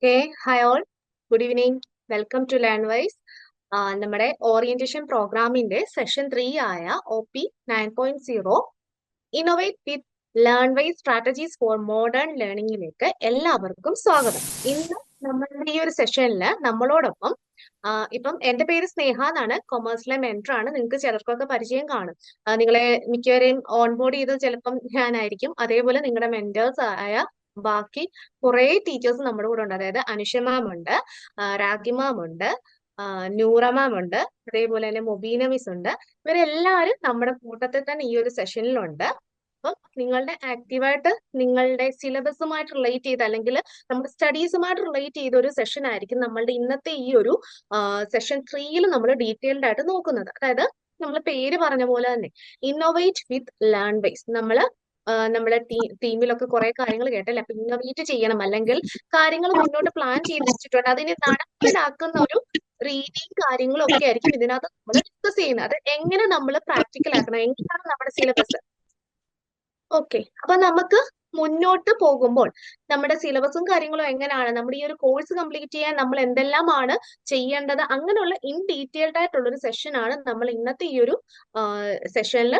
Hey, hi all. Good evening. Welcome to LearnWise. നമ്മുടെ orientation പ്രോഗ്രാമിന്റെ session 3 ആയ OP 9.0 innovate with LearnWise strategies for modern ലേണിംഗിലേക്ക് എല്ലാവർക്കും സ്വാഗതം. ഇന്ന് നമ്മളുടെ ഈ ഒരു സെഷനിൽ നമ്മളോടൊപ്പം ഇപ്പം എന്റെ പേര് സ്നേഹ എന്നാണ്, കൊമേഴ്സിലെ മെന്റർ ആണ്. നിങ്ങൾക്ക് ചിലർക്കൊക്കെ പരിചയം കാണും. നിങ്ങളെ മിക്കവരെയും ഓൺബോർഡ് ചെയ്തത് ചിലപ്പം ഞാനായിരിക്കും. അതേപോലെ നിങ്ങളുടെ മെന്റേഴ്സ് ആയ ബാക്കി കുറെ ടീച്ചേഴ്സ് നമ്മുടെ കൂടെ ഉണ്ട്. അതായത് അനുഷ മാം ഉണ്ട്, രാഖി മാം ഉണ്ട്, നൂറ മാം ഉണ്ട്, അതേപോലെ തന്നെ മൊബീന മിസ് ഉണ്ട്. ഇവരെല്ലാവരും നമ്മുടെ കൂട്ടത്തിൽ തന്നെ ഈ ഒരു സെഷനിലുണ്ട്. അപ്പം നിങ്ങളുടെ ആക്റ്റീവായിട്ട് നിങ്ങളുടെ സിലബസുമായിട്ട് റിലേറ്റ് ചെയ്ത് അല്ലെങ്കിൽ നമ്മുടെ സ്റ്റഡീസുമായിട്ട് റിലേറ്റ് ചെയ്ത ഒരു സെഷൻ ആയിരിക്കും നമ്മളുടെ ഇന്നത്തെ ഈ ഒരു സെഷൻ 3 നമ്മൾ ഡീറ്റെയിൽഡ് ആയിട്ട് നോക്കുന്നത്. അതായത് നമ്മൾ പേര് പറഞ്ഞ പോലെ തന്നെ ഇന്നോവേറ്റ് വിത്ത് ലേൺ ബേസ്. നമ്മുടെ ടീമിലൊക്കെ കുറെ കാര്യങ്ങൾ കേട്ടല്ലേ. അപ്പൊ ഇന്നോവേറ്റ് ചെയ്യണം, അല്ലെങ്കിൽ കാര്യങ്ങൾ മുന്നോട്ട് പ്ലാൻ ചെയ്ത് വെച്ചിട്ടുണ്ട്, അതിനെ നടപ്പിലാക്കുന്ന ഒരു രീതിയും കാര്യങ്ങളും ഒക്കെ ആയിരിക്കും ഇതിനകത്ത് നമ്മൾ ഡിസ്കസ് ചെയ്യുന്നത്. അത് എങ്ങനെ നമ്മൾ പ്രാക്ടിക്കൽ ആക്കണം, എങ്ങനെയാണ് നമ്മുടെ സിലബസ്. ഓക്കെ, അപ്പൊ നമുക്ക് മുന്നോട്ട് പോകുമ്പോൾ നമ്മുടെ സിലബസും കാര്യങ്ങളും എങ്ങനെയാണ്, നമ്മുടെ ഈ ഒരു കോഴ്സ് കംപ്ലീറ്റ് ചെയ്യാൻ നമ്മൾ എന്തെല്ലാമാണ് ചെയ്യേണ്ടത്, അങ്ങനെയുള്ള ഇൻ ഡീറ്റെയിൽഡ് ആയിട്ടുള്ള ഒരു സെഷനാണ് നമ്മൾ ഇന്നത്തെ ഈ ഒരു സെഷനിൽ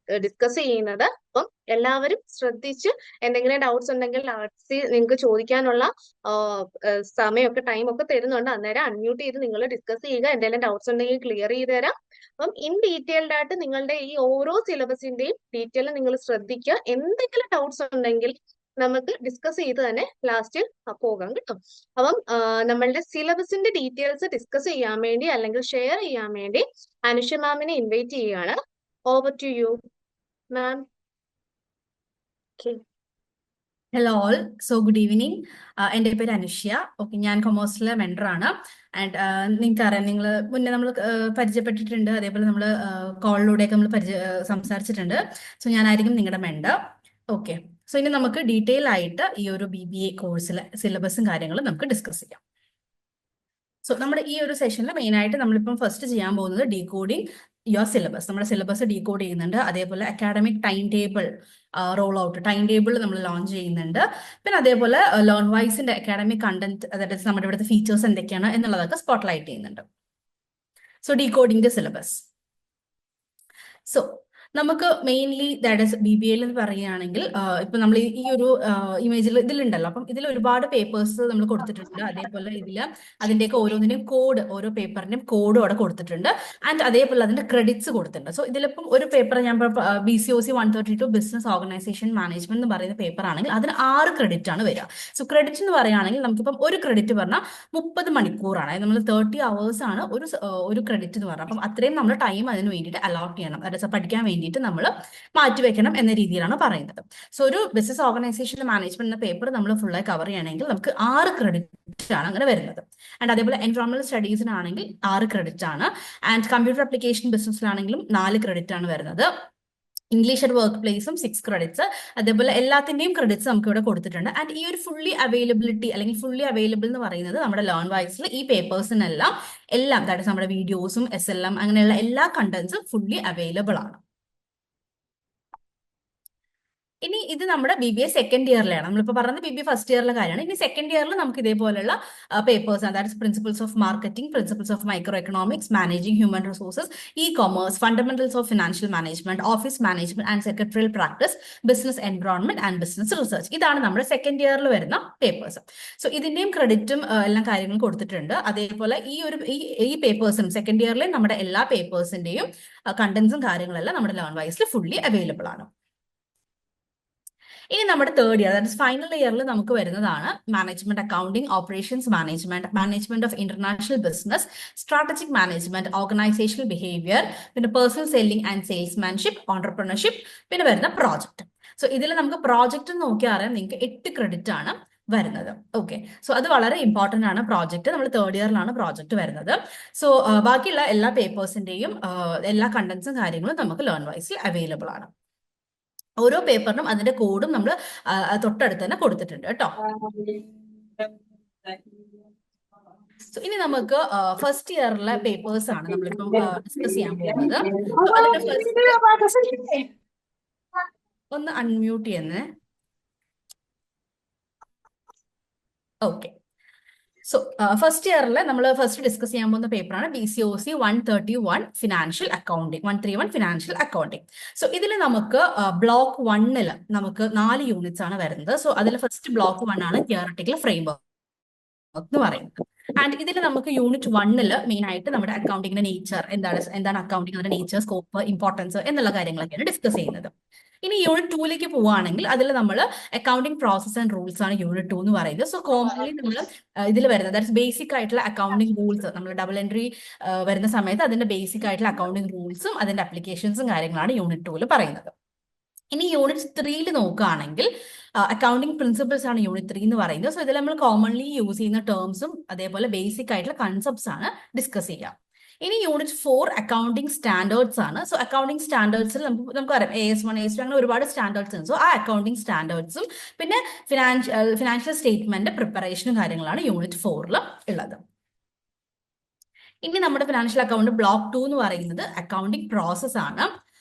ഡിസ്കസ് ചെയ്യുന്നത്. അപ്പം എല്ലാവരും ശ്രദ്ധിച്ച് എന്തെങ്കിലും ഡൗട്ട്സ് ഉണ്ടെങ്കിൽ നിങ്ങൾക്ക് ചോദിക്കാനുള്ള സമയമൊക്കെ ടൈമൊക്കെ തരുന്നുണ്ട്. അന്നേരം അൺമ്യൂട്ട് ചെയ്ത് നിങ്ങൾ ഡിസ്കസ് ചെയ്യുക. എന്തെങ്കിലും ഡൗട്ട്സ് ഉണ്ടെങ്കിൽ ക്ലിയർ ചെയ്ത് തരാം. അപ്പം ഇൻ ഡീറ്റെയിൽഡ് ആയിട്ട് നിങ്ങളുടെ ഈ ഓരോ സിലബസിന്റെയും ഡീറ്റെയിൽ നിങ്ങൾ ശ്രദ്ധിക്കുക. എന്തെങ്കിലും ഡൗട്ട്സ് ഉണ്ടെങ്കിൽ നമുക്ക് ഡിസ്കസ് ചെയ്ത് തന്നെ ലാസ്റ്റ് പോകാം കേട്ടോ. അപ്പം നമ്മളുടെ സിലബസിന്റെ ഡീറ്റെയിൽസ് ഡിസ്കസ് ചെയ്യാൻ വേണ്ടി അല്ലെങ്കിൽ ഷെയർ ചെയ്യാൻ വേണ്ടി അനുഷ മാമിനെ ഇൻവൈറ്റ് ചെയ്യുകയാണ്. Over to you ma'am. Hello all, so good evening. എൻ്റെ പേര് അനുഷ്യ. ഓക്കെ, ഞാൻ കൊമേഴ്സിലെ മെൻറ്ററാണ്. ആൻഡ് നിങ്ങൾക്കറിയാം, നിങ്ങൾ മുന്നേ നമ്മൾ പരിചയപ്പെട്ടിട്ടുണ്ട്. അതേപോലെ നമ്മൾ കോളിലൂടെയൊക്കെ നമ്മൾ സംസാരിച്ചിട്ടുണ്ട്. സോ ഞാനായിരിക്കും നിങ്ങളുടെ മെൻറ്റർ. ഓക്കെ, സോ ഇനി നമുക്ക് ഡീറ്റെയിൽ ആയിട്ട് ഈ ഒരു BBA കോഴ്സിലെ സിലബസും കാര്യങ്ങളും നമുക്ക് ഡിസ്കസ് ചെയ്യാം. സോ നമ്മുടെ ഈ ഒരു സെഷനിൽ മെയിനായിട്ട് നമ്മളിപ്പം ഫസ്റ്റ് ചെയ്യാൻ പോകുന്നത് ഡീകോഡിങ് യുവർ സിലബസ്. നമ്മുടെ സിലബസ് ഡീകോഡ് ചെയ്യുന്നുണ്ട്. അതേപോലെ academic time table role out time table നമ്മൾ ലോഞ്ച് ചെയ്യുന്നുണ്ട്. പിന്നെ അതേപോലെ ലേൺ വൈസിന്റെ അക്കാഡമിക് കണ്ടന്റ്, അതായത് നമ്മുടെ ഇവിടുത്തെ ഫീച്ചേഴ്സ് എന്തൊക്കെയാണ് എന്നുള്ളതൊക്കെ സ്പോട്ട്ലൈറ്റ് ചെയ്യുന്നുണ്ട്. So decoding the syllabus. So നമുക്ക് മെയിൻലി ദാറ്റ് ഇസ് BBA എന്ന് പറയുകയാണെങ്കിൽ ഇപ്പൊ നമ്മൾ ഈ ഒരു ഇമേജിൽ ഇതിലുണ്ടല്ലോ, അപ്പം ഇതിൽ ഒരുപാട് പേപ്പേഴ്സ് നമ്മൾ കൊടുത്തിട്ടുണ്ട്. അതേപോലെ ഇതിൽ അതിന്റെയൊക്കെ ഓരോന്നിനും കോഡ്, ഓരോ പേപ്പറിന്റെയും കോഡും അവിടെ കൊടുത്തിട്ടുണ്ട്. ആൻഡ് അതേപോലെ അതിന്റെ ക്രെഡിറ്റ്സ് കൊടുത്തിട്ടുണ്ട്. സോ ഇതിലിപ്പം ഒരു പേപ്പർ ഞാൻ BCOC 132 ബിസിനസ് ഓർഗനൈസേഷൻ മാനേജ്മെന്റ് എന്ന് പറയുന്ന പേപ്പർ ആണെങ്കിൽ അതിന് 6 ക്രെഡിറ്റ് ആണ് വരിക. സോ ക്രെഡിറ്റ് എന്ന് പറയുകയാണെങ്കിൽ നമുക്കിപ്പം ഒരു ക്രെഡിറ്റ് പറഞ്ഞാൽ 30 മണിക്കൂറാണ്. നമ്മൾ 30 hours ആണ് ഒരു ക്രെഡിറ്റ് എന്ന് പറഞ്ഞാൽ. അപ്പം അത്രയും നമ്മൾ ടൈം അതിന് വേണ്ടിയിട്ട് അലോട്ട് ചെയ്യണം, അതായത് പഠിക്കാൻ വേണ്ടിയിട്ട് നമ്മൾ മാറ്റിവെക്കണം എന്ന രീതിയിലാണ് പറയുന്നത്. സോ ഒരു ബിസിനസ് ഓർഗനൈസേഷൻ മാനേജ്മെന്റ് എന്ന പേപ്പർ നമ്മൾ ഫുള്ളായി കവർ ചെയ്യണമെങ്കിൽ നമുക്ക് 6 ക്രെഡിറ്റ് ആണ് അങ്ങനെ വരുന്നത്. ആൻഡ് അതേപോലെ എൻവയോൺമെന്റൽ സ്റ്റഡീസിനാണെങ്കിൽ 6 ക്രെഡിറ്റ് ആണ്. ആൻഡ് കമ്പ്യൂട്ടർ ആപ്ലിക്കേഷൻ ബിസിനസ്സിലാണെങ്കിലും 4 ക്രെഡിറ്റ് ആണ് വരുന്നത്. ഇംഗ്ലീഷ് അറ്റ് വർക്ക് പ്ലേസും 6 ക്രെഡിറ്റ്സ്. അതേപോലെ എല്ലാത്തിന്റെയും ക്രെഡിറ്റ്സ് നമുക്ക് ഇവിടെ കൊടുത്തിട്ടുണ്ട്. ആൻഡ് ഈ ഒരു ഫുള്ളി അവൈലബിലിറ്റി അല്ലെങ്കിൽ ഫുള്ളി അവൈലബിൾ എന്ന് പറയുന്നത് നമ്മുടെ ലേൺ വൈസിൽ ഈ പേപ്പേഴ്സിനെല്ലാം എല്ലാം, ദാറ്റ് നമ്മുടെ വീഡിയോസും SLM അങ്ങനെയുള്ള എല്ലാ കണ്ടന്റ്സും ഫുള്ളി അവൈലബിൾ ആണ്. ഇനി ഇത് നമ്മുടെ BBA സെക്കൻഡ് ഇയറിലാണ്. നമ്മളിപ്പോൾ പറഞ്ഞത് BBA ഫസ്റ്റ് ഇയറിലെ കാര്യമാണ്. ഇനി സെക്കൻഡ് ഇയറിൽ നമുക്ക് ഇതേപോലെയുള്ള പേപ്പേഴ്സ്, അതായത് principles of marketing, principles of micro economics, managing human resources, commerce, fundamentals of financial management, office management and secretarial practice, business environment and business research. ഇതാണ് നമ്മുടെ സെക്കൻഡ് ഇയറിൽ വരുന്ന പേപ്പേഴ്സ്. സോ ഇതിന്റെയും ക്രെഡിറ്റും എല്ലാം കാര്യങ്ങളും കൊടുത്തിട്ടുണ്ട്. അതേപോലെ ഈ പേപ്പേഴ്സിനും സെക്കൻഡ് ഇയറിലെ നമ്മുടെ എല്ലാ പേപ്പേഴ്സിന്റെയും കണ്ടന്റ്സും കാര്യങ്ങളെല്ലാം നമ്മുടെ ലേൺ വൈസിൽ ഫുള്ളി അവൈലബിൾ ആണ്. ഇനി നമ്മുടെ തേർഡ് ഇയർ, അതായത് ഫൈനൽ ഇയറിൽ നമുക്ക് വരുന്നതാണ് management accounting, operations management, management of international business, strategic management, organisational behaviour, പിന്നെ personal selling and salesmanship, entrepreneurship, പിന്നെ വരുന്ന പ്രോജക്റ്റ്. സോ ഇതിൽ നമുക്ക് പ്രോജക്റ്റ് നോക്കിയാൽ അറിയാം, നിങ്ങൾക്ക് 8 ക്രെഡിറ്റ് ആണ് വരുന്നത്. ഓക്കെ, സോ അത് വളരെ ഇമ്പോർട്ടന്റ് ആണ്. പ്രോജക്റ്റ് നമ്മൾ തേർഡ് ഇയറിലാണ് പ്രോജക്റ്റ് വരുന്നത്. സോ ബാക്കിയുള്ള എല്ലാ പേപ്പേഴ്സിന്റെയും എല്ലാ കണ്ടന്റ്സും കാര്യങ്ങളും നമുക്ക് ലേൺ വൈസിൽ അവൈലബിൾ ആണ്. ഓരോ പേപ്പറിനും അതിന്റെ കോഡും നമ്മൾ തൊട്ടടുത്ത് തന്നെ കൊടുത്തിട്ടുണ്ട് കേട്ടോ. സോ ഇനി നമുക്ക് ഫസ്റ്റ് ഇയറിലെ പേപ്പേഴ്സ് ആണ് നമ്മളിപ്പം ഡിസ്കസ് ചെയ്യാൻ പോകുന്നത്. ഒന്ന് അൺമ്യൂട്ട് ചെയ്യുന്നേ. ഓക്കെ, സോ ഫസ്റ്റ് ഇയറിൽ നമ്മൾ ഫസ്റ്റ് ഡിസ്കസ് ചെയ്യാൻ പോകുന്ന പേപ്പറാണ് BCOC 131 financial accounting 131 financial accounting. So ഇതിൽ നമുക്ക് ബ്ലോക്ക് 1 നമുക്ക് 4 യൂണിറ്റ്സ് ആണ് വരുന്നത്. സോ അതിൽ ഫസ്റ്റ് ബ്ലോക്ക് 1 ആണ് തിയറട്ടിക്കൽ ഫ്രെയിംവർക്ക് എന്ന് പറയുന്നത്. ആൻഡ് ഇതിൽ നമുക്ക് യൂണിറ്റ് 1 മെയിൻ ആയിട്ട് നമ്മുടെ അക്കൗണ്ടിങ്ങിന്റെ നേച്ചർ എന്താണ് അക്കൗണ്ടിങ്, അതിന്റെ നേച്ചർ, സ്കോപ്പ്, ഇമ്പോർട്ടൻസ് എന്നുള്ള കാര്യങ്ങളൊക്കെയാണ് ഡിസ്കസ് ചെയ്യുന്നത്. ഇനി യൂണിറ്റ് 2ലേക്ക് പോവുകയാണെങ്കിൽ അതിൽ നമ്മൾ അക്കൗണ്ടിങ് പ്രോസസ് ആൻഡ് റൂൾസ് ആണ് യൂണിറ്റ് 2 എന്ന് പറയുന്നത്. സോ കോമൺലി നമ്മൾ ഇതിൽ വരുന്നത് ദാറ്റ്സ് ബേസിക് ആയിട്ടുള്ള അക്കൗണ്ടിങ് റൂൾസ്, നമ്മൾ ഡബിൾ എൻട്രി വരുന്ന സമയത്ത് അതിന്റെ ബേസിക് ആയിട്ടുള്ള അക്കൗണ്ടിങ് റൂൾസും അതിന്റെ അപ്ലിക്കേഷൻസും കാര്യങ്ങളാണ് യൂണിറ്റ് 2 പറയുന്നത്. ഇനി യൂണിറ്റ് 3 നോക്കുകയാണെങ്കിൽ അക്കൗണ്ടിങ് പ്രിൻസിപ്പിൾസ് ആണ് യൂണിറ്റ് 3 എന്ന് പറയുന്നത്. സോ ഇതിൽ നമ്മൾ കോമൺലി യൂസ് ചെയ്യുന്ന ടേംസും അതേപോലെ ബേസിക് ആയിട്ടുള്ള കൺസെപ്റ്റ്സ് ആണ് ഡിസ്കസ് ചെയ്യുക. ഇനി യൂണിറ്റ് 4 അക്കൗണ്ടിങ് സ്റ്റാൻഡേർഡ്സ് ആണ്. സോ അക്കൗണ്ടിങ് സ്റ്റാൻഡേർഡ്സിൽ നമുക്കറിയാം AS1, AS2 അങ്ങനെ ഒരുപാട് സ്റ്റാൻഡേർഡ്സ് ഉണ്ട്. സോ ആ അക്കൗണ്ടിങ് സ്റ്റാൻഡേർഡ്സും പിന്നെ ഫിനാൻഷ്യൽ സ്റ്റേറ്റ്മെന്റ് പ്രിപ്പറേഷനും കാര്യങ്ങളാണ് യൂണിറ്റ് 4 ഉള്ളത്. ഇനി നമ്മുടെ ഫിനാൻഷ്യൽ അക്കൗണ്ട് ബ്ലോക്ക് 2 എന്ന് പറയുന്നത് അക്കൗണ്ടിങ് പ്രോസസ് ആണ്.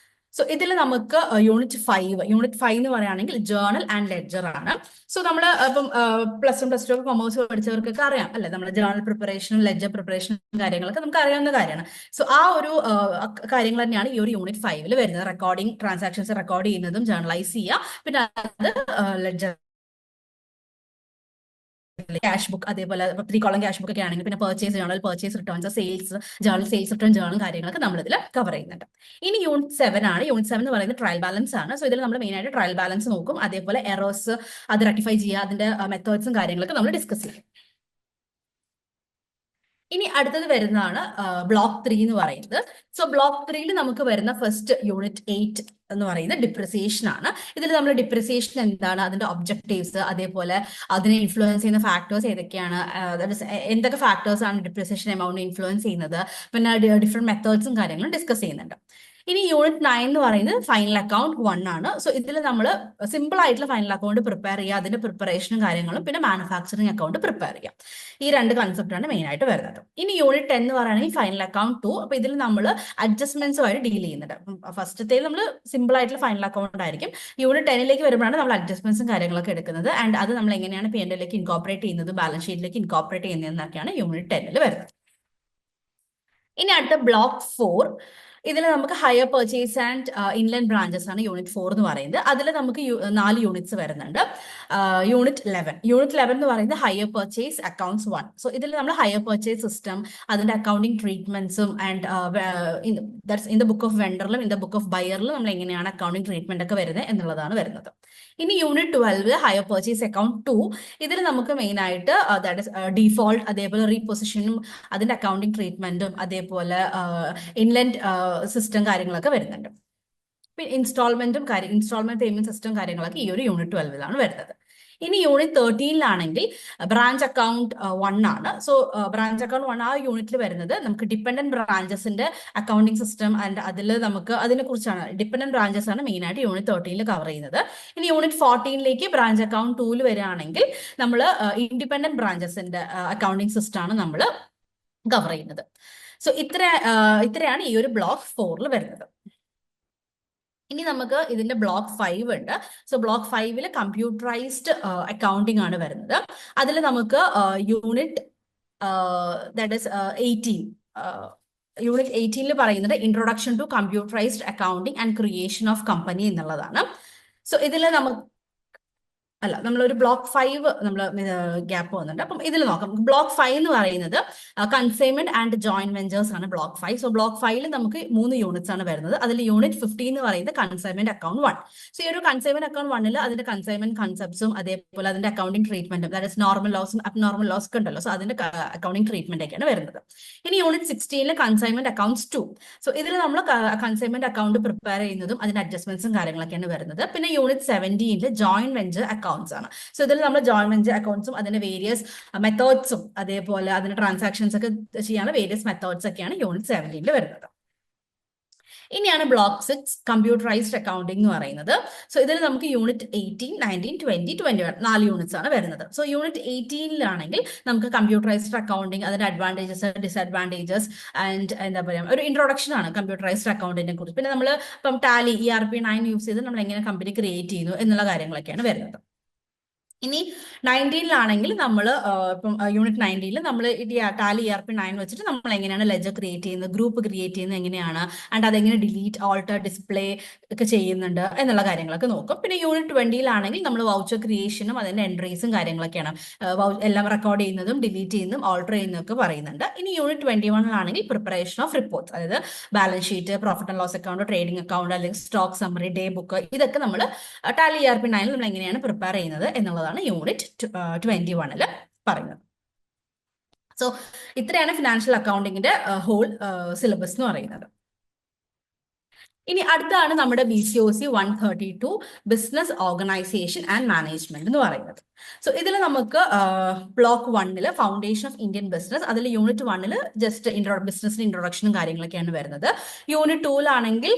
സോ ഇതിൽ നമുക്ക് യൂണിറ്റ് 5 എന്ന് പറയുകയാണെങ്കിൽ ജേർണൽ ആൻഡ് ലെഡ്ജർ ആണ്. സോ നമ്മൾ ഇപ്പം +1 +2 ഒക്കെ കൊമേഴ്സ് പഠിച്ചവർക്കൊക്കെ അറിയാം അല്ലെ, നമ്മുടെ ജേർണൽ പ്രിപ്പറേഷനും ലെഡ്ജർ പ്രിപ്പറേഷനും കാര്യങ്ങളൊക്കെ നമുക്ക് അറിയാവുന്ന കാര്യമാണ്. സോ ആ ഒരു കാര്യങ്ങൾ തന്നെയാണ് ഈ ഒരു യൂണിറ്റ് 5 വരുന്നത്. റെക്കോർഡിംഗ്, ട്രാൻസാക്ഷൻസ് റെക്കോർഡ് ചെയ്യുന്നതും ജേർണലൈസ് ചെയ്യുക, പിന്നെ അത് ലെഡ്ജർ ക്യാഷ് ബുക്ക്, അതേപോലെ 3 കോളം ക്യാഷ് ബുക്ക് ഒക്കെ ആണെങ്കിൽ പിന്നെ purchase journal, purchase returns, sales journal, sales return journal കാര്യങ്ങളൊക്കെ നമ്മൾ ഇതിൽ കവർ ചെയ്യുന്നുണ്ട്. ഇനി യൂണിറ്റ് 7 ആണ്. യൂണിറ്റ് 7 എന്ന് പറയുന്നത് ട്രയൽ ബാലൻസ് ആണ്. സോ ഇതിൽ നമ്മൾ മെയിൻ ആയിട്ട് ട്രയൽ ബാലൻസ് നോക്കും, അതേപോലെ എറേഴ്സ് അത് റെക്ടിഫൈ ചെയ്യുക, അതിന്റെ മെത്തേഡ്സും കാര്യങ്ങളൊക്കെ നമ്മൾ ഡിസ്കസ് ചെയ്യും. ഇനി അടുത്തത് വരുന്നതാണ് ബ്ലോക്ക് 3 എന്ന് പറയുന്നത്. സോ ബ്ലോക്ക് 3 നമുക്ക് വരുന്ന ഫസ്റ്റ് യൂണിറ്റ് 8 എന്ന് പറയുന്നത് ഡിപ്രിസിയേഷൻ ആണ്. ഇതിൽ നമ്മൾ ഡിപ്രിസിയേഷൻ എന്താണ്, അതിന്റെ ഒബ്ജക്റ്റീവ്സ്, അതേപോലെ അതിനെ ഇൻഫ്ലുവൻസ് ചെയ്യുന്ന ഫാക്ടേഴ്സ് ഏതൊക്കെയാണ്, എന്തൊക്കെ ഫാക്ടേഴ്സ് ആണ് ഡിപ്രിസിയേഷൻ എമൗണ്ട് ഇൻഫ്ലുവൻസ് ചെയ്യുന്നത്, പിന്നെ ഡിഫറെന്റ് മെത്തേഡ്സും കാര്യങ്ങളും ഡിസ്കസ് ചെയ്യുന്നുണ്ട്. ഇനി യൂണിറ്റ് 9 എന്ന് പറയുന്നത് ഫൈനൽ അക്കൗണ്ട് 1 ആണ്. സോ ഇതിൽ നമ്മൾ സിമ്പിൾ ആയിട്ടുള്ള ഫൈനൽ അക്കൗണ്ട് പ്രിപ്പയർ ചെയ്യുക, അതിന്റെ പ്രിപ്പറേഷനും കാര്യങ്ങളും, പിന്നെ മാനുഫാക്ചറിങ് അക്കൗണ്ട് പ്രിപ്പയർ ചെയ്യുക. ഈ 2 കൺസെപ്റ്റാണ് മെയിൻ ആയിട്ട് വരുന്നത്. ഇനി യൂണിറ്റ് 10 എന്ന് പറയുകയാണെങ്കിൽ ഫൈനൽ അക്കൗണ്ട് 2. അപ്പൊ ഇതിൽ നമ്മൾ അഡ്ജസ്റ്റ്മെന്റ്സുമായിട്ട് ഡീൽ ചെയ്യുന്നുണ്ട്. ഫസ്റ്റത്തെ നമ്മൾ സിമ്പിൾ ആയിട്ടുള്ള ഫൈനൽ അക്കൗണ്ട് ആയിരിക്കും. യൂണിറ്റ് 10ലേക്ക് വരുമ്പോഴാണ് നമ്മൾ അഡ്ജസ്റ്റ്മെന്റ്സും കാര്യങ്ങളൊക്കെ എടുക്കുന്നത്. ആൻഡ് അത് നമ്മൾ എങ്ങനെയാണ് P&L ഇൻകോപ്പറേറ്റ് ചെയ്യുന്നത്, ബാലൻസ് ഷീറ്റിലേക്ക് ഇൻകോപ്പറേറ്റ് ചെയ്യുന്നതെന്നൊക്കെയാണ് യൂണിറ്റ് 10 വരുന്നത്. ഇനി അടുത്ത ബ്ലോക്ക് 4. ഇതിൽ നമുക്ക് higher purchase and inland branches ആണ് യൂണിറ്റ് 4 എന്ന് പറയുന്നത്. അതിൽ നമുക്ക് 4 യൂണിറ്റ്സ് വരുന്നുണ്ട്. യൂണിറ്റ് 11 എന്ന് പറയുന്നത് ഹയർ പർച്ചേസ് അക്കൗണ്ട്സ് 1. സോ ഇതിൽ നമ്മൾ ഹയർ പർച്ചേസ് സിസ്റ്റം, അതിന്റെ അക്കൗണ്ടിങ് ട്രീറ്റ്മെന്റ്സും and in the book of വെണ്ടറിലും ഇൻ ദ ബുക്ക് ഓഫ് ബയറിലും നമ്മൾ എങ്ങനെയാണ് അക്കൗണ്ടിങ് ട്രീറ്റ്മെന്റ് ഒക്കെ വരുന്നത് എന്നുള്ളതാണ് വരുന്നത്. ഇനി യൂണിറ്റ് 12 ഹയർ പർച്ചേസ് അക്കൗണ്ട് 2. ഇതിൽ നമുക്ക് മെയിൻ ആയിട്ട് ദാറ്റ് ഇസ് ഡിഫോൾട്ട്, അതേപോലെ റീപൊസിഷനും അതിന്റെ അക്കൗണ്ടിങ് ട്രീറ്റ്മെന്റും, അതേപോലെ ഇൻലൻഡ് സിസ്റ്റം കാര്യങ്ങളൊക്കെ വരുന്നുണ്ട്. പിന്നെ ഇൻസ്റ്റാൾമെന്റ് പേയ്മെന്റ് സിസ്റ്റം കാര്യങ്ങളൊക്കെ ഈ ഒരു യൂണിറ്റ് 12 വരുന്നത്. ഇനി യൂണിറ്റ് 13 ബ്രാഞ്ച് അക്കൗണ്ട് 1 ആണ്. സോ ബ്രാഞ്ച് അക്കൗണ്ട് 1 ആ യൂണിറ്റിൽ വരുന്നത് നമുക്ക് ഡിപ്പെൻഡന്റ് ബ്രാഞ്ചസിന്റെ അക്കൗണ്ടിങ് സിസ്റ്റം ആൻഡ് അതിൽ നമുക്ക് അതിനെ കുറിച്ചാണ്, ഡിപ്പെൻഡന്റ് ബ്രാഞ്ചസ് ആണ് മെയിൻ ആയിട്ട് യൂണിറ്റ് 13 കവർ ചെയ്യുന്നത്. ഇനി യൂണിറ്റ് 14 ബ്രാഞ്ച് അക്കൗണ്ട് 2 വരികയാണെങ്കിൽ നമ്മൾ ഇൻഡിപെൻഡന്റ് ബ്രാഞ്ചസിന്റെ അക്കൗണ്ടിങ് സിസ്റ്റം ആണ് നമ്മൾ കവർ ചെയ്യുന്നത്. സോ ഇത്രയാണ് ഈ ഒരു ബ്ലോക്ക് 4 വരുന്നത്. ഇനി നമുക്ക് ഇതിന്റെ ബ്ലോക്ക് 5 ഉണ്ട്. സോ ബ്ലോക്ക് 5 കമ്പ്യൂട്ടറൈസ്ഡ് അക്കൗണ്ടിങ് ആണ് വരുന്നത്. അതിൽ നമുക്ക് യൂണിറ്റ് ദാറ്റ് ഇസ് 18 യൂണിറ്റ് 18 പറയുന്നത് introduction to computerised accounting and creation of company എന്നുള്ളതാണ്. സോ ഇതിൽ നമ്മളൊരു ബ്ലോക്ക് 5 നമ്മൾ ഗ്യാപ്പ് വന്നിട്ടുണ്ട്. അപ്പം ഇതിൽ നോക്കാം. ബ്ലോക്ക് 5 എന്ന് പറയുന്നത് കൺസൈൻമെന്റ് ആൻഡ് ജോയിന്റ് വെഞ്ചേഴ്സ് ആണ് ബ്ലോക്ക് 5. സോ ബ്ലോക്ക് 5 നമുക്ക് 3 യൂണിറ്റ്സ് ആണ് വരുന്നത്. അതിൽ യൂണിറ്റ് 15 എന്ന് പറയുന്നത് കൺസൈൻമെന്റ് അക്കൗണ്ട് 1. സോ ഈ ഒരു കൺസൈൻമെന്റ് അക്കൗണ്ട് 1 അതിന്റെ കൺസൈൻമെന്റ് കൺസെപ്റ്റ്സും അതേപോലെ അതിന്റെ അക്കൗണ്ടിങ് ട്രീറ്റ്മെന്റും, ദാറ്റ് ഇസ് നോർമൽ ലോസും അബ്നോർമൽ ലോസ് ഒക്കെ ഉണ്ടല്ലോ. സോ അതിന്റെ അക്കൗണ്ടിങ് ട്രീറ്റ്മെന്റ് ഒക്കെയാണ് വരുന്നത്. ഇനി യൂണിറ്റ് 16 കൺസൈൻമെന്റ് അക്കൗണ്ട്സ് 2. സോ ഇതിൽ നമ്മൾ കൺസൈൻമെന്റ് അക്കൗണ്ട് പ്രിപ്പയർ ചെയ്യുന്നതും അതിന്റെ അഡ്ജസ്റ്റ്മെന്റ്സും കാര്യങ്ങളൊക്കെയാണ് വരുന്നത്. പിന്നെ യൂണിറ്റ് 17 ജോയിന്റ് വെഞ്ചർ അക്കൗണ്ട്സ് ആണ്. സോ ഇതിൽ നമ്മൾ ജോയിന്റ് വെഞ്ചർ അക്കൗണ്ട്സും അതിന്റെ വേരിയസ് മെത്തേഡ്സും അതേപോലെ അതിന്റെ ട്രാൻസാക്ഷൻസ് ഒക്കെ ചെയ്യാനുള്ള വേരിയസ് മെത്തേഡ്സ് ഒക്കെയാണ് യൂണിറ്റ് 17 വരുന്നത്. ഇനിയാണ് ബ്ലോക്ക് 6 കമ്പ്യൂട്ടറൈസ്ഡ് അക്കൗണ്ടിംഗ് എന്ന് പറയുന്നത്. സോ ഇതിൽ നമുക്ക് യൂണിറ്റ് 18, 19, 20, 21 4 യൂണിറ്റ്സ് ആണ് വരുന്നത്. സോ യൂണിറ്റ് 18 നമുക്ക് കമ്പ്യൂട്ടറൈസ്ഡ് അക്കൗണ്ടിംഗ്, അതിന്റെ അഡ്വാൻറ്റേജസ്, ഡിസ്അഡ്വാൻറ്റേജസ് ആൻഡ് എന്താ പറയുക ഒരു ഇൻട്രൊഡക്ഷൻ ആണ് കമ്പ്യൂട്ടറൈസ്ഡ് അക്കൗണ്ടിനെ കുറിച്ച്. പിന്നെ നമ്മൾ ഇപ്പം ടാലി ERP 9 യൂസ് ചെയ്ത് നമ്മൾ എങ്ങനെ കമ്പനി ക്രിയേറ്റ് ചെയ്യുന്നു എന്നുള്ള കാര്യങ്ങളൊക്കെയാണ് വരുന്നത്. ഇനി 19-ലാണെങ്കിൽ നമ്മൾ ഇപ്പം യൂണിറ്റ് 19-ൽ നമ്മൾ ടാലി ERP9 വെച്ചിട്ട് നമ്മൾ എങ്ങനെയാണ് ലെജർ ക്രിയേറ്റ് ചെയ്യുന്നത്, ഗ്രൂപ്പ് ക്രിയേറ്റ് ചെയ്യുന്നത് എങ്ങനെയാണ്, ആൻഡ് അതെങ്ങനെ ഡിലീറ്റ്, ഓൾട്ടർ, ഡിസ്പ്ലേ ഒക്കെ ചെയ്യുന്നുണ്ട് എന്നുള്ള കാര്യങ്ങളൊക്കെ നോക്കും. പിന്നെ യൂണിറ്റ് 20-ലാണെങ്കിൽ നമ്മൾ വൗച്ചർ ക്രിയേഷനും അതിന്റെ എൻട്രീസും കാര്യങ്ങളൊക്കെയാണ് എല്ലാം റെക്കോർഡ് ചെയ്യുന്നതും ഡിലീറ്റ് ചെയ്യുന്നതും ഓൾട്ടർ ചെയ്യുന്നതൊക്കെ പറയുന്നുണ്ട്. ഇനി യൂണിറ്റ് 21-ലാണെങ്കിൽ പ്രിപ്പറേഷൻ ഓഫ് റിപ്പോർട്ട്സ്, അതായത് balance sheet, profit and loss account, trading account, അല്ലെങ്കിൽ സ്റ്റോക്ക് സമ്മറി, ഡേ ബുക്ക്, ഇതൊക്കെ നമ്മൾ ടാലി ERP9 നമ്മൾ എങ്ങനെയാണ് പ്രിപ്പയർ ചെയ്യുന്നത് എന്നുള്ളതാണ് യൂണിറ്റ് 21-ൽ പറയുന്നത്. സോ ഇത്രയാണ് ഫിനാൻഷ്യൽ അക്കൗണ്ടിങ്ങിന്റെ ഹോൾ സിലബസ് എന്ന് പറയുന്നത്. ഇനി അടുത്താണ് നമ്മുടെ BCOC 132 business organisation and management എന്ന് പറയുന്നത്. സോ ഇതിൽ നമുക്ക് ബ്ലോക്ക് 1-ൽ ഫൗണ്ടേഷൻ ഓഫ് ഇന്ത്യൻ ബിസിനസ്, അതിൽ യൂണിറ്റ് 1-ൽ ജസ്റ്റ് ബിസിനസിന്റെ ഇൻട്രൊഡക്ഷനും കാര്യങ്ങളൊക്കെയാണ് വരുന്നത്. യൂണിറ്റ് 2-ലാണെങ്കിൽ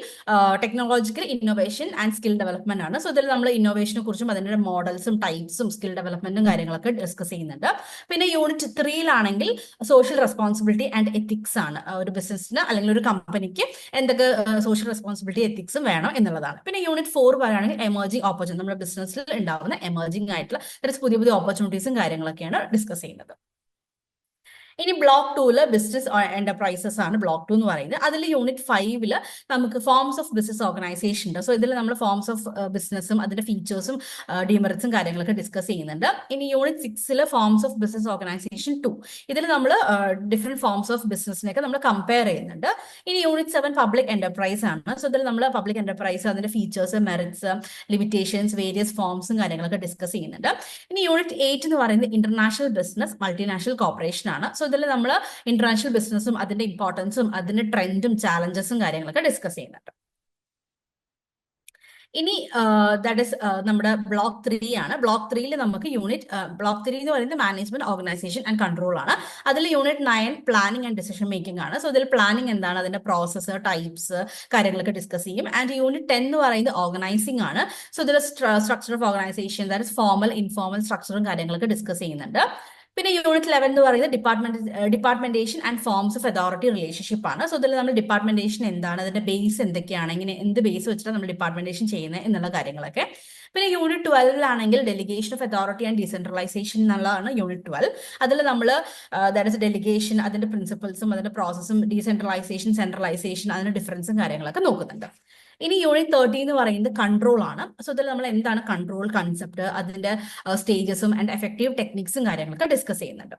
technological innovation and skill development ആണ്. സോ ഇതിൽ നമ്മൾ ഇന്നോവേഷനെ കുറിച്ചും അതിന്റെ മോഡൽസും ടൈപ്സും സ്കിൽ ഡെവലപ്മെന്റും കാര്യങ്ങളൊക്കെ ഡിസ്കസ് ചെയ്യുന്നുണ്ട്. പിന്നെ യൂണിറ്റ് 3-ലാണെങ്കിൽ സോഷ്യൽ റെസ്പോൺസിബിലിറ്റി ആൻഡ് എത്തിക്സ് ആണ്. ഒരു ബിസിനസ്സിന് അല്ലെങ്കിൽ ഒരു കമ്പനിക്ക് എന്തൊക്കെ സോഷ്യൽ റെസ്പോൺസിബിലിറ്റി എത്തിക്സും വേണം എന്നുള്ളതാണ്. പിന്നെ യൂണിറ്റ് 4 പറയുകയാണെങ്കിൽ എമർജിംഗ് ഓപ്പർച്യൂണിറ്റി, നമ്മുടെ ബിസിനസ്സിൽ ഉണ്ടാവുന്ന എമർജിംഗ് ആയിട്ടുള്ള പുതിയ പുതിയ ഓപ്പർച്യൂണിറ്റീസും കാര്യങ്ങളൊക്കെയാണ് ഡിസ്കസ് ചെയ്യുന്നത്. ഇനി ബ്ലോക്ക് 2-ൽ ബിസിനസ് എന്റർപ്രൈസസ് ആണ് ബ്ലോക്ക് 2 എന്ന് പറയുന്നത്. അതിൽ യൂണിറ്റ് 5-ൽ നമുക്ക് ഫോംസ് ഓഫ് ബിസിനസ് ഓർഗനൈസേഷൻ ഉണ്ട്. സോ ഇതിൽ നമ്മൾ ഫോംസ് ഓഫ് ബിസിനസ്സും അതിന്റെ ഫീച്ചേഴ്സും ഡിമെറിറ്റ്സും കാര്യങ്ങളൊക്കെ ഡിസ്കസ് ചെയ്യുന്നുണ്ട്. ഇനി യൂണിറ്റ് 6-ൽ ഫോംസ് ഓഫ് ബിസിനസ് ഓർഗനൈസേഷൻ 2, ഇതിൽ നമ്മൾ ഡിഫറെന്റ് ഫോംസ് ഓഫ് ബിസിനസിനെയൊക്കെ നമ്മൾ കമ്പയർ ചെയ്യുന്നുണ്ട്. ഇനി യൂണിറ്റ് 7 പബ്ലിക് എന്റർപ്രൈസ് ആണ്. സോ ഇതിൽ നമ്മൾ പബ്ലിക് എന്റർപ്രൈസ്, അതിന്റെ ഫീച്ചേഴ്സ്, മെറിറ്റ്സ്, ലിമിറ്റേഷൻസ്, വേരിയസ് ഫോംസും കാര്യങ്ങളൊക്കെ ഡിസ്കസ് ചെയ്യുന്നുണ്ട്. ഇനി യൂണിറ്റ് 8 എന്ന് പറയുന്നത് ഇന്റർനാഷണൽ ബിസിനസ് മൾട്ടിനാഷണൽ കോർപ്പറേഷൻ ആണ്. സോ ഇതിൽ നമ്മൾ ഇന്റർനാഷണൽ ബിസിനസ്സും അതിന്റെ ഇമ്പോർട്ടൻസും അതിന്റെ ട്രെൻഡും ചാലഞ്ചസും കാര്യങ്ങളൊക്കെ ഡിസ്കസ് ചെയ്യുന്നുണ്ട്. ഇനി ദാറ്റ് ഇസ് നമ്മുടെ ബ്ലോക്ക് 3 ആണ്. ബ്ലോക്ക് 3-ൽ നമുക്ക് ബ്ലോക്ക് 3 എന്ന് പറയുന്നത് മാനേജ്മെന്റ് ഓർഗനൈസേഷൻ ആൻഡ് കൺട്രോൾ ആണ്. അതിൽ unit 9 planning and decision making ആണ്. സോ ഇതിൽ പ്ലാനിംഗ് എന്താണ്, അതിന്റെ പ്രോസസ്സ്, ടൈപ്സ്, കാര്യങ്ങളൊക്കെ ഡിസ്കസ് ചെയ്യും. ആൻഡ് യൂണിറ്റ് 10 എന്ന് പറയുന്നത് ഓർഗനൈസിംഗ് ആണ്. സോ ഇതിൽ structure of organisation, that is formal, informal സ്ട്രക്ചറും കാര്യങ്ങളൊക്കെ ഡിസ്കസ് ചെയ്യുന്നുണ്ട്. പിന്നെ യൂണിറ്റ് 11 എന്ന് പറയുന്നത് departmentation and forms of authority relationship ആണ്. സോ ഇതിൽ നമ്മൾ ഡിപ്പാർട്ട്മെന്റേഷൻ എന്താണ്, അതിന്റെ ബേസ് എന്തൊക്കെയാണ്, ഇങ്ങനെ എന്ത് ബേസ് വെച്ചിട്ടാണ് നമ്മൾ ഡിപ്പാർട്ട്മെന്റേഷൻ ചെയ്യുന്നത് എന്നുള്ള കാര്യങ്ങളൊക്കെ. പിന്നെ യൂണിറ്റ് 12-ലാണെങ്കിൽ delegation of authority and decentralisation എന്നുള്ളതാണ് യൂണിറ്റ് 12. അതിൽ നമ്മൾ ദാറ്റ് ഇസ് ഡെലിഗേഷൻ, അതിന്റെ പ്രിൻസിപ്പിൾസും അതിന്റെ പ്രോസസ്സും, ഡീസെൻട്രലൈസേഷൻ, സെൻട്രലൈസേഷൻ, അതിന്റെ ഡിഫറൻസും കാര്യങ്ങളൊക്കെ നോക്കുന്നുണ്ട്. ഇനി യൂണിറ്റ് 13 എന്ന് പറയുന്നത് കൺട്രോൾ ആണ്. സോ ഇതിൽ നമ്മൾ എന്താണ് കൺട്രോൾ കൺസെപ്റ്റ്, അതിന്റെ സ്റ്റേജസും ആൻഡ് എഫക്റ്റീവ് ടെക്നിക്സും കാര്യങ്ങളൊക്കെ ഡിസ്കസ് ചെയ്യുന്നുണ്ട്.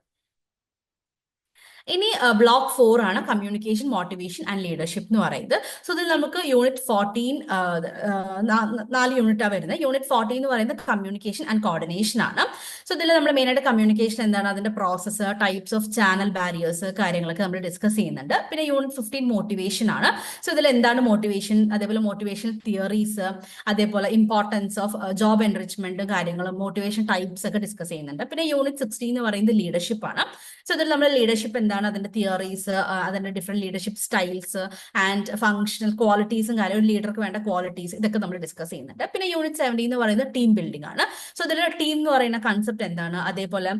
ഇനി ബ്ലോക്ക് 4 ആണ് കമ്മ്യൂണിക്കേഷൻ, മോട്ടിവേഷൻ ആൻഡ് ലീഡർഷിപ്പ് എന്ന് പറയുന്നത്. സോ ഇതിൽ നമുക്ക് യൂണിറ്റ് 14 4 യൂണിറ്റാണ് വരുന്നത്. യൂണിറ്റ് 14 എന്ന് പറയുന്നത് കമ്മ്യൂണിക്കേഷൻ ആൻഡ് കോർഡിനേഷൻ ആണ്. സോ ഇതിൽ നമ്മൾ മെയിനായിട്ട് കമ്മ്യൂണിക്കേഷൻ എന്താണ്, അതിന്റെ process, types of channel barriers, കാര്യങ്ങളൊക്കെ നമ്മൾ ഡിസ്കസ് ചെയ്യുന്നുണ്ട്. പിന്നെ യൂണിറ്റ് 15 മോട്ടിവേഷൻ ആണ്. സോ ഇതിൽ എന്താണ് മോട്ടിവേഷൻ, അതേപോലെ മോട്ടിവേഷൻ തിയറീസ്, അതേപോലെ ഇമ്പോർട്ടൻസ് ഓഫ് ജോബ് എൻറിച്ച്മെന്റ് കാര്യങ്ങളും, മോട്ടിവേഷൻ ടൈപ്സ് ഒക്കെ ഡിസ്കസ് ചെയ്യുന്നുണ്ട്. പിന്നെ യൂണിറ്റ് 16 എന്ന് പറയുന്നത് ലീഡർഷിപ്പ് ആണ്. സോ ഇതിൽ നമ്മൾ ലീഡർഷിപ്പ് എന്താണ്, അതിന്റെ തിയറീസ്, അതിന്റെ different leadership styles and functional ക്വാളിറ്റീസും കാര്യം, ഒരു ലീഡർക്ക് വേണ്ട ക്വാളിറ്റീസ്, ഇതൊക്കെ നമ്മൾ ഡിസ്കസ് ചെയ്യുന്നുണ്ട്. പിന്നെ യൂണിറ്റ് 17 എന്ന് പറയുന്നത് ടീം ബിൽഡിംഗ് ആണ്. സോ ഇതിൽ ടീം എന്ന് പറയുന്ന കൺസെപ്റ്റ് എന്താണ്, അതേപോലെ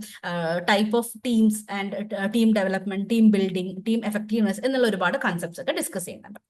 type of teams and team development, team building, team effectiveness എന്നുള്ള ഒരുപാട് കൺസെപ്റ്റ്സ് ഒക്കെ ഡിസ്കസ് ചെയ്യുന്നുണ്ട്.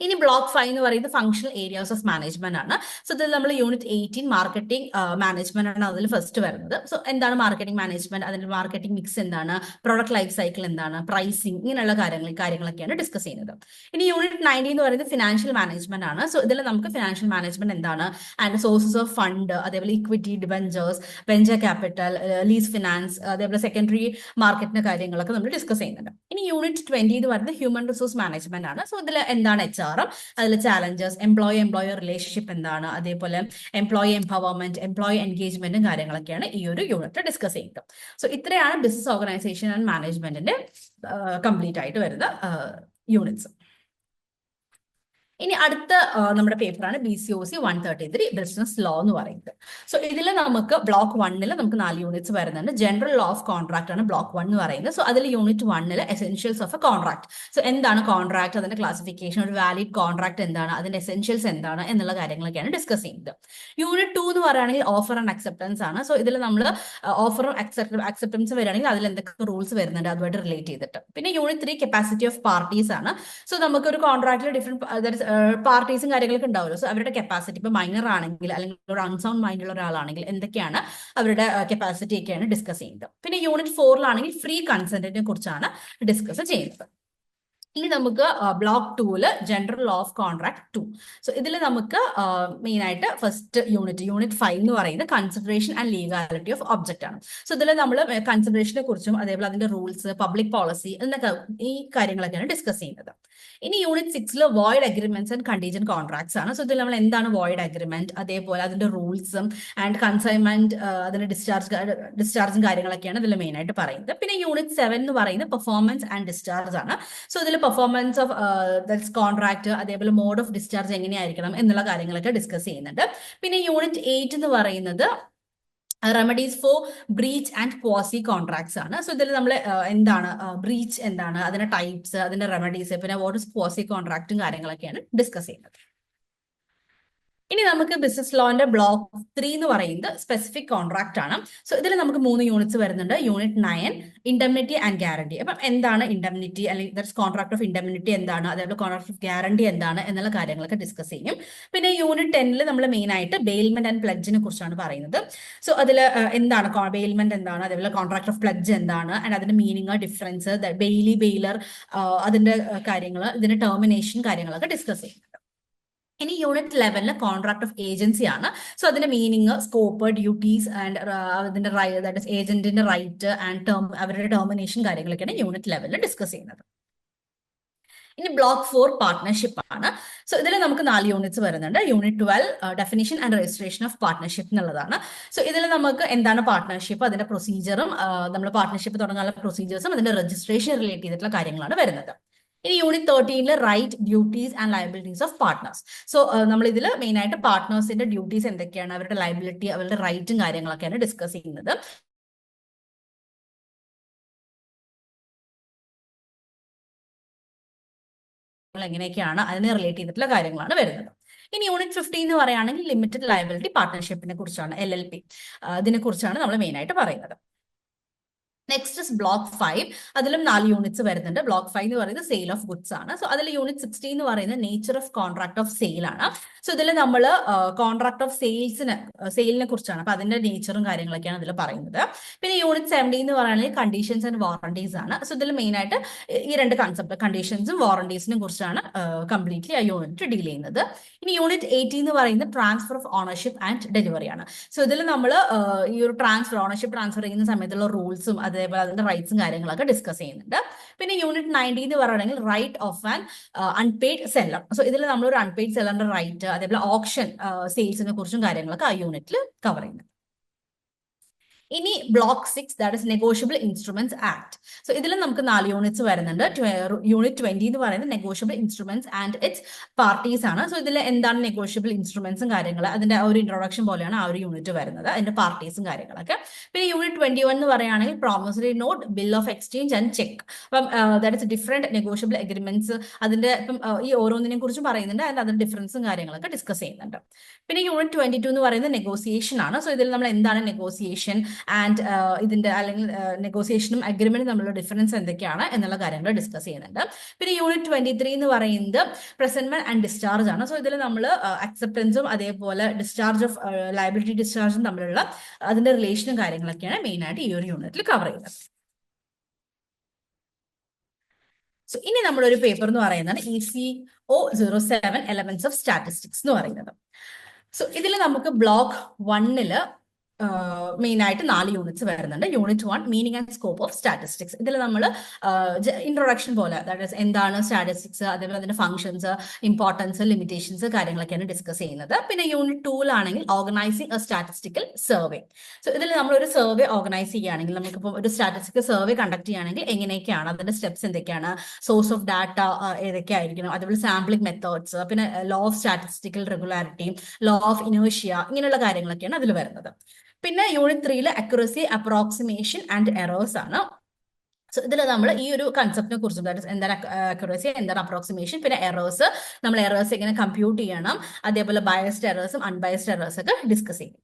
ഇനി ബ്ലോക്ക് 5 എന്ന് പറയുന്നത് ഫങ്ഷണൽ ഏരിയാസ് ഓഫ് മാനേജ്മെന്റ് ആണ്. സോ ഇതിൽ നമ്മൾ യൂണിറ്റ് 18 മാർക്കറ്റിംഗ് മാനേജ്മെന്റ് ആണ് അതിൽ ഫസ്റ്റ് വരുന്നത്. സോ എന്താണ് മാർക്കറ്റിംഗ് മാനേജ്മെന്റ്, അതിന്റെ മാർക്കറ്റിംഗ് മിക്സ് എന്താണ്, പ്രൊഡക്റ്റ് ലൈഫ് സൈക്കിൾ എന്താണ്, പ്രൈസിങ്, ഇങ്ങനെയുള്ള കാര്യങ്ങളൊക്കെയാണ് ഡിസ്കസ് ചെയ്യുന്നത്. ഇനി യൂണിറ്റ് 19 എന്ന് പറയുന്നത് ഫിനാൻഷ്യൽ മാനേജ്മെന്റ് ആണ്. സോ ഇതിൽ നമുക്ക് ഫിനാൻഷ്യൽ മാനേജ്മെന്റ് എന്താണ്, ആൻഡ് സോഴ്സസ് ഓഫ് ഫണ്ട്, അതേപോലെ equity, debentures, venture capital, lease finance, അതേപോലെ സെക്കൻഡറി മാർക്കറ്റിന്റെ കാര്യങ്ങളൊക്കെ നമ്മൾ ഡിസ്കസ് ചെയ്യുന്നുണ്ട്. ഇനി യൂണിറ്റ് 20 എന്ന് പറയുന്നത് ഹ്യൂമൻ റിസോഴ്സ് മാനേജ്മെന്റ് ആണ്. സോ ഇതിൽ എന്താണ് HR, അതിൽ ചാലഞ്ചസ്, എംപ്ലോയർ റിലേഷൻഷിപ്പ് എന്താണ്, അതേപോലെ എംപ്ലോയി എംപവർമെന്റ്, എംപ്ലോയി എൻഗേജ്മെന്റും കാര്യങ്ങളൊക്കെയാണ് ഈ ഒരു യൂണിറ്റ് ഡിസ്കസ് ചെയ്യുന്നത്. സോ ഇത്രയാണ് ബിസിനസ് ഓർഗനൈസേഷൻ ആൻഡ് മാനേജ്മെന്റിന്റെ കംപ്ലീറ്റ് ആയിട്ട് വരുന്ന യൂണിറ്റ്സ്. ഇനി അടുത്ത നമ്മുടെ പേപ്പറാണ് BCOC 133 ബിസിനസ് ലോ എന്ന് പറയുന്നത്. സോ ഇതിൽ നമുക്ക് ബ്ലോക്ക് 1-ൽ നമുക്ക് 4 യൂണിറ്റ്സ് വരുന്നുണ്ട്. ജനറൽ ലോ ഓഫ് കോൺട്രാക്ട് ആണ് ബ്ലോക്ക് 1 എന്ന് പറയുന്നത്. സോ അതിൽ യൂണിറ്റ് 1-ൽ essentials of a contract. So എന്താണ് കോൺട്രാക്ട്, അതിന്റെ ക്ലാസിഫിക്കേഷൻ, ഒരു വാലിഡ് കോൺട്രാക്ട് എന്താണ്, അതിന്റെ എസെൻഷ്യൽസ് എന്താണ് എന്നുള്ള കാര്യങ്ങളൊക്കെയാണ് ഡിസ്കസ് ചെയ്യുന്നത്. യൂണിറ്റ് 2 എന്ന് പറയുകയാണെങ്കിൽ ഓഫർ ആൻഡ് അക്സെപ്റ്റൻസ് ആണ്. സോ ഇതിൽ നമ്മൾ ഓഫറും അക്സെപ്റ്റൻസ് വരികയാണെങ്കിൽ അതിൽ എന്തൊക്കെ റൂൾസ് വരുന്നുണ്ട് അതുമായിട്ട് റിലേറ്റ് ചെയ്തിട്ട്. പിന്നെ യൂണിറ്റ് 3 കപ്പാസിറ്റി ഓഫ് പാർട്ടീസ് ആണ്. സോ നമുക്ക് ഒരു കോൺട്രാക്റ്റിൽ പാർട്ടീസും കാര്യങ്ങളൊക്കെ ഉണ്ടാവുമല്ലോ. സോ അവരുടെ കപ്പാസിറ്റി ഇപ്പൊ മൈനർ ആണെങ്കിൽ അല്ലെങ്കിൽ ഒരു അൺസൗണ്ട് മൈൻഡുള്ള ഒരാളാണെങ്കിൽ എന്തൊക്കെയാണ് അവരുടെ കപ്പാസിറ്റി ഒക്കെയാണ് ഡിസ്കസ് ചെയ്യുന്നത്. പിന്നെ യൂണിറ്റ് 4 ഫ്രീ കൺസെന്റിനെ കുറിച്ചാണ് ഡിസ്കസ് ചെയ്യുന്നത്. ഇനി നമുക്ക് block 2 general law of contract 2. So ഇതിൽ നമുക്ക് മെയിൻ ആയിട്ട് ഫസ്റ്റ് യൂണിറ്റ് 5 എന്ന് പറയുന്നത് consideration and legality of object ആണ്. സോ ഇതിൽ നമ്മൾ കൺസിഡറേഷനെ കുറിച്ചും അതേപോലെ അതിന്റെ റൂൾസ്, പബ്ലിക് പോളിസി എന്നൊക്കെ ഈ കാര്യങ്ങളൊക്കെയാണ് ഡിസ്കസ് ചെയ്യുന്നത്. ഇനി unit 6 void agreements and contingent contracts ആണ്. സോ ഇതിൽ നമ്മൾ എന്താണ് വോയിഡ് അഗ്രിമെന്റ്, അതേപോലെ അതിന്റെ റൂൾസും ആൻഡ് കൺസൈൻമെന്റ്, അതിന്റെ ഡിസ്ചാർജും കാര്യങ്ങളൊക്കെയാണ് ഇതിൽ മെയിൻ ആയിട്ട് പറയുന്നത്. പിന്നെ യൂണിറ്റ് 7 എന്ന് പറയുന്നത് പെർഫോമൻസ് ആൻഡ് ഡിസ്ചാർജ് ആണ്. സോ ഇതിൽ പെർഫോമൻസ് ഓഫ് കോൺട്രാക്ട്, അതേപോലെ മോഡ് ഓഫ് ഡിസ്ചാർജ് എങ്ങനെയായിരിക്കണം എന്നുള്ള കാര്യങ്ങളൊക്കെ ഡിസ്കസ് ചെയ്യുന്നുണ്ട്. പിന്നെ യൂണിറ്റ് 8 എന്ന് പറയുന്നത് remedies for breach and quasi contracts ആണ്. സോ ഇതിൽ നമ്മൾ എന്താണ് ബ്രീച്ച് എന്താണ്, അതിന്റെ ടൈപ്സ്, അതിന്റെ റെമഡീസ്, പിന്നെ വാട്ട് ഇസ് ക്വാസി കോൺട്രാക്റ്റും കാര്യങ്ങളൊക്കെയാണ് ഡിസ്കസ് ചെയ്യുന്നത്. ഇനി നമുക്ക് ബിസിനസ് ലോന്റെ ബ്ലോക്ക് 3 എന്ന് പറയുന്നത് സ്പെസിഫിക് കോൺട്രാക്ട് ആണ്. സോ ഇതിൽ നമുക്ക് 3 യൂണിറ്റ്സ് വരുന്നുണ്ട്. Unit 9 indemnity and guarantee. അപ്പം എന്താണ് ഇൻഡെംനിറ്റി അല്ലെങ്കിൽ കോൺട്രാക്ട് ഓഫ് ഇൻഡെംനിറ്റി എന്താണ്, അതേപോലെ കോൺട്രാക്ട് ഓഫ് ഗ്യാരണ്ടി എന്താണ് എന്നുള്ള കാര്യങ്ങളൊക്കെ ഡിസ്കസ് ചെയ്യും. പിന്നെ യൂണിറ്റ് 10 നമ്മൾ മെയിൻ ആയിട്ട് ബെയിൽമെന്റ് ആൻഡ് പ്ലഡ്ജിനെ കുറിച്ചാണ് പറയുന്നത്. സോ അതിൽ എന്താണ് ബെയിൽമെന്റ് എന്താണ്, അതേപോലെ കോൺട്രാക്ട് ഓഫ് പ്ലഡ്ജ് എന്താണ്, ആൻഡ് അതിന്റെ മീനിങ്, ഡിഫറൻസ്, ബെയിലി, ബെയിലർ, അതിന്റെ കാര്യങ്ങൾ, ഇതിന്റെ ടെർമിനേഷൻ കാര്യങ്ങളൊക്കെ ഡിസ്കസ് ചെയ്യും. ഇനി യൂണിറ്റ് 11 കോൺട്രാക്ട് ഓഫ് ഏജൻസി ആണ്. സോ അതിന്റെ മീനിങ്, സ്കോപ്പ്, ഡ്യൂട്ടീസ് ആൻഡ് അതിന്റെ ദാറ്റ് ഇസ് ഏജന്റിന്റെ റൈറ്റ് ആൻഡ് അവരുടെ ടെർമിനേഷൻ കാര്യങ്ങളൊക്കെയാണ് യൂണിറ്റ് 11 ഡിസ്കസ് ചെയ്യുന്നത്. ഇനി ബ്ലോക്ക് 4 പാർട്ട്ണർഷിപ്പ് ആണ്. സോ ഇതിൽ നമുക്ക് 4 യൂണിറ്റ്സ് വരുന്നുണ്ട്. Unit 12 definition and registration of partnership എന്നുള്ളതാണ്. സോ ഇതിൽ നമുക്ക് എന്താണ് പാർട്ട്ണർഷിപ്പ്, അതിന്റെ പ്രൊസീജിയറും, നമ്മൾ പാർട്ട്ണർഷിപ്പ് തുടങ്ങാനുള്ള പ്രൊസീജിയേഴ്സും അതിന്റെ രജിസ്ട്രേഷൻ റിലേറ്റ് ചെയ്തിട്ടുള്ള കാര്യങ്ങളാണ് വരുന്നത്. ഇനി unit 13 right, duties and liabilities of partners. So നമ്മൾ ഇതിൽ മെയിൻ ആയിട്ട് പാർട്ട്നേഴ്സിന്റെ ഡ്യൂട്ടീസ് എന്തൊക്കെയാണ്, അവരുടെ ലയബിലിറ്റി, അവരുടെ റൈറ്റും കാര്യങ്ങളൊക്കെയാണ് ഡിസ്കസ് ചെയ്യുന്നത്. എങ്ങനെയൊക്കെയാണ് അതിനെ റിലേറ്റ് ചെയ്തിട്ടുള്ള കാര്യങ്ങളാണ് വരുന്നത്. ഇനി യൂണിറ്റ് 15 എന്ന് പറയുകയാണെങ്കിൽ ലിമിറ്റഡ് ലയബിലിറ്റി പാർട്ട്ണർഷിപ്പിനെ കുറിച്ചാണ്, LLP, ഇതിനെ കുറിച്ചാണ് നമ്മൾ മെയിൻ ആയിട്ട് പറയുന്നത്. Next is block 5. അതിലും 4 യൂണിറ്റ്സ് വരുന്നുണ്ട്. ബ്ലോക്ക് 5 എന്ന് പറയുന്നത് സെയിൽ ഓഫ് ഗുഡ്സ് ആണ്. സോ അതിൽ യൂണിറ്റ് 16 എന്ന് പറയുന്നത് nature of contract of sale ആണ്. സോ ഇതിൽ നമ്മൾ കോൺട്രാക്ട് ഓഫ് സെയിലിനെ കുറിച്ചാണ്, അപ്പൊ അതിന്റെ നേച്ചറും കാര്യങ്ങളൊക്കെയാണ് ഇതിൽ പറയുന്നത്. പിന്നെ യൂണിറ്റ് 17 എന്ന് പറയുന്നത് കണ്ടീഷൻസ് ആൻഡ് വാറണ്ടീസ് ആണ്. സോ ഇതിൽ മെയിൻ ആയിട്ട് ഈ 2 കൺസെപ്റ്റ്, കണ്ടീഷൻസും വാറണ്ടീസിനെ കുറിച്ചാണ് കംപ്ലീറ്റ്ലി ആ യൂണിറ്റ് ഡീൽ ചെയ്യുന്നത്. ഇനി യൂണിറ്റ് 18 എന്ന് പറയുന്നത് transfer of ownership and delivery ആണ്. സോ ഇതിൽ നമ്മൾ ഈ ഒരു ഓണർഷിപ്പ് ട്രാൻസ്ഫർ ചെയ്യുന്ന സമയത്തുള്ള റൂൾസും അതേപോലെ അതിന്റെ റൈറ്റ്സും കാര്യങ്ങളൊക്കെ ഡിസ്കസ് ചെയ്യുന്നുണ്ട്. പിന്നെ യൂണിറ്റ് 19 എന്ന് പറയുകയാണെങ്കിൽ right of an unpaid seller. So ഇതിൽ നമ്മൾ ഒരു അൺപെയ്ഡ് സെല്ലറിന്റെ റൈറ്റ്, അതേപോലെ ഓപ്ഷൻ സെയിൽസിനെ കുറിച്ചും കാര്യങ്ങളൊക്കെ ആ യൂണിറ്റിൽ കവർ ചെയ്യുന്നുണ്ട്. ഇനി block 6 that is negotiable instruments act. So ഇതിൽ നമുക്ക് 4 യൂണിറ്റ്സ് വരുന്നുണ്ട്. യൂണിറ്റ് 20 എന്ന് പറയുന്നത് negotiable instruments and its parties ആണ്. സോ ഇതിൽ എന്താണ് നെഗോഷ്യബിൾ ഇൻസ്ട്രുമെന്റ്സും കാര്യങ്ങൾ, അതിന്റെ ഒരു ഇൻട്രൊഡക്ഷൻ പോലെയാണ് ആ ഒരു യൂണിറ്റ് വരുന്നത്, അതിന്റെ പാർട്ടീസും കാര്യങ്ങളൊക്കെ. പിന്നെ യൂണിറ്റ് 21 എന്ന് പറയുകയാണെങ്കിൽ promissory note, bill of exchange and cheque. അപ്പം that is different negotiable agreements, അതിന്റെ ഇപ്പം ഈ ഓരോന്നിനെ കുറിച്ചും പറയുന്നുണ്ട്, ആൻഡ് അതിന്റെ ഡിഫറൻസും കാര്യങ്ങളൊക്കെ ഡിസ്കസ് ചെയ്യുന്നുണ്ട്. പിന്നെ യൂണിറ്റ് 22 എന്ന് പറയുന്നത് നെഗോസിയേഷൻ ആണ്. സോ ഇതിൽ നമ്മൾ എന്താണ് നെഗോസിയേഷൻ ആൻഡ് ഇതിന്റെ അല്ലെങ്കിൽ നെഗോസിയേഷനും അഗ്രിമെന്റും തമ്മിലുള്ള ഡിഫറൻസ് എന്തൊക്കെയാണ് എന്നുള്ള കാര്യങ്ങൾ ഡിസ്കസ് ചെയ്യുന്നുണ്ട്. പിന്നെ യൂണിറ്റ് 23 എന്ന് പറയുന്നത് പ്രസന്റ്മെന്റ് ആൻഡ് ഡിസ്ചാർജ് ആണ്. സോ ഇതിൽ നമ്മൾ അക്സെപ്റ്റൻസും അതേപോലെ ഡിസ്ചാർജ് ഓഫ് ലയബിലിറ്റി ഡിസ്ചാർജും തമ്മിലുള്ള അതിന്റെ റിലേഷനും കാര്യങ്ങളൊക്കെയാണ് മെയിൻ ആയിട്ട് ഈ ഒരു യൂണിറ്റിൽ കവർ ചെയ്യുന്നത്. സോ ഇനി നമ്മളൊരു പേപ്പർ എന്ന് പറയുന്നത് ECO07 എലമെന്റ്സ് ഓഫ് സ്റ്റാറ്റിസ്റ്റിക്സ് എന്ന് പറയുന്നത്. സോ ഇതിൽ നമുക്ക് ബ്ലോക്ക് 1 മെയിൻ ആയിട്ട് 4 യൂണിറ്റ്സ് വരുന്നുണ്ട്. Unit 1 meaning and scope of statistics. ഇതിൽ നമ്മൾ ഇൻട്രൊഡക്ഷൻ പോലെ, ദാറ്റ് ഇസ് എന്താണ് സ്റ്റാറ്റിസ്റ്റിക്സ്, അതേപോലെ അതിന്റെ ഫംഗ്ഷൻസ്, ഇമ്പോർട്ടൻസ്, ലിമിറ്റേഷൻസ് കാര്യങ്ങളൊക്കെയാണ് ഡിസ്കസ് ചെയ്യുന്നത്. പിന്നെ unit 2 organising A statistical survey. So ഇതിൽ നമ്മൾ ഒരു സർവേ ഓർഗനൈസ് ചെയ്യുകയാണെങ്കിൽ, നമുക്കിപ്പോൾ ഒരു സ്റ്റാറ്റിസ്റ്റിക്കൽ സർവേ കണ്ടക്ട് ചെയ്യുകയാണെങ്കിൽ എങ്ങനെയൊക്കെയാണ്, അതിന്റെ സ്റ്റെപ്സ് എന്തൊക്കെയാണ്, സോഴ്സ് ഓഫ് ഡാറ്റ ഏതൊക്കെ ആയിരിക്കണം, അതേപോലെ സാമ്പിളിംഗ് മെത്തേഡ്സ്, പിന്നെ law of statistical regularity, law of inertia, ഇങ്ങനെയുള്ള കാര്യങ്ങളൊക്കെയാണ് അതിൽ വരുന്നത്. പിന്നെ unit 3 accuracy, approximation and errors ആണ്. സോ ഇതിൽ നമ്മൾ ഈ ഒരു കൺസെപ്റ്റിനെ കുറിച്ചും, എന്താണ് അക്യുറസി, എന്താണ് അപ്രോക്സിമേഷൻ, പിന്നെ എറേഴ്സ്, നമ്മൾ എറേഴ്സ് എങ്ങനെ കമ്പ്യൂട്ട് ചെയ്യണം, അതേപോലെ ബയസ്ഡ് എറേഴ്സും അൺബയസ്ഡ് എറേഴ്സ് ഒക്കെ ഡിസ്കസ് ചെയ്യും.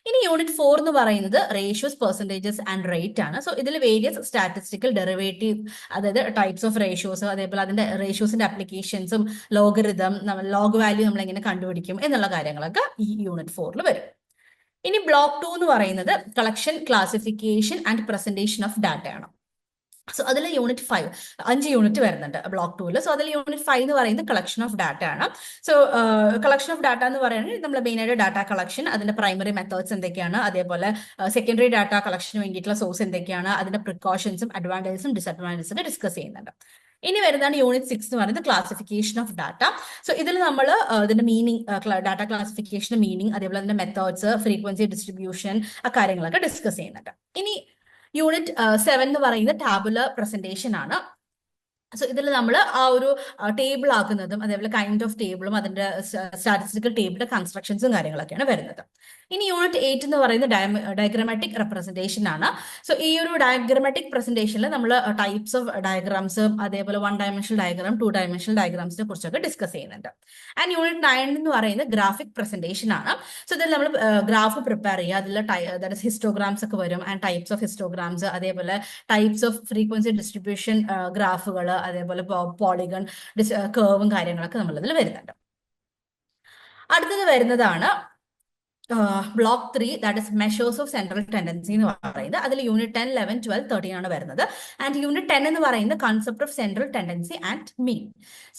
ഇനി യൂണിറ്റ് 4 എന്ന് പറയുന്നത് റേഷ്യോസ്, പെർസെൻറ്റേജസ് ആൻഡ് റേറ്റ് ആണ്. സോ ഇതിൽ വേരിയസ് സ്റ്റാറ്റിസ്റ്റിക്കൽ ഡെറിവേറ്റീവ്, അതായത് ടൈപ്സ് ഓഫ് റേഷ്യോസ്, അതേപോലെ അതിന്റെ റേഷ്യോസിന്റെ അപ്ലിക്കേഷൻസും ലോഗരിതം, ലോഗ് വാല്യൂ നമ്മൾ എങ്ങനെ കണ്ടുപിടിക്കും എന്നുള്ള കാര്യങ്ങളൊക്കെ ഈ യൂണിറ്റ് 4 വരും. ഇനി ബ്ലോക്ക് 2 എന്ന് പറയുന്നത് collection, classification and presentation of data ആണ്. സോ അതിൽ യൂണിറ്റ് 5 5 യൂണിറ്റ് വരുന്നുണ്ട് ബ്ലോക്ക് 2. സോ അതിൽ യൂണിറ്റ് 5 എന്ന് പറയുന്നത് കളക്ഷൻ ഓഫ് ഡാറ്റ ആണ്. സോ കളക്ഷൻ ഓഫ് ഡാറ്റ എന്ന് പറയുന്നത് നമ്മൾ മെയിനായിട്ട് ഡാറ്റ കളക്ഷൻ, അതിന്റെ പ്രൈമറി മെത്തേഡ്സ് എന്തൊക്കെയാണ്, അതേപോലെ സെക്കൻഡറി ഡാറ്റ കളക്ഷന് വേണ്ടിയിട്ടുള്ള സോഴ്സ് എന്തൊക്കെയാണ്, അതിന്റെ പ്രിക്കോഷൻസും അഡ്വാൻറ്റേജസും ഡിസഡ്വാൻറ്റേജസും ഒക്കെ ഡിസ്കസ് ചെയ്യുന്നുണ്ട്. ഇനി വരുന്നതാണ് യൂണിറ്റ് 6 എന്ന് പറയുന്നത് ക്ലാസിഫിക്കേഷൻ ഓഫ് ഡാറ്റ. സോ ഇതിൽ നമ്മൾ ഇതിന്റെ മീനിങ്, ഡാറ്റ ക്ലാസിഫിക്കേഷന്റെ മീനിങ്, അതേപോലെ അതിന്റെ മെത്തേഡ്സ്, ഫ്രീക്വൻസി ഡിസ്ട്രിബ്യൂഷൻ, ആ കാര്യങ്ങളൊക്കെ ഡിസ്കസ് ചെയ്യുന്നുണ്ട്. ഇനി യൂണിറ്റ് 7 എന്ന് പറയുന്നത് ടാബുലർ പ്രസന്റേഷൻ ആണ്. സോ ഇതിൽ നമ്മൾ ആ ഒരു ടേബിൾ ആക്കുന്നതും അതേപോലെ കൈൻഡ് ഓഫ് ടേബിളും അതിന്റെ സ്റ്റാറ്റിസ്റ്റിക്കൽ ടേബിളിന്റെ കൺസ്ട്രക്ഷൻസും കാര്യങ്ങളൊക്കെയാണ് വരുന്നത്. ഇനി യൂണിറ്റ് 8 എന്ന് പറയുന്നത് ഡയഗ്രമാറ്റിക് റെപ്രസെന്റേഷൻ ആണ്. സോ ഈ ഒരു ഡയഗ്രമാറ്റിക് പ്രസന്റേഷനിൽ നമ്മൾ ടൈപ്സ് ഓഫ് ഡയഗ്രാംസ്, അതേപോലെ 1 ഡയമെൻഷണൽ ഡയഗ്രാം, 2 ഡയമെൻഷണൽ ഡയഗ്രാംസിനെ കുറിച്ചൊക്കെ ഡിസ്കസ് ചെയ്യുന്നുണ്ട്. ആൻഡ് യൂണിറ്റ് 9 എന്ന് പറയുന്നത് ഗ്രാഫിക് പ്രസന്റേഷൻ ആണ്. സോ ഇതിൽ നമ്മൾ ഗ്രാഫ് പ്രിപ്പയർ ചെയ്യുക, അതിൽ ഹിസ്റ്റോഗ്രാംസ് ഒക്കെ വരും, ആൻഡ് ടൈപ്സ് ഓഫ് ഹിസ്റ്റോഗ്രാംസ്, അതേപോലെ ടൈപ്സ് ഓഫ് ഫ്രീക്വൻസി ഡിസ്ട്രിബ്യൂഷൻ ഗ്രാഫുകൾ, അതേപോലെ പോളിഗൺ കർവും കാര്യങ്ങളൊക്കെ നമ്മൾ ഇതിൽ വരുന്നുണ്ട്. അടുത്തത് വരുന്നതാണ് block 3, that is measures of central tendency എന്ന് പറയുന്നത്. അതിൽ യൂണിറ്റ് 10, 11, 12, 13 ആണ് വരുന്നത്. ആൻഡ് യൂണിറ്റ് 10 എന്ന് പറയുന്നത് concept of central tendency and mean.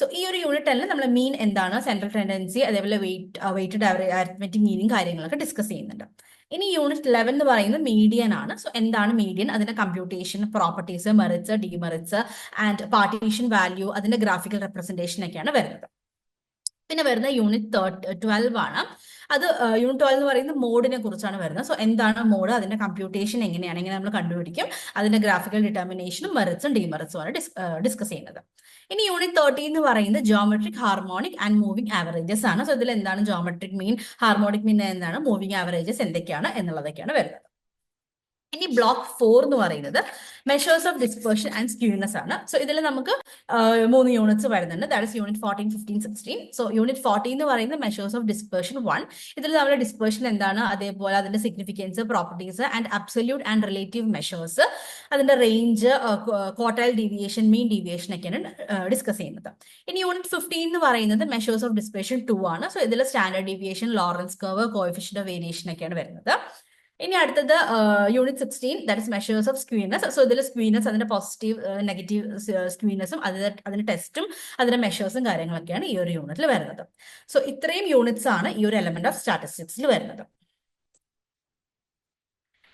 So ഈ ഒരു യൂണിറ്റ് 10 നമ്മൾ മീൻ എന്താണ്, സെൻട്രൽ ടെൻഡൻസി, അതേപോലെ വെയ്റ്റഡ് അരിത്മെറ്റിക് മീനിങ് കാര്യങ്ങളൊക്കെ ഡിസ്കസ് ചെയ്യുന്നുണ്ട്. ഇനി യൂണിറ്റ് 11 എന്ന് പറയുന്നത് മീഡിയൻ ആണ്. സോ എന്താണ് മീഡിയൻ, അതിന്റെ computation, properties, merits, demerits and partition value, അതിന്റെ ഗ്രാഫിക്കൽ റെപ്രസെന്റേഷൻ ഒക്കെയാണ് വരുന്നത്. പിന്നെ വരുന്ന യൂണിറ്റ് 12 ആണ്. അത് യൂണിറ്റ് 12 എന്ന് പറയുന്നത് മോഡിനെ കുറിച്ചാണ് വരുന്നത്. സോ എന്താണ് മോഡ്, അതിന്റെ കമ്പ്യൂട്ടേഷൻ എങ്ങനെയാണ്, എങ്ങനെ നമ്മൾ കണ്ടുപിടിക്കും, അതിന്റെ ഗ്രാഫിക്കൽ ഡിറ്റർമിനേഷനും മെറിറ്റ്സും ഡിമെറിറ്റ്സും ആണ് ഡിസ്കസ് ചെയ്യുന്നത്. ഇനി യൂണിറ്റ് 13 എന്ന് പറയുന്നത് geometric, harmonic and moving averages ആണ്. സോ ഇതിൽ എന്താണ് ജോമെട്രിക് മീൻ, ഹാർമോണിക് മീൻ എന്താണ്, മൂവിംഗ് ആവറേജസ് എന്തൊക്കെയാണ് എന്നുള്ളതൊക്കെയാണ് വരുന്നത്. ഇനി ബ്ലോക്ക് 4 എന്ന് പറയുന്നത് measures of dispersion and skewness ആണ്. സോ ഇതിൽ നമുക്ക് 3 യൂണിറ്റ്സ് വരുന്നുണ്ട്. That is unit 14, 15, 16. So unit 14 എന്ന് പറയുന്നത് മെഷേഴ്സ് ഓഫ് ഡിസ്പെർഷൻ 1. ഇതിൽ നമ്മുടെ ഡിസ്പെർഷൻ എന്താണ്, അതേപോലെ അതിന്റെ significance, properties and absolute and relative measures, അതിന്റെ range, quartile deviation, mean deviation ഒക്കെയാണ് ഡിസ്കസ് ചെയ്യുന്നത്. ഇനി യൂണിറ്റ് 15 എന്ന് പറയുന്നത് മെഷേഴ്സ് ഓഫ് ഡിസ്പെർഷൻ 2 ആണ്. സോ ഇതിൽ standard deviation, Lawrence curve, coefficient of variation ഒക്കെയാണ് വരുന്നത്. ഇനി അടുത്തത് unit 16, that is measures of skewness. So ഇതിൽ സ്ക്യൂനെസ്, അതിന്റെ പോസിറ്റീവ്, നെഗറ്റീവ് സ്ക്യൂനെസും അതിന്റെ ടെസ്റ്റും അതിന്റെ മെഷേഴ്സും കാര്യങ്ങളൊക്കെയാണ് ഈ ഒരു യൂണിറ്റിൽ വരുന്നത്. സോ ഇത്രയും യൂണിറ്റ്സ് ആണ് ഈ ഒരു എലമെന്റ് ഓഫ് സ്റ്റാറ്റിസ്റ്റിക്സിൽ വരുന്നത്.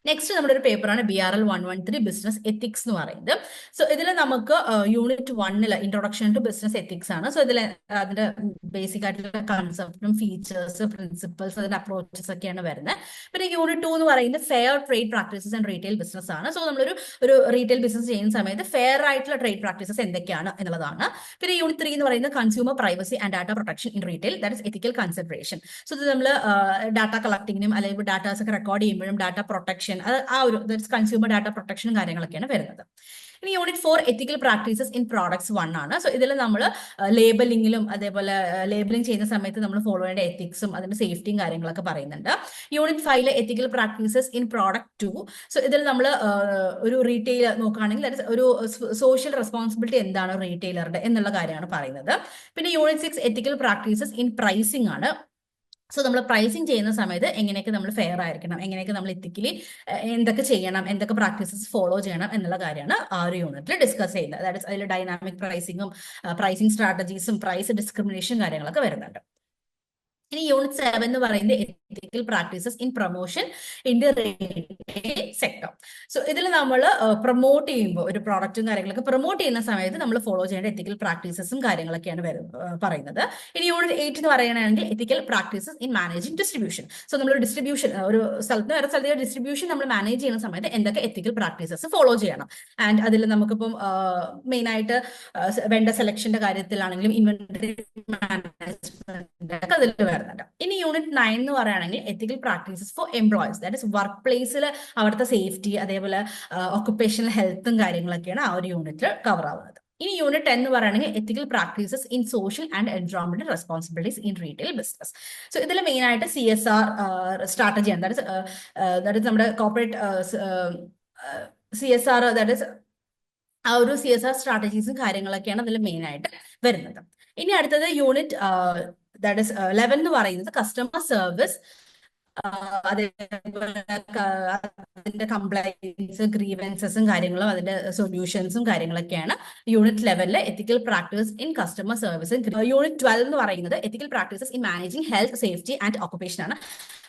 നെക്സ്റ്റ് നമ്മുടെ ഒരു പേപ്പറാണ് BRL 113 ബിസിനസ് എത്തിക്സ് എന്ന് പറയുന്നത്. സോ ഇതിൽ നമുക്ക് unit 1 introduction to business ethics ആണ്. സോ ഇതിൽ അതിന്റെ ബേസിക് ആയിട്ടുള്ള കൺസെപ്റ്റും ഫീച്ചേഴ്സ്, പ്രിൻസിപ്പൽസ്, അതിന്റെ അപ്രോച്ചസ് ഒക്കെയാണ് വരുന്നത്. പിന്നെ യൂണിറ്റ് 2 എന്ന് പറയുന്നത് fair trade practices and retail business ആണ്. സോ നമ്മളൊരു റീറ്റെയിൽ ബിസിനസ് ചെയ്യുന്ന സമയത്ത് ഫെയർ ആയിട്ടുള്ള ട്രേഡ് പ്രാക്ടീസസ് എന്തൊക്കെയാണ് എന്നുള്ളതാണ്. പിന്നെ യൂണിറ്റ് 3 എന്ന് പറയുന്നത് consumer privacy and data protection in retail, that is ethical consideration. So ഇത് നമ്മൾ ഡാറ്റ കളക്ടിങ്ങിനും അല്ലെങ്കിൽ ഡാറ്റാസ് ഒക്കെ റെക്കോർഡ് ചെയ്യുമ്പോഴും ഡാറ്റ പ്രൊട്ടക്ഷൻ, അത് ആ ഒരു കൺസ്യൂമർ ഡാറ്റ പ്രൊട്ടക്ഷനും കാര്യങ്ങളൊക്കെയാണ് വരുന്നത്. ഇനി unit 4 ethical practices in products 1 ആണ്. സോ ഇതിൽ നമ്മൾ ലേബലിംഗിലും അതേപോലെ ലേബലിംഗ് ചെയ്യുന്ന സമയത്ത് നമ്മൾ ഫോളോ ചെയ്യേണ്ട എത്തിക്സും അതിന്റെ സേഫ്റ്റിയും കാര്യങ്ങളൊക്കെ പറയുന്നുണ്ട്. Unit 5 ethical practices in product 2. So ഇതിൽ നമ്മൾ ഒരു റീറ്റെയിൽ നോക്കുകയാണെങ്കിൽ ഒരു സോഷ്യൽ റെസ്പോൺസിബിലിറ്റി എന്താണ് റീറ്റെയിലറുടെ എന്നുള്ള കാര്യമാണ് പറയുന്നത്. പിന്നെ unit 6 ethical practices in pricing ആണ്. സോ നമ്മൾ പ്രൈസിങ് ചെയ്യുന്ന സമയത്ത് എങ്ങനെയൊക്കെ നമ്മൾ ഫെയർ ആയിരിക്കണം, എങ്ങനെയൊക്കെ നമ്മൾ എത്തിക്കലി എന്തൊക്കെ ചെയ്യണം, എന്തൊക്കെ പ്രാക്ടീസസ് ഫോളോ ചെയ്യണം എന്നുള്ള കാര്യമാണ് ആ ഒരു യൂണിറ്റിൽ ഡിസ്കസ് ചെയ്യുന്നത്. അതായത് അതിൽ ഡൈനാമിക് പ്രൈസിങ്ങും പ്രൈസിങ് സ്ട്രാറ്റജീസും പ്രൈസ് ഡിസ്ക്രിമിനേഷൻ കാര്യങ്ങളൊക്കെ വരുന്നുണ്ട്. ഇനി യൂണിറ്റ് 7 എന്ന് പറയുന്നത് എത്തിക്കൽ practices in promotion in the retail sector. So ഇതിൽ നമ്മൾ പ്രൊമോട്ട് ചെയ്യുമ്പോൾ ഒരു പ്രോഡക്റ്റും കാര്യങ്ങളൊക്കെ പ്രൊമോട്ട് ചെയ്യുന്ന സമയത്ത് നമ്മൾ ഫോളോ ചെയ്യേണ്ട എത്തിക്കൽ പ്രാക്ടീസസും കാര്യങ്ങളൊക്കെയാണ് പറയുന്നത്. ഇനി യൂണിറ്റ് 8 എന്ന് പറയുകയാണെങ്കിൽ ethical practices in managing distribution. So നമ്മൾ ഡിസ്ട്രിബ്യൂഷൻ, ഒരു സ്ഥലത്ത് വേറെ സ്ഥലത്തേക്ക് ഡിസ്ട്രിബ്യൂഷൻ നമ്മൾ മാനേജ് ചെയ്യുന്ന സമയത്ത് എന്തൊക്കെ എത്തിക്കൽ പ്രാക്ടീസസ് ഫോളോ ചെയ്യണം. ആൻഡ് അതിൽ നമുക്കിപ്പം മെയിൻ ആയിട്ട് വെണ്ടർ സെലക്ഷന്റെ കാര്യത്തിലാണെങ്കിലും ഇൻവെന്ററി മാനേജ്മെന്റ് അതിൽ വരുന്നുണ്ട്. ഇനി യൂണിറ്റ് 9 എന്ന് പറയുകയാണെങ്കിൽ ethical practices four employees, that is work പ്ലേസിൽ അവിടുത്തെ സേഫ്റ്റി, അതേപോലെ ഒക്കുപേഷണൽ ഹെൽത്തും കാര്യങ്ങളൊക്കെയാണ് ആ ഒരു യൂണിറ്റിൽ കവർ ആവുന്നത്. ഇനി യൂണിറ്റ് 10 എന്ന് പറയുകയാണെങ്കിൽ ethical practices in social and എൻവയോൺമെന്റൽ responsibilities in retail business. So ഇതിൽ മെയിൻ ആയിട്ട് CSR സ്ട്രാറ്റജിയാണ്. ദാറ്റ് ഇസ് നമ്മുടെ കോർപ്പറേറ്റ് CSR, ദാറ്റ് ഇസ് ആ ഒരു CSR സ്ട്രാറ്റജീസും കാര്യങ്ങളൊക്കെയാണ് അതിൽ മെയിൻ ആയിട്ട് വരുന്നത്. ഇനി അടുത്തത് യൂണിറ്റ് ദാറ്റ് ഇസ് 11 എന്ന് പറയുന്നത് കസ്റ്റമർ സർവീസ്, അതേപോലെ അതിന്റെ കംപ്ലൈൻസ്, ഗ്രീവൻസസും കാര്യങ്ങളും അതിന്റെ സൊല്യൂഷൻസും കാര്യങ്ങളൊക്കെയാണ് unit 11 ethical practice in customer service. Unit 12 എന്ന് പറയുന്നത് എത്തിക്കൽ practices in managing health, safety and occupation ആണ്.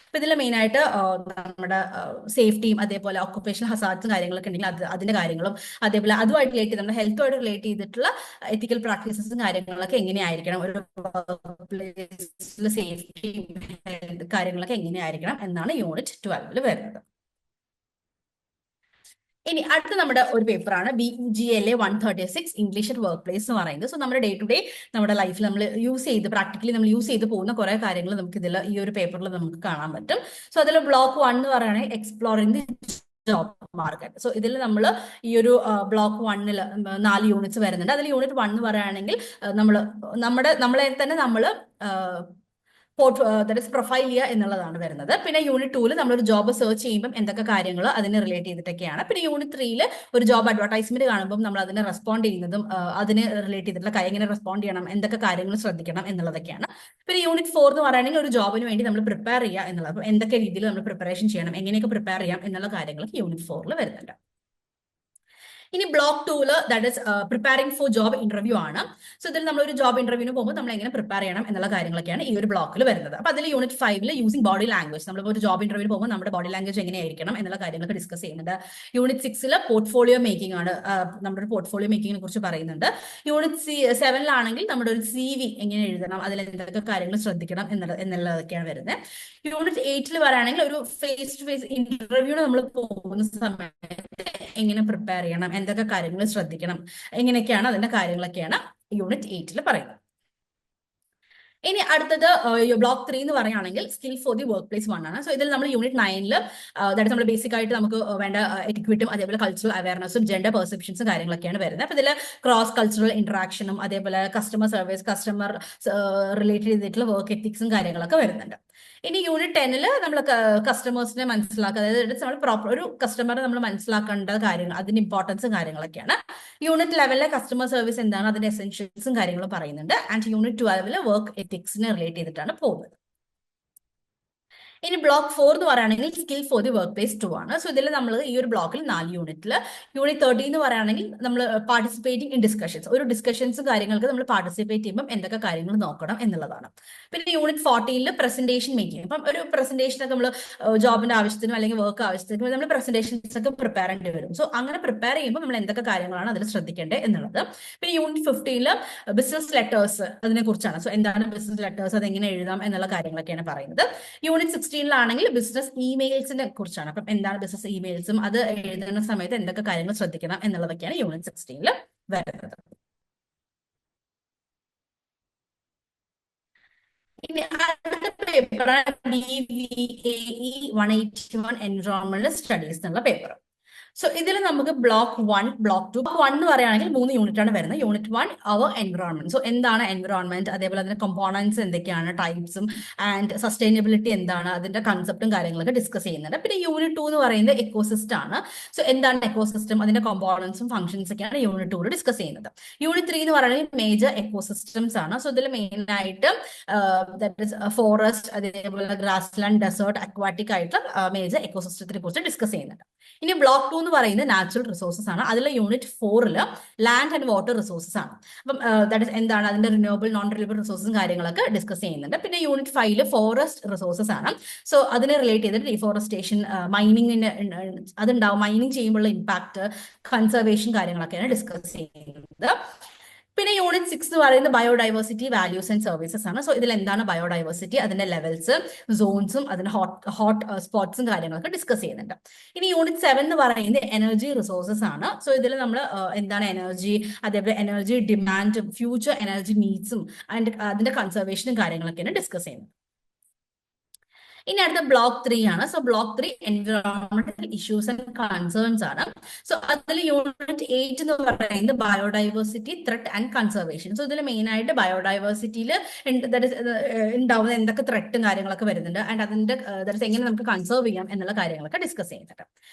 അപ്പൊ ഇതിൽ മെയിൻ ആയിട്ട് നമ്മുടെ സേഫ്റ്റിയും അതേപോലെ ഓക്കുപേഷണൽ ഹസാർഡ്സും കാര്യങ്ങളൊക്കെ ഉണ്ടെങ്കിൽ അതിന്റെ കാര്യങ്ങളും അതേപോലെ അതുമായിട്ട് റിലേറ്റ് ചെയ്ത് നമ്മുടെ ഹെൽത്തുമായിട്ട് റിലേറ്റ് ചെയ്തിട്ടുള്ള എത്തിക്കൽ പ്രാക്ടീസസും കാര്യങ്ങളൊക്കെ എങ്ങനെയായിരിക്കണം, ഒരു സേഫ്റ്റി കാര്യങ്ങളൊക്കെ എങ്ങനെയായിരിക്കണം എന്നാണ് യൂണിറ്റ് 12 വരുന്നത്. ഇനി അടുത്ത നമ്മുടെ ഒരു പേപ്പറാണ് BEGLA 136 English at work place എന്ന് പറയുന്നത്. സോ നമ്മുടെ ഡേ ടു ഡേ നമ്മുടെ ലൈഫിൽ നമ്മൾ പ്രാക്ടിക്കലി നമ്മൾ യൂസ് ചെയ്ത് പോകുന്ന കുറെ കാര്യങ്ങൾ നമുക്ക് ഇതിൽ ഈ ഒരു പേപ്പറിൽ നമുക്ക് കാണാൻ പറ്റും. സോ അതിൽ ബ്ലോക്ക് 1 എന്ന് പറയുകയാണെങ്കിൽ exploring the job market. So ഇതിൽ നമ്മൾ ഈ ഒരു ബ്ലോക്ക് 1-ൽ 4 യൂണിറ്റ്സ് വരുന്നുണ്ട്. അതിൽ യൂണിറ്റ് 1 എന്ന് പറയുകയാണെങ്കിൽ നമ്മളെ തന്നെ നമ്മൾ പ്രൊഫൈൽ ചെയ്യുക എന്നുള്ളതാണ് വരുന്നത്. പിന്നെ യൂണിറ്റ് 2-ൽ നമ്മളൊരു ജോബ് സെർച്ച് ചെയ്യുമ്പോൾ എന്തൊക്കെ കാര്യങ്ങൾ അതിനെ റിലേറ്റ് ചെയ്തിട്ടൊക്കെയാണ്. പിന്നെ യൂണിറ്റ് 3-ൽ ഒരു ജോബ് അഡ്വർടൈസ്മെന്റ് കാണുമ്പോൾ നമ്മൾ അതിനെ റെസ്പോണ്ട് ചെയ്യുന്നതും അതിന് റിലേറ്റ് ചെയ്തിട്ടുള്ള എങ്ങനെ റെസ്പോണ്ട് ചെയ്യണം, എന്തൊക്കെ കാര്യങ്ങൾ ശ്രദ്ധിക്കണം എന്നുള്ളതൊക്കെയാണ്. പിന്നെ യൂണിറ്റ് 4 എന്ന് പറയുകയാണെങ്കിൽ ഒരു ജോബിന് വേണ്ടി നമ്മൾ പ്രിപ്പയർ ചെയ്യുക എന്നുള്ളത്. അപ്പോൾ എന്തൊക്കെ രീതിയിൽ നമ്മൾ പ്രിപ്പറേഷൻ ചെയ്യണം, എങ്ങനെയൊക്കെ പ്രിപ്പയർ ചെയ്യാം എന്നുള്ള കാര്യങ്ങൾ യൂണിറ്റ് 4-ൽ വരുന്നുണ്ട്. ഇനി ബ്ലോക്ക് 2-ൽ that is preparing for job interview ആണ്. സോ ഇതിൽ നമ്മൾ ഒരു ജോബ് ഇന്റർവ്യൂവിന് പോകുമ്പോൾ നമ്മൾ എങ്ങനെ പ്രിപ്പയർ ചെയ്യണം എന്നുള്ള കാര്യങ്ങളൊക്കെയാണ് ഈ ഒരു ബ്ലോക്കിൽ വരുന്നത്. അപ്പൊ അതിൽ യൂണിറ്റ് 5-ൽ യൂസിംഗ് ബോഡി ലാംഗ്വേജ്, നമ്മൾ ഒരു ജോബ് ഇന്റർവ്യൂവിന് പോകുമ്പോൾ നമ്മുടെ ബോഡി ലാംഗ്വേജ് എങ്ങനെയായിരിക്കണം എന്നുള്ള കാര്യങ്ങളൊക്കെ ഡിസ്കസ് ചെയ്യുന്നുണ്ട്. യൂണിറ്റ് 6-ൽ പോർട്ട്ഫോളിയോ മേക്കിംഗ് ആണ്, നമ്മുടെ പോർട്ട്ഫോളിയോ മേക്കിങ്ങിനെ കുറിച്ച് പറയുന്നുണ്ട്. യൂണിറ്റ് 7-ലാണെങ്കിൽ നമ്മുടെ ഒരു CV എങ്ങനെ എഴുതണം, അതിൽ എന്തൊക്കെ കാര്യങ്ങൾ ശ്രദ്ധിക്കണം എന്നുള്ളതൊക്കെയാണ് വരുന്നത്. യൂണിറ്റ് 8-ൽ പറയുകയാണെങ്കിൽ ഒരു ഫേസ് ടു ഫേസ് ഇന്റർവ്യൂവിന് നമ്മൾ പോകുന്ന സമയത്ത് എങ്ങനെ പ്രിപ്പയർ ചെയ്യണം, എന്തൊക്കെ കാര്യങ്ങൾ ശ്രദ്ധിക്കണം, എങ്ങനെയൊക്കെയാണ് അതിന്റെ കാര്യങ്ങളൊക്കെയാണ് യൂണിറ്റ് 8-ൽ പറയുന്നത്. ഇനി അടുത്തത് ബ്ലോക്ക് 3 എന്ന് പറയുകയാണെങ്കിൽ skill for the work place 1 ആണ്. സോ ഇതിൽ നമ്മൾ യൂണിറ്റ് 9-ൽ അതായത് നമ്മൾ ബേസിക് ആയിട്ട് നമുക്ക് വേണ്ട എറ്റിക്വിറ്റും അതേപോലെ കൾച്ചറൽ അവയർനെസ്സും ജെൻഡർ പെർസെപ്ഷൻസും കാര്യങ്ങളൊക്കെയാണ് വരുന്നത്. അപ്പൊ ഇതിൽ ക്രോസ് കൾച്ചറൽ ഇന്ററാക്ഷനും അതേപോലെ കസ്റ്റമർ സർവീസ്, കസ്റ്റമർ റിലേറ്റഡ് ചെയ്തിട്ടുള്ള വർക്ക് എത്തിക്സും കാര്യങ്ങളൊക്കെ വരുന്നുണ്ട്. ഇനി യൂണിറ്റ് 10-ൽ നമ്മൾ കസ്റ്റമേഴ്സിനെ മനസ്സിലാക്കുക, അതായത് നമ്മൾ പ്രോപ്പർ ഒരു കസ്റ്റമറെ നമ്മൾ മനസ്സിലാക്കേണ്ട കാര്യങ്ങൾ, അതിന്റെ ഇമ്പോർട്ടൻസും കാര്യങ്ങളൊക്കെയാണ്. യൂണിറ്റ് 11-ലെ കസ്റ്റമർ സർവീസ് എന്താണ്, അതിന്റെ എസെൻഷ്യൽസും കാര്യങ്ങളും പറയുന്നുണ്ട്. ആൻഡ് യൂണിറ്റ് 12-ൽ വർക്ക് എത്തിക്സിനെ റിലേറ്റ് ചെയ്തിട്ടാണ് പോകുന്നത്. ഇനി ബ്ലോക്ക് 4 എന്ന് പറയുകയാണെങ്കിൽ skill for the work place 2 ആണ്. സോ ഇതിൽ നമ്മൾ ഈ ഒരു ബ്ലോക്കിൽ 4 യൂണിറ്റിൽ യൂണിറ്റ് 13 എന്ന് പറയുകയാണെങ്കിൽ നമ്മൾ പാർട്ടിസിപ്പേറ്റിംഗ് ഇൻ ഡിസ്കഷൻസ്, ഒരു ഡിസ്കഷൻസ് കാര്യങ്ങൾക്ക് നമ്മൾ പാർട്ടിസിപ്പേറ്റ് ചെയ്യുമ്പോൾ എന്തൊക്കെ കാര്യങ്ങൾ നോക്കണം എന്നുള്ളതാണ്. പിന്നെ യൂണിറ്റ് 14-ൽ പ്രസന്റേഷൻ മേക്കിംഗ്. അപ്പം ഒരു പ്രസന്റേഷൻ ഒക്കെ നമ്മൾ ജോബിന്റെ ആവശ്യത്തിനും അല്ലെങ്കിൽ വർക്ക് ആവശ്യത്തിനും നമ്മൾ പ്രസന്റേഷൻസ് ഒക്കെ പ്രിപ്പയർ ചെയ്യേണ്ടി വരും. സോ അങ്ങനെ പ്രിപ്പയർ ചെയ്യുമ്പോൾ നമ്മൾ എന്തൊക്കെ കാര്യങ്ങളാണ് അതിൽ ശ്രദ്ധിക്കേണ്ടത് എന്നുള്ളത്. പിന്നെ യൂണിറ്റ് 15-ൽ ബിസിനസ് ലെറ്റേഴ്സ് അതിനെ കുറിച്ചാണ്. സോ എന്താണ് ബിസിനസ് ലെറ്റേഴ്സ്, അത് എങ്ങനെ എഴുതാം എന്നുള്ള കാര്യങ്ങളൊക്കെയാണ് പറയുന്നത്. യൂണിറ്റ് 16-ലാണെങ്കിൽ ബിസിനസ് ഇമെയിൽസിനെ കുറിച്ചാണ്. അപ്പം എന്താണ് ബിസിനസ് ഇമെയിൽസും അത് എഴുതുന്ന സമയത്ത് എന്തൊക്കെ കാര്യങ്ങൾ ശ്രദ്ധിക്കണം എന്നുള്ളതൊക്കെയാണ് യൂണിറ്റ് 16-ൽ വരുന്നത്. ഇനി അടുത്ത പേപ്പറാണ് DVAE 181 എൻവയോൺമെന്റൽ സ്റ്റഡീസ് എന്നുള്ള പേപ്പർ. സോ ഇതിൽ നമുക്ക് ബ്ലോക്ക് 1, ബ്ലോക്ക് 2. 1 എന്ന് പറയുകയാണെങ്കിൽ 3 യൂണിറ്റ് ആണ് വരുന്നത്. Unit 1 our environment. സോ എന്താണ് എൻവയോൺമെന്റ്, അതേപോലെ അതിന്റെ കമ്പോണൻസ് എന്തൊക്കെയാണ്, ടൈപ്സും ആൻഡ് സസ്റ്റൈനബിലിറ്റി എന്താണ്, അതിന്റെ കൺസെപ്റ്റും കാര്യങ്ങളൊക്കെ ഡിസ്കസ് ചെയ്യുന്നുണ്ട്. പിന്നെ യൂണിറ്റ് 2 എന്ന് പറയുന്നത് എക്കോസിസ്റ്റം ആണ്. സോ എന്താണ് എക്കോസിസ്റ്റം, അതിന്റെ കമ്പോണൻസും ഫംഗ്ഷൻസ് ഒക്കെയാണ് യൂണിറ്റ് 2 ഡിസ്കസ് ചെയ്യുന്നത്. യൂണിറ്റ് 3 എന്ന് പറയുന്നത് മേജർ എക്കോസിസ്റ്റംസ് ആണ്. സോ ഇതിൽ മെയിൻ ആയിട്ട് ഫോറസ്റ്റ്, അതേപോലെ ഗ്രാസ് ലാൻഡ്, ഡെസേർട്ട്, അക്വാറ്റിക് ആയിട്ടുള്ള മേജർ എക്കോസിസ്റ്റത്തിനെ കുറിച്ച് ഡിസ്കസ് ചെയ്യുന്നുണ്ട്. ഇനി ബ്ലോക്ക് 2 എന്ന് പറയുന്നത് നാച്ചുറൽ റിസോഴ്സസ് ആണ്. അതിൽ യൂണിറ്റ് 4-ൽ ലാൻഡ് ആൻഡ് വാട്ടർ റിസോഴ്സസ് ആണ്. അപ്പം ദാറ്റ് ഇസ് എന്താണ് അതിന്റെ റിന്യൂവബിൾ, നോൺ റിന്യൂവബിൾ റിസോഴ്സും കാര്യങ്ങളൊക്കെ ഡിസ്കസ് ചെയ്യുന്നുണ്ട്. പിന്നെ യൂണിറ്റ് 5-ൽ ഫോറസ്റ്റ് റിസോഴ്സസ് ആണ്. സോ അതിനെ റിലേറ്റ് ചെയ്തിട്ട് ഡീഫോറസ്റ്റേഷൻ, മൈനിങ്ങിന് അതുണ്ടാവും, മൈനിങ് ചെയ്യുമ്പോഴുള്ള ഇമ്പാക്ട്, കൺസർവേഷൻ കാര്യങ്ങളൊക്കെയാണ് ഡിസ്കസ് ചെയ്യുന്നത്. പിന്നെ യൂണിറ്റ് 6 എന്ന് പറയുന്നത് ബയോഡൈവേഴ്സിറ്റി, വാല്യൂസ് ആൻഡ് സർവീസസ് ആണ്. സോ ഇതിൽ എന്താണ് ബയോഡൈവേഴ്സിറ്റി, അതിന്റെ ലെവൽസ്, സോൺസും അതിന്റെ ഹോട്ട് സ്പോട്ട്സും കാര്യങ്ങളൊക്കെ ഡിസ്കസ് ചെയ്യുന്നുണ്ട്. ഇനി യൂണിറ്റ് 7 എന്ന് പറയുന്നത് എനർജി റിസോഴ്സസ് ആണ്. സോ ഇതിൽ നമ്മൾ എന്താണ് എനർജി, അതേപോലെ എനർജി ഡിമാൻഡും ഫ്യൂച്ചർ എനർജി നീഡ്സും അതിന്റെ കൺസർവേഷനും കാര്യങ്ങളൊക്കെയാണ് ഡിസ്കസ് ചെയ്യുന്നത്. ഇനി അടുത്ത ബ്ലോക്ക് 3 ആണ്. So block 3 environmental issues and concerns ആണ്. സോ അതിൽ യൂണിറ്റ് 8 എന്ന് പറയുന്നത് biodiversity threat and conservation. So ഇതിൽ മെയിൻ ആയിട്ട് ബയോഡൈവേഴ്സിറ്റിയിൽ ഉണ്ടാവുന്ന എന്തൊക്കെ ത്രെട്ടും കാര്യങ്ങളൊക്കെ വരുന്നുണ്ട് ആൻഡ് അതിന്റെ എങ്ങനെ നമുക്ക് കൺസേർവ് ചെയ്യാം എന്നുള്ള കാര്യങ്ങളൊക്കെ ഡിസ്കസ് ചെയ്യുന്നുണ്ട്.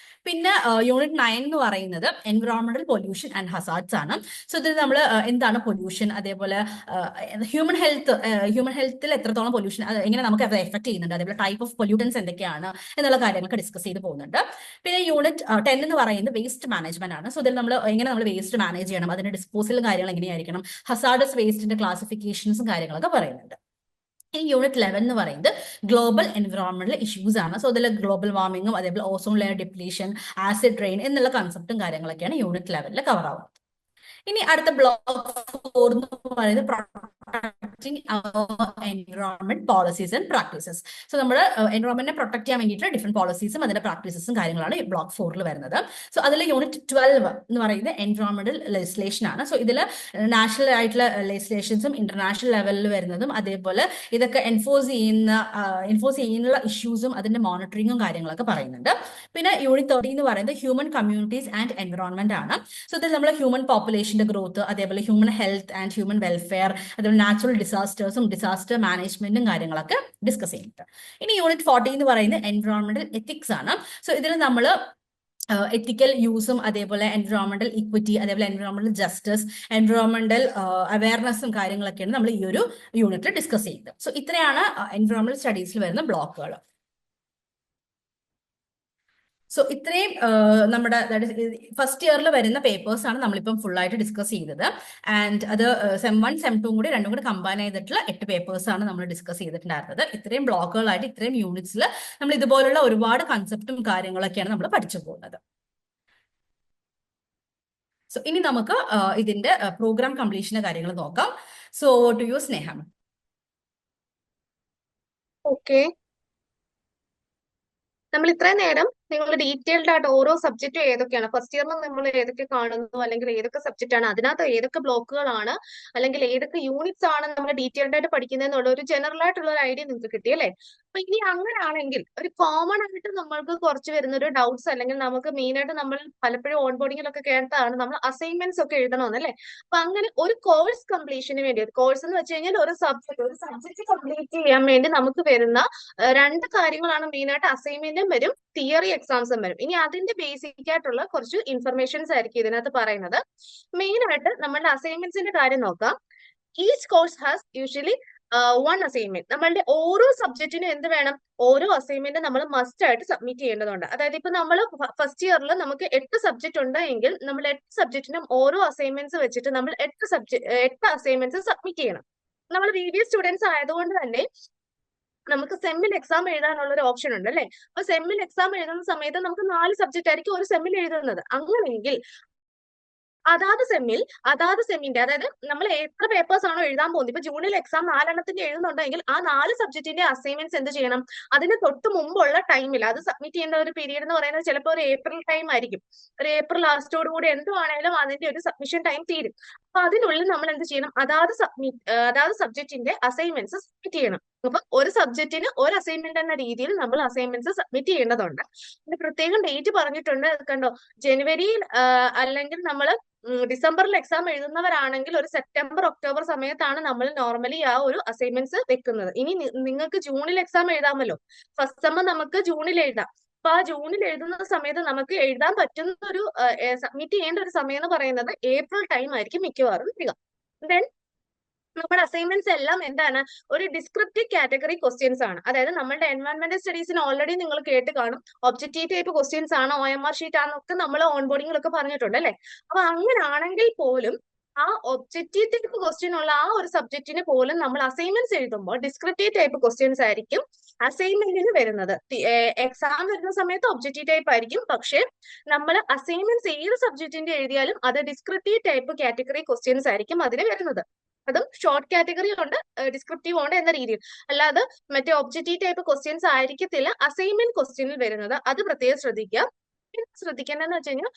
പിന്നെ യൂണിറ്റ് 9 എന്ന് പറയുന്നത് എൻവിറോൺമെന്റൽ പൊല്യൂഷൻ ആൻഡ് ഹസാർഡ്സ് ആണ്. സോ ഇതിൽ നമ്മൾ എന്താണ് പൊല്യൂഷൻ, അതേപോലെ ഹ്യൂമൻ ഹെൽത്തിൽ എത്രത്തോളം പൊല്യൂഷൻ എങ്ങനെ നമുക്ക് അത് എഫക്ട് ചെയ്യുന്നുണ്ട്, അതേപോലെ ടൈപ്പ് ഓഫ് പൊല്യൂട്ടൻസ് എന്തൊക്കെയാണ് എന്നുള്ള കാര്യങ്ങളൊക്കെ ഡിസ്കസ് ചെയ്ത് പോകുന്നുണ്ട്. പിന്നെ യൂണിറ്റ് 10 എന്ന് പറയുന്നത് വേസ്റ്റ് മാനേജ്മെന്റ് ആണ്. സോ ഇതിൽ നമ്മൾ എങ്ങനെ നമ്മൾ വേസ്റ്റ് മാനേജ് ചെയ്യണം, അതിന്റെ ഡിസ്പോസൽ കാര്യങ്ങൾ എങ്ങനെയായിരിക്കണം, ഹസാർഡസ് വേസ്റ്റിന്റെ ക്ലാസിഫിക്കേഷൻസും കാര്യങ്ങളൊക്കെ പറയുന്നുണ്ട്. ഈ യൂണിറ്റ് 11 എന്ന് പറയുന്നത് ഗ്ലോബൽ എൻവിറോൺമെന്റൽ ഇഷ്യൂസ് ആണ്. സോ അതിൽ ഗ്ലോബൽ വാർമിങ്ങും അതേപോലെ ozone layer depletion, acid rain എന്നുള്ള കൺസെപ്റ്റും കാര്യങ്ങളൊക്കെയാണ് യൂണിറ്റ് 11 കവർ ആവുന്നത്. ഇനി അടുത്ത ബ്ലോക്ക് 4 എന്ന് പറയുന്നത് protecting environment policies and practices. So നമ്മൾ എൻവിറോൺമെന്റിനെ പ്രൊട്ടക്ട് ചെയ്യാൻ വേണ്ടിയിട്ട് ഡിഫറെന്റ് പോളിസീസും അതിന്റെ പ്രാക്ടീസസും കാര്യങ്ങളാണ് ഈ ബ്ലോക്ക് 4 വരുന്നത്. സോ അതിൽ യൂണിറ്റ് 12 എന്ന് പറയുന്നത് എൻവിറോൺമെന്റൽ ലെജിസ്ലേഷൻ ആണ്. സോ ഇതിൽ നാഷണൽ ആയിട്ടുള്ള ലെജിസ്ലേഷൻസും ഇന്റർനാഷണൽ ലെവലിൽ വരുന്നതും അതേപോലെ ഇതൊക്കെ എൻഫോഴ്സ് ചെയ്യുന്ന ഇഷ്യൂസും അതിന്റെ മോണിറ്ററിങ്ങും കാര്യങ്ങളൊക്കെ പറയുന്നുണ്ട്. പിന്നെ യൂണിറ്റ് 13 എന്ന് പറയുന്നത് ഹ്യൂമൻ കമ്മ്യൂണിറ്റീസ് ആൻഡ് എൻവിറോൺമെന്റ് ആണ്. സോ ഇതിൽ നമ്മൾ ഹ്യൂമൻ പോപ്പുലേഷന്റെ ഗ്രോത്ത്, അതേപോലെ human health and human welfare, അതേപോലെ നാച്ചുറൽ ഡിസാസ്റ്റേഴ്സും ഡിസാസ്റ്റർ മാനേജ്മെന്റും കാര്യങ്ങളൊക്കെ ഡിസ്കസ് ചെയ്യുന്നുണ്ട്. ഇനി യൂണിറ്റ് 14 എന്ന് പറയുന്നത് എൻവിറോൺമെന്റൽ എത്തിക്സ് ആണ്. സോ ഇതിൽ നമ്മൾ എത്തിക്കൽ യൂസും അതേപോലെ എൻവിറോൺമെന്റൽ ഇക്വിറ്റി, അതേപോലെ എൻവിറോൺമെന്റൽ ജസ്റ്റിസ്, എൻവിറോൺമെന്റൽ അവയർനെസ്സും കാര്യങ്ങളൊക്കെയാണ് നമ്മൾ ഈ ഒരു യൂണിറ്റിൽ ഡിസ്കസ് ചെയ്യുന്നത്. സോ ഇത്രയാണ് എൻവിറോൺമെന്റൽ സ്റ്റഡീസിൽ വരുന്ന ബ്ലോക്കുകൾ. സോ ഇത്രയും നമ്മുടെ ഫസ്റ്റ് ഇയറിൽ വരുന്ന പേപ്പേഴ്സ് ആണ് നമ്മളിപ്പം ഫുൾ ആയിട്ട് ഡിസ്കസ് ചെയ്തത്. ആൻഡ് അത് സെം 1 സെം 2 കൂടി രണ്ടും കൂടി കമ്പൈൻ ചെയ്തിട്ടുള്ള 8 പേപ്പേഴ്സ് ആണ് നമ്മൾ ഡിസ്കസ് ചെയ്തിട്ടുണ്ടായിരുന്നത്. ഇത്രയും ബ്ലോക്കുകളായിട്ട് ഇത്രയും യൂണിറ്റ്സിൽ നമ്മൾ ഇതുപോലുള്ള ഒരുപാട് കൺസെപ്റ്റും കാര്യങ്ങളൊക്കെയാണ് നമ്മൾ പഠിച്ചു പോകുന്നത്. സോ ഇനി നമുക്ക് ഇതിന്റെ പ്രോഗ്രാം കംപ്ലീഷന്റെ കാര്യങ്ങൾ നോക്കാം. സോ ടു യു സ്നേഹം. ഓക്കെ, നമ്മൾ ഇത്രയും നേരം നിങ്ങൾ ഡീറ്റെയിൽഡ് ആയിട്ട് ഓരോ സബ്ജക്റ്റും ഏതൊക്കെയാണ് ഫസ്റ്റ് ഇയറിൽ നമ്മൾ ഏതൊക്കെ കാണുന്നു, അല്ലെങ്കിൽ ഏതൊക്കെ സബ്ജക്റ്റ് ആണ്, അതിനകത്ത് ഏതൊക്കെ ബ്ലോക്കുകളാണ്, അല്ലെങ്കിൽ ഏതൊക്കെ യൂണിറ്റ്സ് ആണ് നമ്മൾ ഡീറ്റെയിൽഡ് ആയിട്ട് പഠിക്കുന്നതെന്നുള്ള ഒരു ജനറൽ ആയിട്ടുള്ള ഒരു ഐഡിയ നിങ്ങൾക്ക് കിട്ടിയല്ലേ. അപ്പൊ ഇനി അങ്ങനെയാണെങ്കിൽ ഒരു കോമൺ ആയിട്ട് നമ്മൾക്ക് കുറച്ച് വരുന്ന ഒരു ഡൗട്ട്സ്, അല്ലെങ്കിൽ നമുക്ക് മെയിൻ ആയിട്ട് നമ്മൾ പലപ്പോഴും ഓൺ ബോർഡിങ്ങിലൊക്കെ കേട്ടതാണ് നമ്മൾ അസൈൻമെന്റ്സ് ഒക്കെ എഴുതണമെന്നല്ലേ. അപ്പൊ അങ്ങനെ ഒരു കോഴ്സ് കംപ്ലീഷന് വേണ്ടി, ഒരു കോഴ്സ് എന്ന് വെച്ച് കഴിഞ്ഞാൽ ഒരു സബ്ജക്ട് കംപ്ലീറ്റ് ചെയ്യാൻ വേണ്ടി നമുക്ക് വരുന്ന രണ്ട് കാര്യങ്ങളാണ് മെയിൻ ആയിട്ട്. അസൈൻമെന്റും വരും, തിയറി എക്സാംസും വരും. ഇനി അതിന്റെ ബേസിക് ആയിട്ടുള്ള കുറച്ച് ഇൻഫർമേഷൻസ് ആയിരിക്കും ഇതിനകത്ത് പറയുന്നത്. മെയിൻ ആയിട്ട് നമ്മളുടെ അസൈൻമെന്റ്സിന്റെ കാര്യം നോക്കാം. Each course has usually 1 assignment. നമ്മളുടെ ഓരോ സബ്ജക്റ്റിനും എന്ത് വേണം, ഓരോ അസൈൻമെന്റ് നമ്മൾ മസ്റ്റ് ആയിട്ട് സബ്മിറ്റ് ചെയ്യേണ്ടതുണ്ട്. അതായത് ഇപ്പൊ നമ്മൾ ഫസ്റ്റ് ഇയറിൽ നമുക്ക് 8 സബ്ജക്ട് ഉണ്ട് എങ്കിൽ നമ്മൾ 8 സബ്ജക്റ്റിനും ഓരോ അസൈൻമെന്റ്സ് വെച്ചിട്ട് നമ്മൾ 8 അസൈൻമെന്റ്സ് സബ്മിറ്റ് ചെയ്യണം. നമ്മൾ VBA സ്റ്റുഡൻസ് ആയതുകൊണ്ട് തന്നെ നമുക്ക് സെമ്മിൽ എക്സാം എഴുതാനുള്ള ഒരു ഓപ്ഷൻ ഉണ്ട് അല്ലെ. അപ്പൊ സെമ്മിൽ എക്സാം എഴുതുന്ന സമയത്ത് നമുക്ക് 4 സബ്ജക്റ്റ് ആയിരിക്കും ഒരു സെമ്മിൽ എഴുതുന്നത്. അങ്ങനെയെങ്കിൽ അതാത് സെമ്മിന്റെ, അതായത് നമ്മൾ എത്ര പേപ്പേഴ്സ് ആണോ എഴുതാൻ പോകുന്നത്, ഇപ്പൊ ജൂണിൽ എക്സാം 4 എണ്ണത്തിന്റെ എഴുതുന്നുണ്ടെങ്കിൽ ആ 4 സബ്ജക്റ്റിന്റെ അസൈൻമെന്റ്സ് എന്ത് ചെയ്യണം, അതിന് തൊട്ട് മുമ്പുള്ള ടൈമിൽ അത് സബ്മിറ്റ് ചെയ്യേണ്ട ഒരു പീരീഡ് എന്ന് പറയുന്നത് ചിലപ്പോൾ ഒരു ഏപ്രിൽ ടൈം ആയിരിക്കും. ഒരു ഏപ്രിൽ ലാസ്റ്റോട് കൂടി എന്തുവാണേലും അതിന്റെ ഒരു സബ്മിഷൻ ടൈം തീരും. അപ്പൊ അതിനുള്ളിൽ നമ്മൾ എന്ത് ചെയ്യണം, അതാത് സബ്ജക്റ്റിന്റെ അസൈൻമെന്റ്സ് സബ്മിറ്റ് ചെയ്യണം. അപ്പൊ ഒരു സബ്ജക്റ്റിന് ഒരു അസൈൻമെന്റ് എന്ന രീതിയിൽ നമ്മൾ അസൈൻമെന്റ്സ് സബ്മിറ്റ് ചെയ്യേണ്ടതുണ്ട്. പിന്നെ പ്രത്യേകം ഡേറ്റ് പറഞ്ഞിട്ടുണ്ട്, കണ്ടോ, ജനുവരിയിൽ അല്ലെങ്കിൽ നമ്മൾ ഡിസംബറിൽ എക്സാം എഴുതുന്നവരാണെങ്കിൽ ഒരു സെപ്റ്റംബർ ഒക്ടോബർ സമയത്താണ് നമ്മൾ നോർമലി ആ ഒരു അസൈൻമെന്റ്സ് വെക്കുന്നത്. ഇനി നിങ്ങൾക്ക് ജൂണിൽ എക്സാം എഴുതാമല്ലോ, ഫസ്റ്റ് സെമ്മ് നമുക്ക് ജൂണിൽ എഴുതാം. അപ്പൊ ആ ജൂണിൽ എഴുതുന്ന സമയത്ത് നമുക്ക് എഴുതാൻ പറ്റുന്ന ഒരു സബ്മിറ്റ് ചെയ്യേണ്ട ഒരു സമയം എന്ന് പറയുന്നത് ഏപ്രിൽ ടൈം ആയിരിക്കും മിക്കവാറും വരിക. ദെൻ നമ്മുടെ അസൈൻമെന്റ്സ് എല്ലാം എന്താണ്, ഒരു ഡിസ്ക്രിപ്റ്റീവ് കാറ്റഗറി ക്വസ്റ്റ്യൻസ് ആണ്. അതായത് നമ്മുടെ എൻവയോൺമെന്റൽ സ്റ്റഡീസിന് ഓൾറെഡി നിങ്ങൾ കേട്ട് കാണും, ഒബ്ജക്റ്റീവ് ടൈപ്പ് ക്വസ്റ്റ്യൻസ് ആണ്, OMR ഷീറ്റ് ആണെന്നൊക്കെ നമ്മൾ ഓൺ ബോർഡിങ്ങിലൊക്കെ പറഞ്ഞിട്ടുണ്ട് അല്ലെ. അപ്പൊ അങ്ങനാണെങ്കിൽ പോലും ആ ഒബ്ജക്റ്റീവ് ടൈപ്പ് ക്വസ്റ്റ്യൻ ഉള്ള ആ ഒരു സബ്ജക്റ്റിന് പോലും നമ്മൾ അസൈൻമെന്റ്സ് എഴുതുമ്പോൾ ഡിസ്ക്രിപ്റ്റീവ് ടൈപ്പ് ക്വസ്റ്റ്യൻസ് ആയിരിക്കും അസൈൻമെന്റിന് വരുന്നത്. എക്സാം വരുന്ന സമയത്ത് ഒബ്ജക്റ്റീവ് ടൈപ്പ് ആയിരിക്കും, പക്ഷെ നമ്മൾ അസൈൻമെന്റ്സ് ഏത് സബ്ജക്റ്റിന്റെ എഴുതിയാലും അത് ഡിസ്ക്രിപ്റ്റീവ് ടൈപ്പ് കാറ്റഗറി ക്വസ്റ്റ്യൻസ് ആയിരിക്കും അതിന് വരുന്നത്. അതും ഷോർട്ട് കാറ്റഗറി ഉണ്ട്, ഡിസ്ക്രിപ്റ്റീവ് ഉണ്ട് എന്ന രീതിയിൽ. അല്ലാതെ മറ്റേ ഒബ്ജക്റ്റീവ് ടൈപ്പ് ക്വസ്റ്റ്യൻസ് ആയിരിക്കത്തില്ല അസൈൻമെന്റ് ക്വസ്റ്റ്യനിൽ വരുന്നത്. അത് പ്രത്യേകം ശ്രദ്ധിക്കുക. ശ്രദ്ധിക്കേണ്ടതെന്ന് വെച്ച് കഴിഞ്ഞാൽ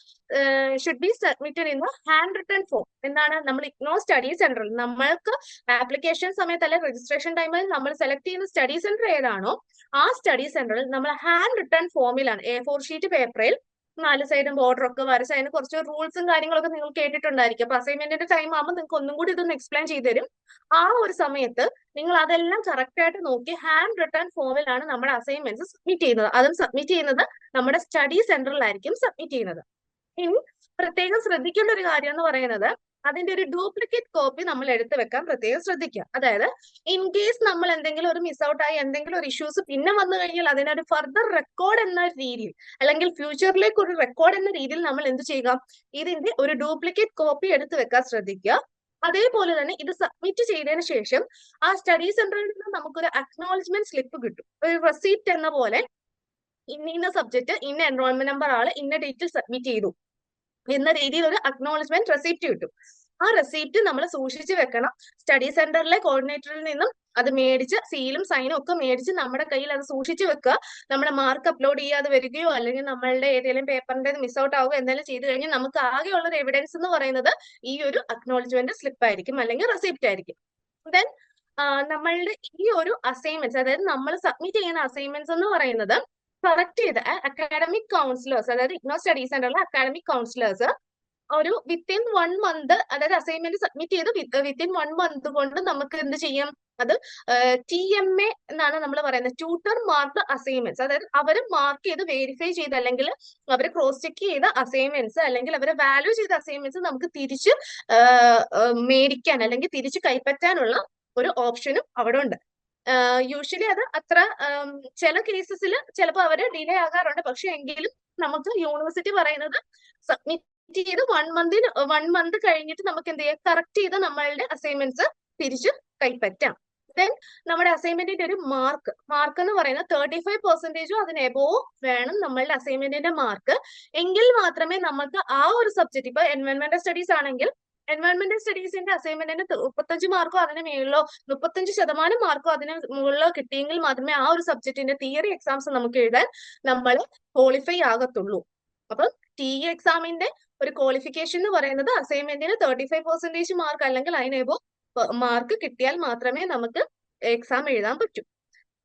should be submitted in hand written form. എന്താണ്, നമ്മൾ ഇഗ്നോ സ്റ്റഡി സെന്ററിൽ നമ്മൾക്ക് ആപ്ലിക്കേഷൻ സമയത്ത് അല്ലെങ്കിൽ രജിസ്ട്രേഷൻ ടൈമിൽ നമ്മൾ സെലക്ട് ചെയ്യുന്ന സ്റ്റഡി സെന്റർ ഏതാണോ ആ സ്റ്റഡി സെന്ററിൽ നമ്മൾ ഹാൻഡ് റിട്ടൺ ഫോമിലാണ് A4 ഷീറ്റ് പേപ്പറിൽ 4 സൈഡും ബോർഡർ ഒക്കെ വരച്ച് അതിന് കുറച്ച് റൂൾസും കാര്യങ്ങളൊക്കെ നിങ്ങൾ കേട്ടിട്ടുണ്ടായിരിക്കും. അപ്പൊ അസൈൻമെന്റിന്റെ ടൈം ആകുമ്പോൾ നിങ്ങൾക്ക് ഒന്നും കൂടി ഇതൊന്ന് എക്സ്പ്ലെയിൻ ചെയ്തു തരും. ആ ഒരു സമയത്ത് നിങ്ങൾ അതെല്ലാം കറക്റ്റ് ആയിട്ട് നോക്കി ഹാൻഡ് റിട്ടൺ ഫോമിലാണ് നമ്മുടെ അസൈൻമെന്റ്സ് സബ്മിറ്റ് ചെയ്യുന്നത്. അതും സബ്മിറ്റ് ചെയ്യുന്നത് നമ്മുടെ സ്റ്റഡി സെന്ററിലായിരിക്കും സബ്മിറ്റ് ചെയ്യുന്നത്. ഇനി പ്രത്യേകം ശ്രദ്ധിക്കേണ്ട ഒരു കാര്യം എന്ന് പറയുന്നത് അതിന്റെ ഒരു ഡ്യൂപ്ലിക്കേറ്റ് കോപ്പി നമ്മൾ എടുത്തു വെക്കാൻ പ്രത്യേകം ശ്രദ്ധിക്കുക. അതായത് ഇൻ കേസ് നമ്മൾ എന്തെങ്കിലും ഒരു മിസ് ഔട്ട് ആയി എന്തെങ്കിലും ഒരു ഇഷ്യൂസ് പിന്നെ വന്നു കഴിഞ്ഞാൽ അതിനൊരു ഫർദർ റെക്കോർഡ് എന്ന രീതിയിൽ അല്ലെങ്കിൽ ഫ്യൂച്ചറിലേക്ക് ഒരു റെക്കോർഡ് എന്ന രീതിയിൽ നമ്മൾ എന്ത് ചെയ്യുക, ഇതിന്റെ ഒരു ഡ്യൂപ്ലിക്കേറ്റ് കോപ്പി എടുത്തു വെക്കാൻ ശ്രദ്ധിക്കുക. അതേപോലെ തന്നെ ഇത് സബ്മിറ്റ് ചെയ്തതിനു ശേഷം ആ സ്റ്റഡി സെന്ററിൽ നിന്ന് നമുക്കൊരു അക്നോളജ്മെന്റ് സ്ലിപ്പ് കിട്ടും, ഒരു റെസീപ്റ്റ് എന്ന പോലെ ഇന്ന സബ്ജക്ട് ഇന്ന എൻറോൾമെന്റ് നമ്പർ ആള് ഇന്ന ഡേറ്റിൽ സബ്മിറ്റ് ചെയ്തു എന്ന രീതിയിൽ ഒരു അക്നോളജ്മെന്റ് റെസിപ്റ്റ് കിട്ടും. ആ റെസിപ്റ്റ് നമ്മൾ സൂക്ഷിച്ചു വെക്കണം. സ്റ്റഡി സെന്ററിലെ കോർഡിനേറ്ററിൽ നിന്നും അത് മേടിച്ച് സീലും സൈനും ഒക്കെ മേടിച്ച് നമ്മുടെ കയ്യിൽ അത് സൂക്ഷിച്ചു വെക്കുക. നമ്മുടെ മാർക്ക് അപ്ലോഡ് ചെയ്യാതെ വരികയോ അല്ലെങ്കിൽ നമ്മളുടെ ഏതെങ്കിലും പേപ്പറിന്റെ മിസ് ഔട്ട് ആവുകയോ എന്തെങ്കിലും ചെയ്തു കഴിഞ്ഞാൽ നമുക്ക് ആകെയുള്ള ഒരു എവിഡൻസ് എന്ന് പറയുന്നത് ഈ ഒരു അക്നോളജ്മെന്റ് സ്ലിപ്പ് ആയിരിക്കും അല്ലെങ്കിൽ റെസിപ്റ്റ് ആയിരിക്കും. ദെൻ നമ്മളുടെ ഈ ഒരു അസൈൻമെന്റ്സ്, അതായത് നമ്മൾ സബ്മിറ്റ് ചെയ്യുന്ന അസൈൻമെന്റ്സ് എന്ന് പറയുന്നത് കറക്റ്റ് ചെയ്ത അക്കാഡമിക് കൗൺസിലേഴ്സ്, അതായത് ഇഗ്നോ സ്റ്റഡി സെന്ററിലെ അക്കാഡമിക് കൗൺസിലേഴ്സ് ഒരു വിത്തിൻ 1 മന്ത്, അതായത് അസൈൻമെന്റ് സബ്മിറ്റ് ചെയ്ത് വിത്തിൻ 1 മന്ത് കൊണ്ട് നമുക്ക് എന്ത് ചെയ്യാം, അത് TMA എന്നാണ് നമ്മൾ പറയുന്നത്, ട്യൂട്ടർ മാർക്ക് അസൈൻമെന്റ്സ്. അതായത് അവർ മാർക്ക് ചെയ്ത് വെരിഫൈ ചെയ്ത് അല്ലെങ്കിൽ അവർ ക്രോസ് ചെക്ക് ചെയ്ത അസൈൻമെന്റ്സ് അല്ലെങ്കിൽ അവരെ വാല്യൂ ചെയ്ത അസൈൻമെന്റ്സ് നമുക്ക് തിരിച്ച് മേടിക്കാൻ അല്ലെങ്കിൽ തിരിച്ച് കൈപ്പറ്റാനുള്ള ഒരു ഓപ്ഷനും അവിടെ ഉണ്ട്. യൂഷ്വലി അത് അത്ര ചില കേസസിൽ ചിലപ്പോൾ അവര് ഡിലേ ആകാറുണ്ട്. പക്ഷെ എങ്കിലും നമുക്ക് യൂണിവേഴ്സിറ്റി പറയുന്നത് സബ്മിറ്റ് ചെയ്ത് 1 മന്ത് കഴിഞ്ഞിട്ട് നമുക്ക് എന്ത് ചെയ്യാം, കറക്റ്റ് ചെയ്ത് നമ്മളുടെ അസൈൻമെന്റ്സ് തിരിച്ച് കൈപ്പറ്റാം. ദെൻ നമ്മുടെ അസൈൻമെന്റിന്റെ ഒരു മാർക്ക് എന്ന് പറയുന്നത് 35% അതിന് എബോവ് വേണം നമ്മളുടെ അസൈൻമെന്റിന്റെ മാർക്ക്. എങ്കിൽ മാത്രമേ നമുക്ക് ആ ഒരു സബ്ജക്ട്, ഇപ്പൊ എൻവയോൺമെന്റൽ സ്റ്റഡീസ് ആണെങ്കിൽ എൻവയോൺമെന്റൽ സ്റ്റഡീസിന്റെ അസൈൻമെന്റിന് 35 മാർക്കോ അതിന് മേളിലോ 35% മാർക്കോ അതിന് മുകളിലോ കിട്ടിയെങ്കിൽ മാത്രമേ ആ ഒരു സബ്ജക്റ്റിന്റെ തിയറി എക്സാംസ് നമുക്ക് എഴുതാൻ നമ്മൾ ക്വാളിഫൈ ആകത്തുള്ളൂ. അപ്പം TE എക്സാമിന്റെ ഒരു ക്വാളിഫിക്കേഷൻ എന്ന് പറയുന്നത് അസൈൻമെന്റിന് 35% മാർക്ക് അല്ലെങ്കിൽ അതിനെബോ മാർക്ക് കിട്ടിയാൽ മാത്രമേ നമുക്ക് എക്സാം എഴുതാൻ പറ്റൂ.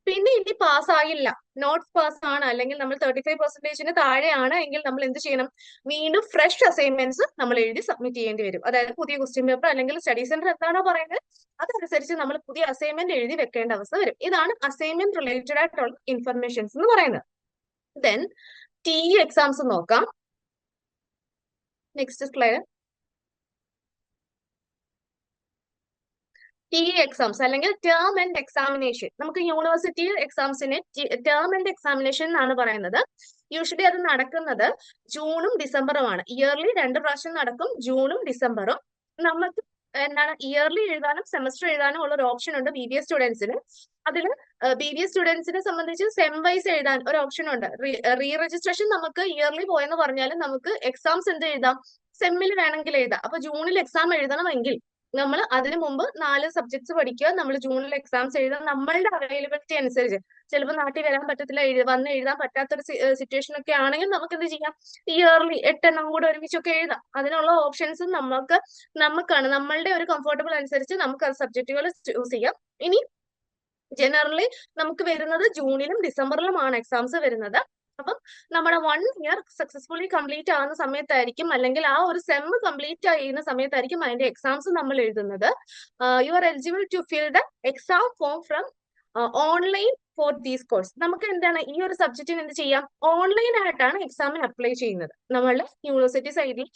പിന്നെ ഇനി പാസ്സായില്ല, നോട്ട് പാസ് ആണ്, അല്ലെങ്കിൽ നമ്മൾ 35%-ന് താഴെയാണ് എങ്കിൽ നമ്മൾ എന്ത് ചെയ്യണം, വീണ്ടും ഫ്രഷ് അസൈൻമെന്റ്സ് നമ്മൾ എഴുതി സബ്മിറ്റ് ചെയ്യേണ്ടി വരും. അതായത് പുതിയ ക്വസ്റ്റ്യൻ പേപ്പർ അല്ലെങ്കിൽ സ്റ്റഡി സെന്റർ എന്താണോ പറയുന്നത് അതനുസരിച്ച് നമ്മൾ പുതിയ അസൈൻമെന്റ് എഴുതി വെക്കേണ്ട അവസ്ഥ വരും. ഇതാണ് അസൈൻമെന്റ് റിലേറ്റഡ് ആയിട്ടുള്ള ഇൻഫർമേഷൻസ് എന്ന് പറയുന്നത്. ദെൻ TE എക്സാംസ് നോക്കാം. Next slide. TE എക്സാംസ് അല്ലെങ്കിൽ ടേം ആൻഡ് എക്സാമിനേഷൻ. നമുക്ക് യൂണിവേഴ്സിറ്റി എക്സാംസിനെ ടേം ആൻഡ് എക്സാമിനേഷൻ എന്നാണ് പറയുന്നത്. യൂഷ്വലി അത് നടക്കുന്നത് ജൂണും ഡിസംബറുമാണ്. ഇയർലി 2 പ്രാവശ്യം നടക്കും, ജൂണും ഡിസംബറും. നമുക്ക് എന്താണ് ഇയർലി എഴുതാനും സെമസ്റ്റർ എഴുതാനും ഉള്ള ഒരു ഓപ്ഷൻ ഉണ്ട് BBA സ്റ്റുഡൻസിന്. അതിൽ BBA സ്റ്റുഡൻസിനെ സംബന്ധിച്ച് സെം വൈസ് എഴുതാൻ ഒരു ഓപ്ഷൻ ഉണ്ട്. റീ രജിസ്ട്രേഷൻ നമുക്ക് ഇയർലി പോയെന്ന് പറഞ്ഞാലും നമുക്ക് എക്സാംസ് എന്ത് എഴുതാം, സെമ്മിൽ വേണമെങ്കിൽ എഴുതാം. അപ്പൊ ജൂണിൽ എക്സാം എഴുതണമെങ്കിൽ നമ്മൾ അതിനു മുമ്പ് 4 സബ്ജക്ട്സ് പഠിക്കുക, നമ്മൾ ജൂണിൽ എക്സാംസ് എഴുതാം. നമ്മളുടെ അവൈലബിലിറ്റി അനുസരിച്ച് ചിലപ്പോൾ നാട്ടിൽ വരാൻ പറ്റത്തില്ല, വന്ന് എഴുതാൻ പറ്റാത്തൊരു സിറ്റുവേഷൻ ഒക്കെ ആണെങ്കിൽ നമുക്ക് എന്ത് ചെയ്യാം, ഇയർലി 8 എണ്ണം കൂടെ ഒരുമിച്ചൊക്കെ എഴുതാം. അതിനുള്ള ഓപ്ഷൻസ് നമുക്കാണ്, നമ്മളുടെ ഒരു കംഫർട്ടബിൾ അനുസരിച്ച് നമുക്ക് ആ സബ്ജക്റ്റുകൾ ചൂസ് ചെയ്യാം. ഇനി ജനറലി നമുക്ക് വരുന്നത് ജൂണിലും ഡിസംബറിലുമാണ് എക്സാംസ് വരുന്നത്. അപ്പം നമ്മുടെ 1 ഇയർ സക്സസ്ഫുള്ളി കംപ്ലീറ്റ് ആവുന്ന സമയത്തായിരിക്കും അല്ലെങ്കിൽ ആ ഒരു സെം കംപ്ലീറ്റ് ചെയ്യുന്ന സമയത്തായിരിക്കും അതിന്റെ എക്സാംസ് നമ്മൾ എഴുതുന്നത്. You are eligible to fill the exam form from online for these course. നമുക്ക് എന്താണ് ഈ ഒരു സബ്ജക്റ്റിന് എന്ത് ചെയ്യാം, ഓൺലൈൻ ആയിട്ടാണ് എക്സാമിന് അപ്ലൈ ചെയ്യുന്നത്. നമ്മളുടെ യൂണിവേഴ്സിറ്റി സൈഡിൽ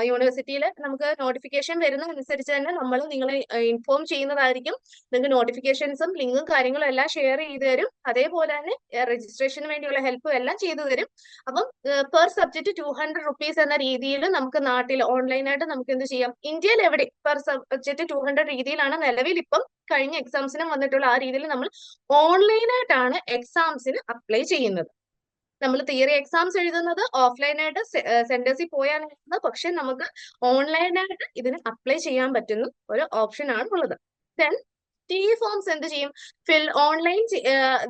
യൂണിവേഴ്സിറ്റിയിൽ നമുക്ക് നോട്ടിഫിക്കേഷൻ വരുന്ന അനുസരിച്ച് തന്നെ നമ്മൾ നിങ്ങളെ ഇൻഫോം ചെയ്യുന്നതായിരിക്കും. നിങ്ങൾക്ക് നോട്ടിഫിക്കേഷൻസും ലിങ്കും കാര്യങ്ങളും എല്ലാം ഷെയർ ചെയ്തു തരും. അതേപോലെ തന്നെ രജിസ്ട്രേഷന് വേണ്ടിയുള്ള ഹെൽപ്പും എല്ലാം ചെയ്തു തരും. അപ്പം പെർ സബ്ജക്ട് 200 റുപ്പീസ് എന്ന രീതിയിൽ നമുക്ക് നാട്ടിൽ ഓൺലൈനായിട്ട് നമുക്ക് എന്ത് ചെയ്യാം, ഇന്ത്യയിൽ എവിടെ പെർ സബ്ജക്ട് 200 രീതിയിലാണ് നിലവിൽ ഇപ്പം കഴിഞ്ഞ എക്സാംസിനും വന്നിട്ടുള്ള ആ രീതിയിൽ നമ്മൾ ഓൺലൈനായിട്ടാണ് എക്സാംസിന് അപ്ലൈ ചെയ്യുന്നത്. നമ്മൾ തിയറി എക്സാംസ് എഴുതുന്നത് ഓഫ്ലൈനായിട്ട് സെന്റേഴ്സിൽ പോയാണ് എഴുതുന്നത്. പക്ഷെ നമുക്ക് ഓൺലൈനായിട്ട് ഇതിന് അപ്ലൈ ചെയ്യാൻ പറ്റുന്ന ഒരു ഓപ്ഷൻ ആണ് ഉള്ളത്. ദെൻ ഫോംസ് എന്ത് ചെയ്യും? ഓൺലൈൻ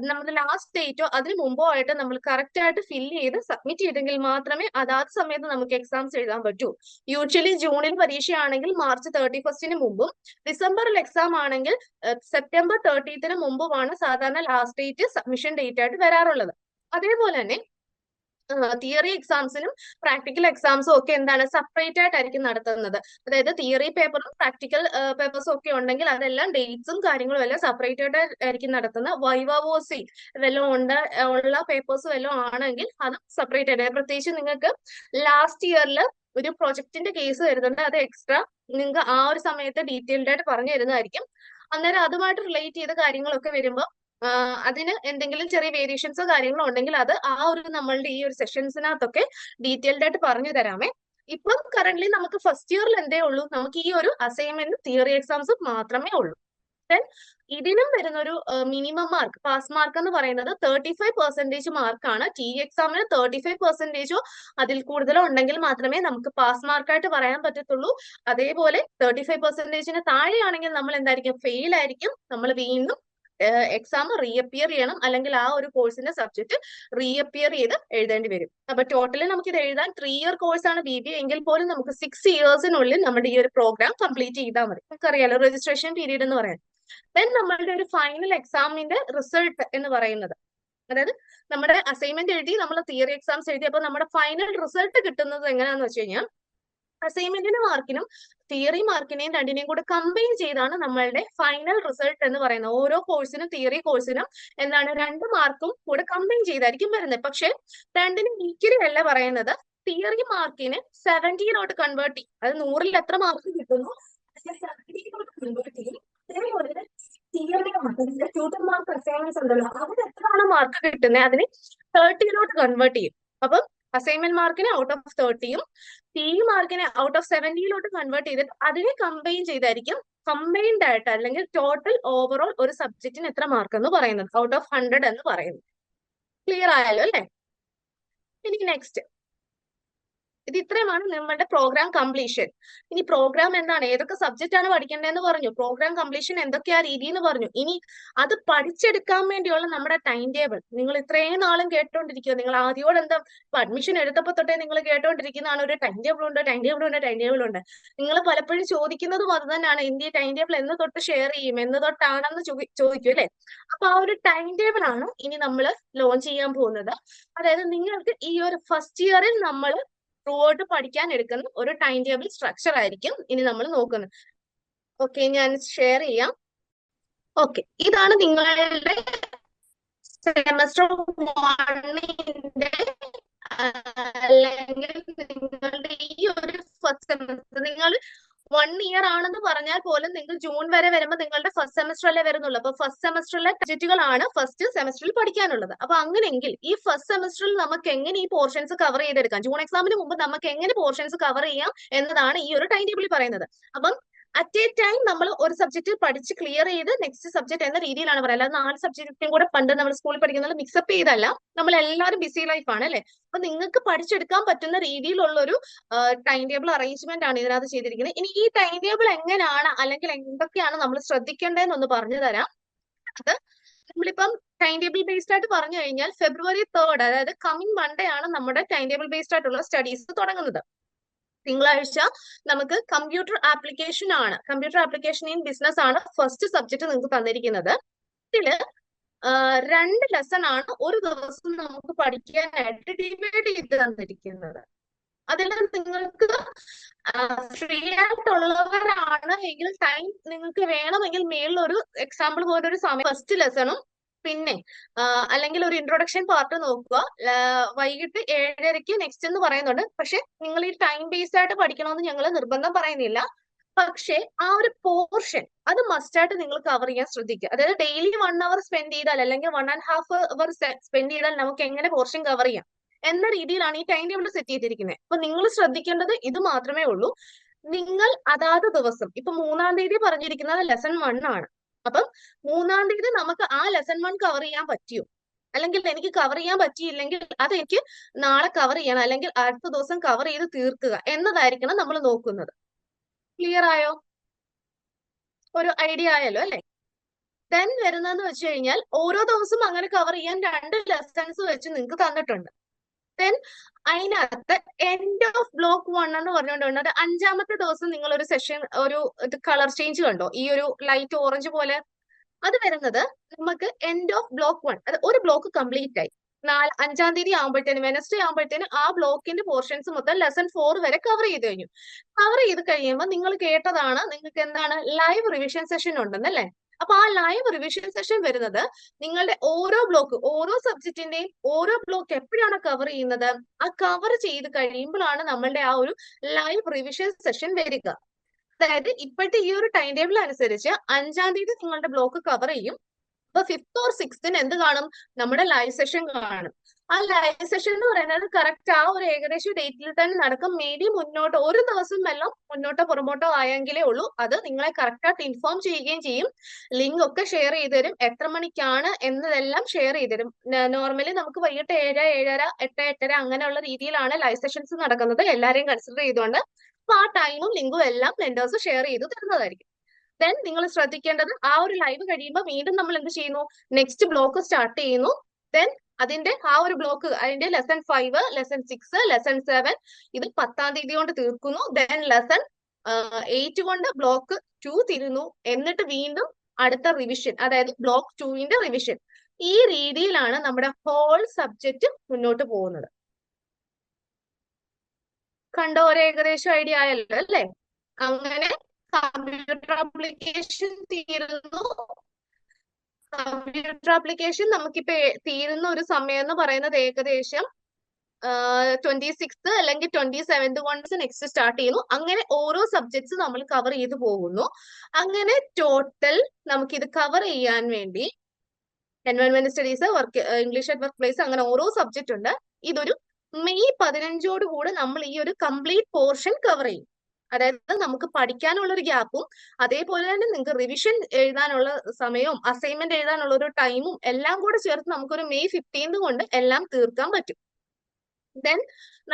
നമ്മുടെ ലാസ്റ്റ് ഡേറ്റോ അതിന് മുമ്പോ ആയിട്ട് നമ്മൾ കറക്റ്റ് ആയിട്ട് ഫില്ല് ചെയ്ത് സബ്മിറ്റ് ചെയ്തെങ്കിൽ മാത്രമേ അതാത് സമയത്ത് നമുക്ക് എക്സാംസ് എഴുതാൻ പറ്റൂ. യൂഷ്വലി ജൂണിൽ പരീക്ഷയാണെങ്കിൽ മാർച്ച് 31 മുമ്പും, ഡിസംബറിൽ എക്സാം ആണെങ്കിൽ സെപ്റ്റംബർ 30 മുമ്പുമാണ് സാധാരണ ലാസ്റ്റ് ഡേറ്റ് സബ്മിഷൻ ഡേറ്റ് ആയിട്ട് വരാറുള്ളത്. അതേപോലെ തന്നെ തിയറി എക്സാംസിനും പ്രാക്ടിക്കൽ എക്സാംസും ഒക്കെ എന്താണ് സെപ്പറേറ്റ് ആയിട്ടായിരിക്കും നടത്തുന്നത്. അതായത് തിയറി പേപ്പറും പ്രാക്ടിക്കൽ പേപ്പേഴ്സും ഒക്കെ ഉണ്ടെങ്കിൽ അതെല്ലാം ഡേറ്റ്സും കാര്യങ്ങളും എല്ലാം സെപ്പറേറ്റ് ആയിട്ടായിരിക്കും നടത്തുന്നത്. വൈവോസി വല്ലതും ഉള്ള പേപ്പേഴ്സ് വല്ലതും ആണെങ്കിൽ അതും സെപ്പറേറ്റ് ആയിട്ട്. പ്രത്യേകിച്ച് നിങ്ങൾക്ക് ലാസ്റ്റ് ഇയറിൽ ഒരു പ്രൊജക്ടിന്റെ കേസ് വരുന്നുണ്ട്, അത് എക്സ്ട്രാ നിങ്ങൾക്ക് ആ ഒരു സമയത്ത് ഡീറ്റെയിൽഡ് ആയിട്ട് പറഞ്ഞു തരുന്നതായിരിക്കും. അന്നേരം അതുമായിട്ട് റിലേറ്റ് ചെയ്ത കാര്യങ്ങളൊക്കെ വരുമ്പോൾ അതിന് എന്തെങ്കിലും ചെറിയ വേരിയേഷൻസോ കാര്യങ്ങളോ ഉണ്ടെങ്കിൽ അത് ആ ഒരു നമ്മളുടെ ഈ ഒരു സെഷൻസിനകത്തൊക്കെ ഡീറ്റെയിൽഡ് ആയിട്ട് പറഞ്ഞു തരാമേ. ഇപ്പം കറന്റ് നമുക്ക് ഫസ്റ്റ് ഇയറിൽ എന്തേ ഉള്ളൂ, നമുക്ക് ഈ ഒരു അസൈൻമെന്റ് തിയറി എക്സാംസ് മാത്രമേ ഉള്ളൂ. ദെൻ ഇതിനും വരുന്ന ഒരു മിനിമം മാർക്ക്, പാസ് മാർക്ക് എന്ന് പറയുന്നത് 35% മാർക്കാണ്. എക്സാമിന് 35%ഓ അതിൽ കൂടുതലോ ഉണ്ടെങ്കിൽ മാത്രമേ നമുക്ക് പാസ് മാർക്കായിട്ട് പറയാൻ പറ്റത്തുള്ളൂ. അതേപോലെ 35%-ന് താഴെയാണെങ്കിൽ നമ്മൾ എന്തായിരിക്കും? ഫെയിൽ ആയിരിക്കും. നമ്മൾ വീണ്ടും എക്സാം റീഅപ്പിയർ ചെയ്യണം, അല്ലെങ്കിൽ ആ ഒരു കോഴ്സിന്റെ സബ്ജക്ട് റീഅപ്പിയർ ചെയ്ത് എഴുതേണ്ടി വരും. അപ്പൊ ടോട്ടലി നമുക്ക് ഇത് എഴുതാൻ 3 ഇയർ കോഴ്സാണ് BBA എങ്കിൽ പോലും നമുക്ക് 6 ഇയേഴ്സിനുള്ളിൽ നമ്മുടെ ഈ ഒരു പ്രോഗ്രാം കംപ്ലീറ്റ് ചെയ്താൽ മതി. നമുക്കറിയാലോ രജിസ്ട്രേഷൻ പീരീഡ് എന്ന് പറയുന്നത്. ദെൻ നമ്മളുടെ ഒരു ഫൈനൽ എക്സാമിന്റെ റിസൾട്ട് എന്ന് പറയുന്നത്, അതായത് നമ്മുടെ അസൈൻമെന്റ് എഴുതി നമ്മൾ തിയറി എക്സാംസ് എഴുതി, അപ്പൊ നമ്മുടെ ഫൈനൽ റിസൾട്ട് കിട്ടുന്നത് എങ്ങനെയാന്ന് വെച്ച് കഴിഞ്ഞാൽ അസൈൻമെന്റിന്റെ മാർക്കിനും തിയറി മാർക്കിനെയും രണ്ടിനെയും കൂടെ കമ്പൈൻ ചെയ്താണ് നമ്മളുടെ ഫൈനൽ റിസൾട്ട് എന്ന് പറയുന്നത്. ഓരോ കോഴ്സിനും തിയറി കോഴ്സിനും എന്താണ് 2 മാർക്കും കൂടെ കമ്പൈൻ ചെയ്തായിരിക്കും വരുന്നത്. പക്ഷെ രണ്ടിനും ഈക്വലി അല്ല പറയുന്നത്. തിയറി മാർക്കിന് 70 കൺവേർട്ട് ചെയ്യും. അത് 100-ൽ എത്ര മാർക്ക് കിട്ടുന്നു 70 കൺവേർട്ട് ചെയ്യും. അതേപോലെ theory mark tutor mark assignments ഉണ്ടല്ലോ, അതിന് എത്രയാണ് മാർക്ക് കിട്ടുന്നത് അതിന് 30 കൺവേർട്ട് ചെയ്യും. അപ്പം അസൈൻമെന്റ് മാർക്കിന് ഔട്ട് ഓഫ് 30-യും മാർക്കിനെ ഔട്ട് ഓഫ് 70 കൺവേർട്ട് ചെയ്തിട്ട് അതിനെ കമ്പൈൻ ചെയ്തായിരിക്കും കമ്പൈൻഡ് ആയിട്ട് അല്ലെങ്കിൽ ടോട്ടൽ ഓവറോൾ ഒരു സബ്ജക്റ്റിന് എത്ര മാർക്ക് എന്ന് പറയുന്നത്, ഔട്ട് ഓഫ് 100 എന്ന് പറയുന്നത്. ക്ലിയർ ആയല്ലോ അല്ലെ? ഇനി നെക്സ്റ്റ്, ഇത് ഇത്രയുമാണ് നമ്മുടെ പ്രോഗ്രാം കംപ്ലീഷൻ. ഇനി പ്രോഗ്രാം എന്താണ്, ഏതൊക്കെ സബ്ജക്റ്റ് ആണ് പഠിക്കേണ്ടതെന്ന് പറഞ്ഞു, പ്രോഗ്രാം കംപ്ലീഷൻ എന്തൊക്കെയാ രീതി എന്ന് പറഞ്ഞു. ഇനി അത് പഠിച്ചെടുക്കാൻ വേണ്ടിയുള്ള നമ്മുടെ ടൈം ടേബിൾ നിങ്ങൾ ഇത്രയും നാളും കേട്ടോണ്ടിരിക്കുക. നിങ്ങൾ ആദ്യോടെ എന്താ അഡ്മിഷൻ എടുത്തപ്പോ തൊട്ടേ നിങ്ങൾ കേട്ടോണ്ടിരിക്കുന്നതാണ് ഒരു ടൈം ടേബിൾ ഉണ്ട്, ടൈം ടേബിൾ ഉണ്ട്, ടൈം ടേബിൾ ഉണ്ട്. നിങ്ങൾ പലപ്പോഴും ചോദിക്കുന്നതും അത് തന്നെയാണ്, ഇന്ത്യ ടൈം ടേബിൾ എന്ന് തൊട്ട് ഷെയർ ചെയ്യും, എന്ന് തൊട്ടാണെന്ന് ചോദിക്കും അല്ലെ? അപ്പൊ ആ ഒരു ടൈം ടേബിൾ ആണ് ഇനി നമ്മൾ ലോഞ്ച് ചെയ്യാൻ പോകുന്നത്. അതായത് നിങ്ങൾക്ക് ഈ ഒരു ഫസ്റ്റ് ഇയറിൽ നമ്മൾ ത്രൂ ഔട്ട് പഠിക്കാൻ എടുക്കുന്ന ഒരു ടൈം ടേബിൾ സ്ട്രക്ചർ ആയിരിക്കും ഇനി നമ്മൾ നോക്കുന്നത്. ഓക്കെ, ഞാൻ ഷെയർ ചെയ്യാം. ഓക്കെ, ഇതാണ് നിങ്ങളുടെ സെമസ്റ്റർ 1-ന്റെ അല്ലെങ്കിൽ നിങ്ങളുടെ ഈ ഒരു ഫസ്റ്റ് സെമസ്റ്റർ, നിങ്ങൾ 1 ഇയർ ആണെന്ന് പറഞ്ഞാൽ പോലും നിങ്ങൾ ജൂൺ വരെ വരുമ്പോൾ നിങ്ങളുടെ ഫസ്റ്റ് സെമസ്റ്ററിലെ വരുന്നുള്ളൂ. അപ്പൊ ഫസ്റ്റ് സെമസ്റ്ററിലെ സബ്ജക്റ്റുകളാണ് ഫസ്റ്റ് സെമസ്റ്ററിൽ പഠിക്കാനുള്ളത്. അപ്പൊ അങ്ങനെയെങ്കിൽ ഈ ഫസ്റ്റ് സെമസ്റ്ററിൽ നമുക്ക് എങ്ങനെ ഈ പോർഷൻസ് കവർ ചെയ്തെടുക്കാം, ജൂൺ എക്സാമിന് മുമ്പ് നമുക്ക് എങ്ങനെ പോർഷൻസ് കവർ ചെയ്യാം എന്നതാണ് ഈ ഒരു ടൈം ടേബിളിൽ പറയുന്നത്. അപ്പം അറ്റ് എ ടൈം നമ്മൾ ഒരു സബ്ജക്ട് പഠിച്ച് ക്ലിയർ ചെയ്ത് നെക്സ്റ്റ് സബ്ജക്ട് എന്ന രീതിയിലാണ് പറയുന്നത്. അല്ലാതെ 4 സബ്ജക്റ്റും കൂടെ പണ്ട് നമ്മൾ സ്കൂളിൽ പഠിക്കുന്നത് മിക്സപ്പ് ചെയ്തല്ല. നമ്മൾ എല്ലാവരും ബിസി ലൈഫാണ് അല്ലെ? അപ്പൊ നിങ്ങൾക്ക് പഠിച്ചെടുക്കാൻ പറ്റുന്ന രീതിയിലുള്ള ഒരു ടൈം ടേബിൾ അറേഞ്ച്മെന്റ് ആണ് ഇതിനകത്ത് ചെയ്തിരിക്കുന്നത്. ഇനി ഈ ടൈം ടേബിൾ എങ്ങനെയാണ് അല്ലെങ്കിൽ എന്തൊക്കെയാണ് നമ്മൾ ശ്രദ്ധിക്കേണ്ടതെന്നൊന്ന് പറഞ്ഞു തരാം. അത് നമ്മളിപ്പം ടൈം ടേബിൾ ബേസ്ഡ് ആയിട്ട് പറഞ്ഞു കഴിഞ്ഞാൽ February 3rd, അതായത് കമ്മിങ് മൺഡേ ആണ് നമ്മുടെ ടൈം ടേബിൾ ബേസ്ഡ് ആയിട്ടുള്ള സ്റ്റഡീസ് തുടങ്ങുന്നത്. തിങ്കളാഴ്ച നമുക്ക് കമ്പ്യൂട്ടർ ആപ്ലിക്കേഷൻ ആണ്, കമ്പ്യൂട്ടർ ആപ്ലിക്കേഷൻ ഇൻ ബിസിനസ് ആണ് ഫസ്റ്റ് സബ്ജക്ട് നിങ്ങൾക്ക് തന്നിരിക്കുന്നത്. ഇതില് 2 ലെസൺ ആണ് ഒരു ദിവസം നമുക്ക് പഠിക്കാനായിട്ട് ഡിവൈഡ് ചെയ്ത് തന്നിരിക്കുന്നത്. അതിൽ നിങ്ങൾക്ക് ഫ്രീ ആയിട്ടുള്ളവരാണ് എങ്കിൽ ടൈം നിങ്ങൾക്ക് വേണമെങ്കിൽ മേളിൽ ഒരു എക്സാമ്പിൾ പോലെ ഒരു സമയം ഫസ്റ്റ് ലെസണും പിന്നെ അല്ലെങ്കിൽ ഒരു ഇൻട്രൊഡക്ഷൻ പാർട്ട് നോക്കുക. വൈകിട്ട് 7:30 നെക്സ്റ്റ് എന്ന് പറയുന്നുണ്ട്. പക്ഷെ നിങ്ങൾ ഈ ടൈം ബേസ്ഡ് ആയിട്ട് പഠിക്കണമെന്ന് ഞങ്ങൾ നിർബന്ധം പറയുന്നില്ല. പക്ഷെ ആ ഒരു പോർഷൻ അത് മസ്റ്റായിട്ട് നിങ്ങൾ കവർ ചെയ്യാൻ ശ്രദ്ധിക്കുക. അതായത് ഡെയിലി 1 അവർ സ്പെൻഡ് ചെയ്താൽ അല്ലെങ്കിൽ 1.5 അവർ സ്പെൻഡ് ചെയ്താൽ നമുക്ക് എങ്ങനെ പോർഷൻ കവർ ചെയ്യാം എന്ന രീതിയിലാണ് ഈ ടൈം ടേബിൾ സെറ്റ് ചെയ്തിരിക്കുന്നത്. അപ്പൊ നിങ്ങൾ ശ്രദ്ധിക്കേണ്ടത് ഇത് മാത്രമേ ഉള്ളൂ. നിങ്ങൾ അതാത് ദിവസം, ഇപ്പൊ 3-ാം തീയതി പറഞ്ഞിരിക്കുന്നത് ലെസൺ 1 ആണ്. അപ്പം 3-ാം തീയതി നമുക്ക് ആ ലെസൺ 1 കവർ ചെയ്യാൻ പറ്റിയോ, അല്ലെങ്കിൽ എനിക്ക് കവർ ചെയ്യാൻ പറ്റിയില്ലെങ്കിൽ അത് എനിക്ക് നാളെ കവർ ചെയ്യണം, അല്ലെങ്കിൽ അടുത്ത ദിവസം കവർ ചെയ്ത് തീർക്കുക എന്നതായിരിക്കണം നമ്മൾ നോക്കുന്നത്. ക്ലിയർ ആയോ? ഒരു ഐഡിയ ആയല്ലോ അല്ലെ? ദെൻ വരുന്നതെന്ന് വെച്ച് കഴിഞ്ഞാൽ ഓരോ ദിവസം അങ്ങനെ കവർ ചെയ്യാൻ 2 ലെസൺസ് വെച്ച് നിങ്ങൾക്ക് തന്നിട്ടുണ്ട്. ദെൻ അതിനകത്ത് എൻഡ് ഓഫ് ബ്ലോക്ക് 1 എന്ന് പറഞ്ഞുകൊണ്ട് അത് 5ാമത്തെ ദിവസം നിങ്ങൾ ഒരു സെഷൻ ഒരു കളർ ചേഞ്ച് കണ്ടോ, ഈ ഒരു ലൈറ്റ് ഓറഞ്ച് പോലെ അത് വരുന്നത് നമുക്ക് എൻഡ് ഓഫ് ബ്ലോക്ക് 1, അത് ഒരു ബ്ലോക്ക് കംപ്ലീറ്റ് ആയി. 5ാം തീയതി ആകുമ്പോഴത്തേനും വെനസ്ഡേ ആകുമ്പോഴത്തേനും ആ ബ്ലോക്കിന്റെ പോർഷൻസ് മൊത്തം ലെസൺ 4 വരെ കവർ ചെയ്ത് കഴിഞ്ഞു. കവർ ചെയ്ത് കഴിയുമ്പോൾ നിങ്ങൾ കേട്ടതാണ് നിങ്ങൾക്ക് എന്താണ് ലൈവ് റിവിഷൻ സെഷൻ ഉണ്ടെന്നല്ലേ. അപ്പൊ ആ ലൈവ് റിവിഷൻ സെഷൻ വരുന്നത് നിങ്ങളുടെ ഓരോ ബ്ലോക്ക് ഓരോ സബ്ജക്റ്റിന്റെയും ഓരോ ബ്ലോക്ക് എപ്പോഴാണ് കവർ ചെയ്യുന്നത്, ആ കവർ ചെയ്ത് കഴിയുമ്പോഴാണ് നമ്മളുടെ ആ ഒരു ലൈവ് റിവിഷൻ സെഷൻ വരിക. അതായത് ഇപ്പോഴത്തെ ഈ ഒരു ടൈം ടേബിൾ അനുസരിച്ച് 5ാം തീയതി നിങ്ങളുടെ ബ്ലോക്ക് കവർ ചെയ്യും. അപ്പൊ 5th or 6th എന്ത് കാണും, നമ്മുടെ ലൈവ് സെഷൻ കാണും. ആ ലൈവ് സെഷൻ എന്ന് പറയുന്നത് കറക്റ്റ് ആ ഒരു ഏകദേശം ഡേറ്റിൽ തന്നെ നടക്കും. മേ ബി മുന്നോട്ട് ഒരു ദിവസം എല്ലാം മുന്നോട്ടോ പുറമോട്ടോ ആയെങ്കിലേ ഉള്ളൂ. അത് നിങ്ങളെ കറക്റ്റായിട്ട് ഇൻഫോം ചെയ്യുകയും ചെയ്യും. ലിങ്ക് ഒക്കെ ഷെയർ ചെയ്ത് തരും, എത്ര മണിക്കാണ് എന്നതെല്ലാം ഷെയർ ചെയ്ത് തരും. നോർമലി നമുക്ക് വൈകിട്ട് 7, 7:30, 8, 8:30 അങ്ങനെയുള്ള രീതിയിലാണ് ലൈവ് സെഷൻസ് നടക്കുന്നത്, എല്ലാവരെയും കൺസിഡർ ചെയ്തുകൊണ്ട്. അപ്പൊ ആ ടൈമും ലിങ്കും എല്ലാം വെൻഡേഴ്സ് ഷെയർ ചെയ്ത് തരുന്നതായിരിക്കും. ദെൻ നിങ്ങൾ ശ്രദ്ധിക്കേണ്ടത് ആ ഒരു ലൈവ് കഴിയുമ്പോൾ വീണ്ടും നമ്മൾ എന്ത് ചെയ്യുന്നു, നെക്സ്റ്റ് ബ്ലോക്ക് സ്റ്റാർട്ട് ചെയ്യുന്നു. ദെൻ അതിന്റെ ആ ഒരു ബ്ലോക്ക് അതിന്റെ ലെസൺ 5, ലെസൺ 6, ലെസൺ 7 ഇത് 10ാം തീയതി കൊണ്ട് തീർക്കുന്നു. ദെൻ ലെസൺ 8 കൊണ്ട് ബ്ലോക്ക് 2 തീരുന്നു. എന്നിട്ട് വീണ്ടും അടുത്ത റിവിഷൻ, അതായത് ബ്ലോക്ക് 2ന്റെ റിവിഷൻ. ഈ രീതിയിലാണ് നമ്മുടെ ഹോൾ സബ്ജക്റ്റ് മുന്നോട്ട് പോകുന്നത്. കണ്ടോ, ഒരു ഏകദേശം ഐഡിയ ആയല്ലോ അല്ലേ. അങ്ങനെ കമ്പ്യൂട്ടർ ആപ്ലിക്കേഷൻ തീരുന്നു. കമ്പ്യൂട്ടർ ആപ്ലിക്കേഷൻ നമുക്കിപ്പോ തീരുന്ന ഒരു സമയം എന്ന് പറയുന്നത് ഏകദേശം 26th അല്ലെങ്കിൽ 27th കൊണ്ട് നെക്സ്റ്റ് സ്റ്റാർട്ട് ചെയ്യുന്നു. അങ്ങനെ ഓരോ സബ്ജക്ട്സ് നമ്മൾ കവർ ചെയ്ത് പോകുന്നു. അങ്ങനെ ടോട്ടൽ നമുക്കിത് കവർ ചെയ്യാൻ വേണ്ടി environment studies, English at work place, അങ്ങനെ ഓരോ സബ്ജക്റ്റ് ഉണ്ട്. ഇതൊരു മെയ് 15 കൂടെ നമ്മൾ ഈ ഒരു കംപ്ലീറ്റ് പോർഷൻ കവർ ചെയ്യും. അതായത് നമുക്ക് പഠിക്കാനുള്ള ഒരു ഗ്യാപ്പും അതേപോലെ തന്നെ നിങ്ങൾക്ക് റിവിഷൻ എഴുതാനുള്ള സമയവും അസൈൻമെന്റ് എഴുതാനുള്ള ഒരു ടൈമും എല്ലാം കൂടെ ചേർത്ത് നമുക്കൊരു മെയ് 15 കൊണ്ട് എല്ലാം തീർക്കാൻ പറ്റും. ദെൻ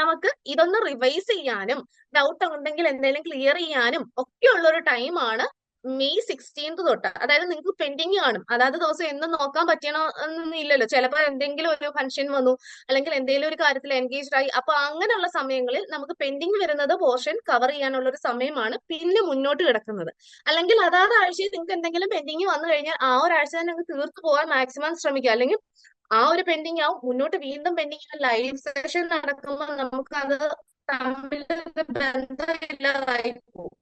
നമുക്ക് ഇതൊന്ന് റിവൈസ് ചെയ്യാനും ഡൗട്ട് ഉണ്ടെങ്കിൽ എന്തെങ്കിലും ക്ലിയർ ചെയ്യാനും ഒക്കെ ഉള്ള ഒരു ടൈമാണ് മെയ് 16th തൊട്ട്. അതായത് നിങ്ങൾക്ക് പെൻഡിങ് കാണും, അതായത് ദിവസം എന്നും നോക്കാൻ പറ്റണോ എന്നൊന്നും ഇല്ലല്ലോ. ചിലപ്പോൾ എന്തെങ്കിലും ഒരു ഫംഗ്ഷൻ വന്നു അല്ലെങ്കിൽ എന്തെങ്കിലും ഒരു കാര്യത്തിൽ എൻഗേജ്ഡ് ആയി, അപ്പൊ അങ്ങനെയുള്ള സമയങ്ങളിൽ നമുക്ക് പെൻഡിങ് വരുന്നത് പോർഷൻ കവർ ചെയ്യാനുള്ള ഒരു സമയമാണ് പിന്നെ മുന്നോട്ട് കിടക്കുന്നത്. അല്ലെങ്കിൽ അതാത് ആഴ്ചയിൽ നിങ്ങൾക്ക് എന്തെങ്കിലും പെൻഡിങ് വന്നു കഴിഞ്ഞാൽ ആ ഒരാഴ്ച തന്നെ നിങ്ങൾക്ക് തീർത്തു പോകാൻ മാക്സിമം ശ്രമിക്കുക. അല്ലെങ്കിൽ ആ ഒരു പെൻഡിങ് ആവും, മുന്നോട്ട് വീണ്ടും പെൻഡിങ് ലൈവ് സെഷൻ നടക്കുമ്പോൾ നമുക്കത് തമ്മിൽ ബന്ധമില്ലാതായി പോകും.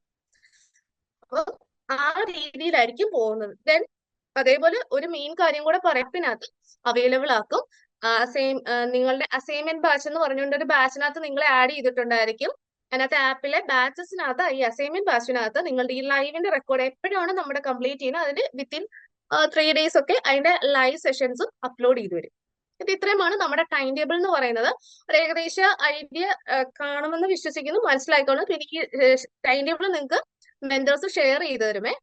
അപ്പൊ ആ രീതിയിലായിരിക്കും പോകുന്നത്. ദെൻ അതേപോലെ ഒരു മെയിൻ കാര്യം കൂടെ പറയാപ്പിനകത്ത് അവൈലബിൾ ആക്കും. നിങ്ങളുടെ അസൈൻമെന്റ് ബാച്ച് എന്ന് പറഞ്ഞുകൊണ്ട് ഒരു ബാച്ചിനകത്ത് നിങ്ങളെ ആഡ് ചെയ്തിട്ടുണ്ടായിരിക്കും. അതിനകത്ത് ആപ്പിലെ ബാച്ചസിനകത്ത് ഈ അസൈൻമെന്റ് ബാച്ചിനകത്ത് നിങ്ങളുടെ ഈ ലൈവിന്റെ റെക്കോർഡ് എപ്പോഴാണ് നമ്മുടെ കംപ്ലീറ്റ് ചെയ്യുന്നത് അതിന് വിത്തിൻ 3 days ഒക്കെ അതിന്റെ ലൈവ് സെഷൻസും അപ്ലോഡ് ചെയ്തു വരും. ഇത് ഇത്രയുമാണ് നമ്മുടെ ടൈം ടേബിൾ എന്ന് പറയുന്നത്. ഒരു ഏകദേശ ഐഡിയ കാണുമെന്ന് വിശ്വസിക്കുന്നു, മനസ്സിലായിക്കോളും. പിന്നെ ഈ ടൈം ടേബിൾ നിങ്ങൾക്ക് മെന്റേഴ്സ് ഷെയർ ചെയ്ത് തരുമേ.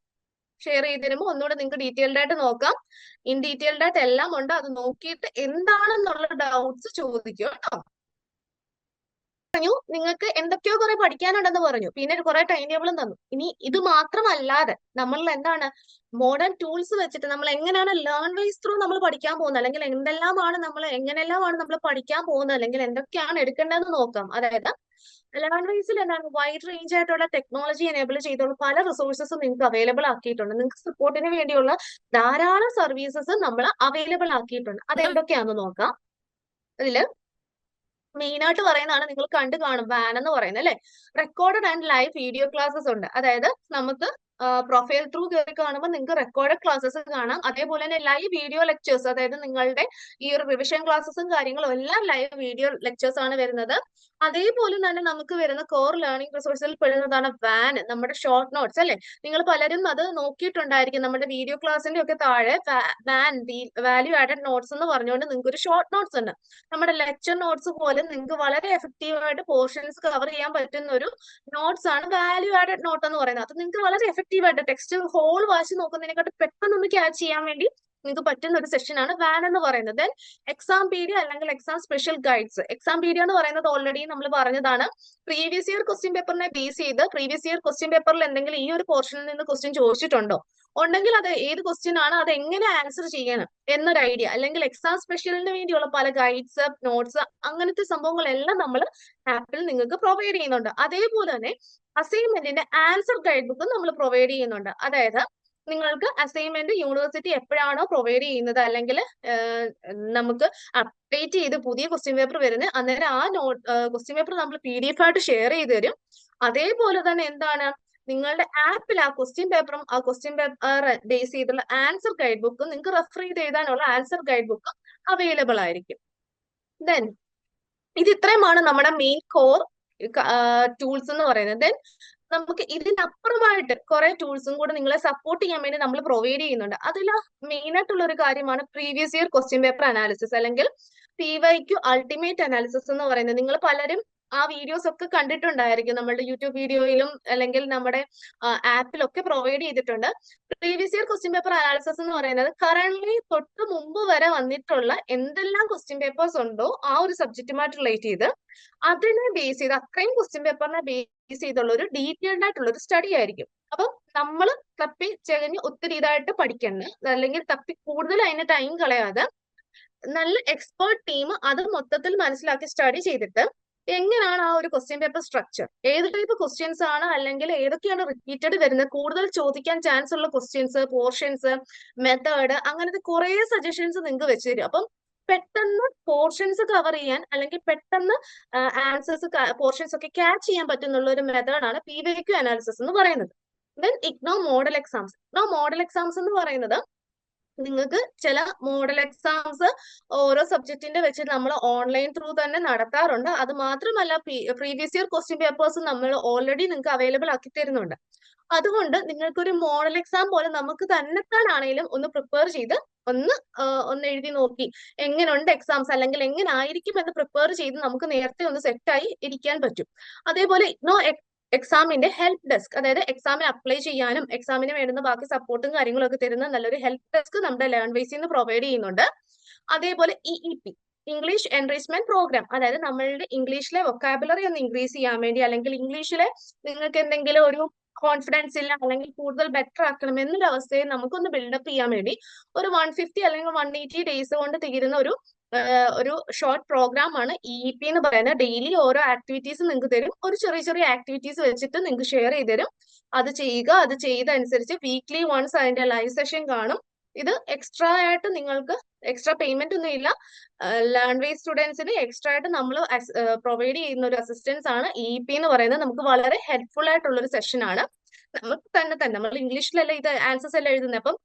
ഷെയർ ചെയ്ത് തരുമ്പോൾ ഒന്നുകൂടെ നിങ്ങൾക്ക് ഡീറ്റെയിൽഡ് ആയിട്ട് നോക്കാം. ഇൻ ഡീറ്റെയിൽഡ് ആയിട്ട് എല്ലാം ഉണ്ട്. അത് നോക്കിയിട്ട് എന്താണെന്നുള്ള ഡൗട്ട്സ് ചോദിക്കുക കേട്ടോ. പറഞ്ഞു നിങ്ങൾക്ക് എന്തൊക്കെയോ കുറെ പഠിക്കാനുണ്ടെന്ന് പറഞ്ഞു, പിന്നെ കുറെ ടൈം ടേബിളും തന്നു. ഇനി ഇത് മാത്രമല്ലാതെ നമ്മൾ എന്താണ് മോഡേൺ ടൂൾസ് വെച്ചിട്ട് നമ്മൾ എങ്ങനെയാണ് ലേൺ വൈസ് ത്രൂ നമ്മൾ പഠിക്കാൻ പോകുന്നത്, അല്ലെങ്കിൽ എങ്ങനെല്ലാമാണ് നമ്മൾ പഠിക്കാൻ പോകുന്നത്, അല്ലെങ്കിൽ എന്തൊക്കെയാണ് എടുക്കേണ്ടതെന്ന് നോക്കാം. അതായത് ലേൺ വൈസിൽ എന്താണ് വൈഡ് റേഞ്ച് ആയിട്ടുള്ള ടെക്നോളജി എനേബിൾ ചെയ്തുള്ള പല റിസോഴ്സസും നിങ്ങൾക്ക് അവൈലബിൾ ആക്കിയിട്ടുണ്ട്. നിങ്ങൾക്ക് സപ്പോർട്ടിന് വേണ്ടിയുള്ള ധാരാളം സർവീസസ് നമ്മൾ അവൈലബിൾ ആക്കിയിട്ടുണ്ട്. അത് എന്തൊക്കെയാണെന്ന് നോക്കാം. അതില് മെയിൻ ആയിട്ട് പറയുന്നതാണ്, നിങ്ങൾ കണ്ടു കാണും വാൻ എന്ന് പറയുന്നത് അല്ലെ. Recorded and live video classes ഉണ്ട്. അതായത് നമുക്ക് പ്രൊഫൈൽ ത്രൂ കയറി കാണുമ്പോൾ നിങ്ങൾക്ക് റെക്കോർഡഡ് ക്ലാസ്സസ് കാണാം. അതേപോലെ തന്നെ ലൈവ് വീഡിയോ ലെക്ചേഴ്സ്, അതായത് നിങ്ങളുടെ ഈ ഒരു റിവിഷൻ ക്ലാസ്സസും കാര്യങ്ങളും എല്ലാം ലൈവ് വീഡിയോ ലെക്ചേഴ്സ് ആണ് വരുന്നത്. അതേപോലെ തന്നെ നമുക്ക് വരുന്ന കോർ ലേണിംഗ് റിസോഴ്സിൽ പെടുന്നതാണ് വാൻ, നമ്മുടെ ഷോർട്ട് നോട്ട്സ് അല്ലെ. നിങ്ങൾ പലരും അത് നോക്കിയിട്ടുണ്ടായിരിക്കും. നമ്മുടെ വീഡിയോ ക്ലാസ്സിന്റെ ഒക്കെ താഴെ വാൻ വാല്യൂ ആഡഡ് നോട്ട്സ് എന്ന് പറഞ്ഞുകൊണ്ട് നിങ്ങൾക്ക് ഒരു ഷോർട്ട് നോട്ട്സ് ഉണ്ട്. നമ്മുടെ ലെക്ചർ നോട്ട്സ് പോലെ നിങ്ങൾക്ക് വളരെ എഫക്റ്റീവ് ആയിട്ട് പോർഷൻസ് കവർ ചെയ്യാൻ പറ്റുന്ന ഒരു നോട്ട്സ് ആണ് വാല്യൂ ആഡഡ് നോട്ട് എന്ന് പറയുന്നത്. അത് നിങ്ങൾക്ക് വളരെ എഫക്റ്റീവ് ആയിട്ട് ടെക്സ്റ്റ് ഹോൾ വായിച്ച് നോക്കുന്നതിനെക്കാട്ട് പെട്ടെന്ന് ഒന്ന് ക്യാച്ച് ചെയ്യാൻ വേണ്ടി നിങ്ങൾക്ക് പറ്റുന്ന ഒരു സെഷൻ ആണ് വാൻ എന്ന് പറയുന്നത്. ദെൻ എക്സാം പീഡിയ അല്ലെങ്കിൽ exam special guides. Exam pedia എന്ന് പറയുന്നത് ഓൾറെഡി നമ്മൾ പറഞ്ഞതാണ്. പ്രീവിയസ് ഇയർ ക്വസ്റ്റ്യൻ പേപ്പറിനെ ബേസ് ചെയ്ത് പ്രീവിയസ് ഇയർ ക്വസ്റ്റ്യൻ പേപ്പറിൽ എന്തെങ്കിലും ഈ ഒരു പോർഷനിൽ നിന്ന് ക്വസ്റ്റ്യൻ ചോദിച്ചിട്ടുണ്ടോ, ഉണ്ടെങ്കിൽ അത് ഏത് ക്വസ്റ്റ്യൻ ആണ് അത് എങ്ങനെ ആൻസർ ചെയ്യണം എന്നൊരു ഐഡിയ, അല്ലെങ്കിൽ എക്സാം സ്പെഷ്യലിന് വേണ്ടിയുള്ള പല ഗൈഡ്സ്, നോട്ട്സ്, അങ്ങനത്തെ സംഭവങ്ങളെല്ലാം നമ്മൾ ആപ്പിൽ നിങ്ങൾക്ക് പ്രൊവൈഡ് ചെയ്യുന്നുണ്ട്. അതേപോലെ തന്നെ അസൈൻമെന്റിന്റെ ആൻസർ ഗൈഡ് ബുക്കും നമ്മൾ പ്രൊവൈഡ് ചെയ്യുന്നുണ്ട്. അതായത് നിങ്ങൾക്ക് അസൈൻമെന്റ് യൂണിവേഴ്സിറ്റി എപ്പോഴാണോ പ്രൊവൈഡ് ചെയ്യുന്നത്, അല്ലെങ്കിൽ നമുക്ക് അപ്ഡേറ്റ് ചെയ്ത് പുതിയ ക്വസ്റ്റ്യൻ പേപ്പർ വരുന്നത്, അന്നേരം ആ ക്വസ്റ്റ്യൻ പേപ്പർ നമ്മൾ PDF ആയിട്ട് ഷെയർ ചെയ്ത് തരും. അതേപോലെ തന്നെ എന്താണ്, നിങ്ങളുടെ ആപ്പിൽ ആ ക്വസ്റ്റ്യൻ പേപ്പറും ആ ക്വസ്റ്റ്യൻ പേപ്പർ ബേസ് ചെയ്തുള്ള ആൻസർ ഗൈഡ് ബുക്കും നിങ്ങൾക്ക് റെഫർ ചെയ്ത് എഴുതാനുള്ള ആൻസർ ഗൈഡ് ബുക്കും അവൈലബിൾ ആയിരിക്കും. ദെൻ ഇത് ഇത്രയുമാണ് നമ്മുടെ മെയിൻ കോർ ടൂൾസ് എന്ന് പറയുന്നത്. ദെൻ നമുക്ക് ഇതിനപ്പുറമായിട്ട് കുറെ ടൂൾസും കൂടെ നിങ്ങളെ സപ്പോർട്ട് ചെയ്യാൻ വേണ്ടി നമ്മൾ പ്രൊവൈഡ് ചെയ്യുന്നുണ്ട്. അതിൽ മെയിൻ ആയിട്ടുള്ള ഒരു കാര്യമാണ് previous year question paper analysis, അല്ലെങ്കിൽ PYQ അൾട്ടിമേറ്റ് അനാലിസിസ് എന്ന് പറയുന്നത്. നിങ്ങൾ പലരും ആ വീഡിയോസ് ഒക്കെ കണ്ടിട്ടുണ്ടായിരിക്കും, നമ്മളുടെ യൂട്യൂബ് വീഡിയോയിലും അല്ലെങ്കിൽ നമ്മുടെ ആപ്പിലൊക്കെ പ്രൊവൈഡ് ചെയ്തിട്ടുണ്ട്. Previous year question paper analysis എന്ന് പറയുന്നത് കറന്റ് തൊട്ട് മുമ്പ് വരെ വന്നിട്ടുള്ള എന്തെല്ലാം ക്വസ്റ്റ്യൻ പേപ്പേഴ്സ് ഉണ്ടോ ആ ഒരു സബ്ജക്റ്റുമായിട്ട് റിലേറ്റ് ചെയ്ത് അതിനെ ബേസ് ചെയ്ത്, അത്രയും ക്വസ്റ്റ്യൻ പേപ്പറിനെ ബേസ് ചെയ്തുള്ള ഒരു ഡീറ്റെയിൽഡ് ആയിട്ടുള്ള ഒരു സ്റ്റഡി ആയിരിക്കും. അപ്പം നമ്മൾ തപ്പി ചെകഞ്ഞ് ഒത്തിരി ഇതായിട്ട് പഠിക്കണ്ട, അല്ലെങ്കിൽ തപ്പി കൂടുതൽ അതിന് ടൈം കളയാതെ നല്ല എക്സ്പേർട്ട് ടീം അത് മൊത്തത്തിൽ മനസ്സിലാക്കി സ്റ്റഡി ചെയ്തിട്ട് എങ്ങനെയാണ് ആ ഒരു ക്വസ്റ്റ്യൻ പേപ്പർ സ്ട്രക്ചർ, ഏത് ടൈപ്പ് ക്വസ്റ്റ്യൻസ് ആണ്, അല്ലെങ്കിൽ ഏതൊക്കെയാണ് റിപ്പീറ്റഡ് വരുന്നത്, കൂടുതൽ ചോദിക്കാൻ ചാൻസ് ഉള്ള ക്വസ്റ്റ്യൻസ്, പോർഷൻസ്, മെത്തേഡ്, അങ്ങനത്തെ കുറെ സജഷൻസ് നിങ്ങൾക്ക് വെച്ച് തരും. അപ്പം പെട്ടെന്ന് പോർഷൻസ് കവർ ചെയ്യാൻ, അല്ലെങ്കിൽ പെട്ടെന്ന് ആൻസേഴ്സ് പോർഷൻസ് ഒക്കെ ക്യാച്ച് ചെയ്യാൻ പറ്റുന്നുള്ള ഒരു മെത്തേഡാണ് PYQ അനാലിസിസ് എന്ന് പറയുന്നത്. Then IGNOU model exams. IGNOU model exams എന്ന് പറയുന്നത് നിങ്ങൾക്ക് ചില മോഡൽ എക്സാംസ് ഓരോ സബ്ജക്റ്റിന്റെ വെച്ച് നമ്മൾ ഓൺലൈൻ ത്രൂ തന്നെ നടത്താറുണ്ട്. അത് മാത്രമല്ല പ്രീവിയസ് ഇയർ ക്വസ്റ്റ്യൻ പേപ്പേഴ്സ് നമ്മൾ ഓൾറെഡി നിങ്ങൾക്ക് അവൈലബിൾ ആക്കി തരുന്നുണ്ട്. അതുകൊണ്ട് നിങ്ങൾക്കൊരു മോഡൽ എക്സാം പോലെ നമുക്ക് തന്നെത്താനാണെങ്കിലും ഒന്ന് പ്രിപ്പയർ ചെയ്ത് ഒന്ന് എഴുതി നോക്കി എങ്ങനെയുണ്ട് എക്സാംസ്, അല്ലെങ്കിൽ എങ്ങനെ ആയിരിക്കും എന്ന് പ്രിപ്പയർ ചെയ്ത് നമുക്ക് നേരത്തെ ഒന്ന് സെറ്റായി ഇരിക്കാൻ പറ്റും. അതേപോലെ IGNOU എക്സാമിന്റെ ഹെൽപ്പ് ഡെസ്ക്, അതായത് എക്സാമിന് അപ്ലൈ ചെയ്യാനും എക്സാമിന് വേണ്ടുന്ന ബാക്കി സപ്പോർട്ടും കാര്യങ്ങളും ഒക്കെ തരുന്ന നല്ലൊരു ഹെൽപ്പ് ഡെസ്ക് നമ്മുടെ ലേൺവൈസിൽ നിന്ന് പ്രൊവൈഡ് ചെയ്യുന്നുണ്ട്. അതേപോലെ EEP, ഇംഗ്ലീഷ് എൻറിച്ച്മെന്റ് പ്രോഗ്രാം, അതായത് നമ്മളുടെ ഇംഗ്ലീഷിലെ വൊക്കാബുലറി ഒന്ന് ഇൻക്രീസ് ചെയ്യാൻ വേണ്ടി, അല്ലെങ്കിൽ ഇംഗ്ലീഷിലെ നിങ്ങൾക്ക് എന്തെങ്കിലും ഒരു കോൺഫിഡൻസ് ഇല്ല, അല്ലെങ്കിൽ കൂടുതൽ ബെറ്റർ ആക്കണം എന്നൊരു അവസ്ഥയെ നമുക്കൊന്ന് ബിൽഡപ്പ് ചെയ്യാൻ വേണ്ടി ഒരു 150 അല്ലെങ്കിൽ 180 ഡേയ്സ് കൊണ്ട് തീരുന്ന ഒരു ഷോർട്ട് പ്രോഗ്രാം ആണ് EEP എന്ന് പറയുന്നത്. ഡെയിലി ഓരോ ആക്ടിവിറ്റീസ് നിങ്ങൾക്ക് തരും, ഒരു ചെറിയ ചെറിയ ആക്ടിവിറ്റീസ് വെച്ചിട്ട് നിങ്ങൾക്ക് ഷെയർ ചെയ്ത് തരും. അത് ചെയ്യുക, അത് ചെയ്തനുസരിച്ച് വീക്ക്ലി വൺസ് അതിന്റെ ലൈവ് സെഷൻ കാണും. ഇത് എക്സ്ട്രാ ആയിട്ട് നിങ്ങൾക്ക് എക്സ്ട്രാ പേയ്മെന്റ് ഒന്നും ഇല്ല. ലേൺവേസ് സ്റ്റുഡൻസിന് എക്സ്ട്രാ ആയിട്ട് നമ്മൾ പ്രൊവൈഡ് ചെയ്യുന്ന ഒരു അസിസ്റ്റൻസ് ആണ് EEP എന്ന് പറയുന്നത്. നമുക്ക് വളരെ ഹെൽപ്ഫുൾ ആയിട്ടുള്ള ഒരു സെഷൻ ആണ്. നമുക്ക് തന്നെ നമ്മൾ ഇംഗ്ലീഷിലല്ല ഇത് ആൻസേഴ്സ് എല്ലാം എഴുതുന്നത്, അപ്പം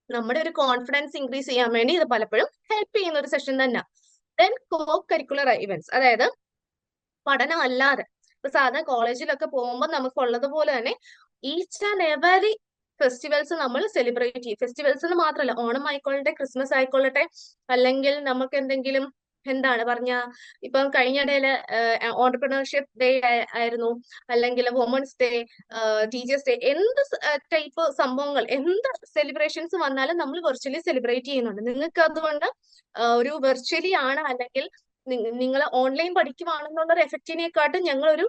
നമ്മുടെ ഒരു കോൺഫിഡൻസ് ഇൻക്രീസ് ചെയ്യാൻ വേണ്ടി ഇത് പലപ്പോഴും ഹെൽപ്പ് ചെയ്യുന്ന ഒരു സെഷൻ തന്നെ. ദെൻ കോ കരിക്കുലർ ഇവന്റ്സ്, അതായത് പഠനം അല്ലാതെ ഇപ്പൊ സാധാരണ കോളേജിലൊക്കെ പോകുമ്പോൾ നമുക്ക് ഉള്ളതുപോലെ തന്നെ ഈച്ച് ആൻഡ് എവറി ഫെസ്റ്റിവൽസ് നമ്മൾ സെലിബ്രേറ്റ് ചെയ്യും. ഫെസ്റ്റിവൽസ് എന്ന് മാത്രമല്ല, ഓണം ആയിക്കൊള്ളട്ടെ, ക്രിസ്മസ് ആയിക്കൊള്ളട്ടെ, അല്ലെങ്കിൽ നമുക്ക് എന്തെങ്കിലും എന്താണ് പറഞ്ഞ, ഇപ്പം കഴിഞ്ഞിടയില് ഓണ്ടർപ്രണർഷിപ്പ് ഡേ ആയിരുന്നു, അല്ലെങ്കിൽ വുമൻസ് ഡേ, ടീച്ചേഴ്സ് ഡേ, എന്ത് ടൈപ്പ് സംഭവങ്ങൾ, എന്ത് സെലിബ്രേഷൻസ് വന്നാലും നമ്മൾ വെർച്വലി സെലിബ്രേറ്റ് ചെയ്യുന്നുണ്ട്. നിങ്ങൾക്ക് അതുകൊണ്ട് ഒരു വെർച്വലി ആണ്, അല്ലെങ്കിൽ നിങ്ങൾ ഓൺലൈൻ പഠിക്കുവാണെന്നുള്ള ഒരു എഫക്റ്റിനെക്കാട്ടും ഞങ്ങളൊരു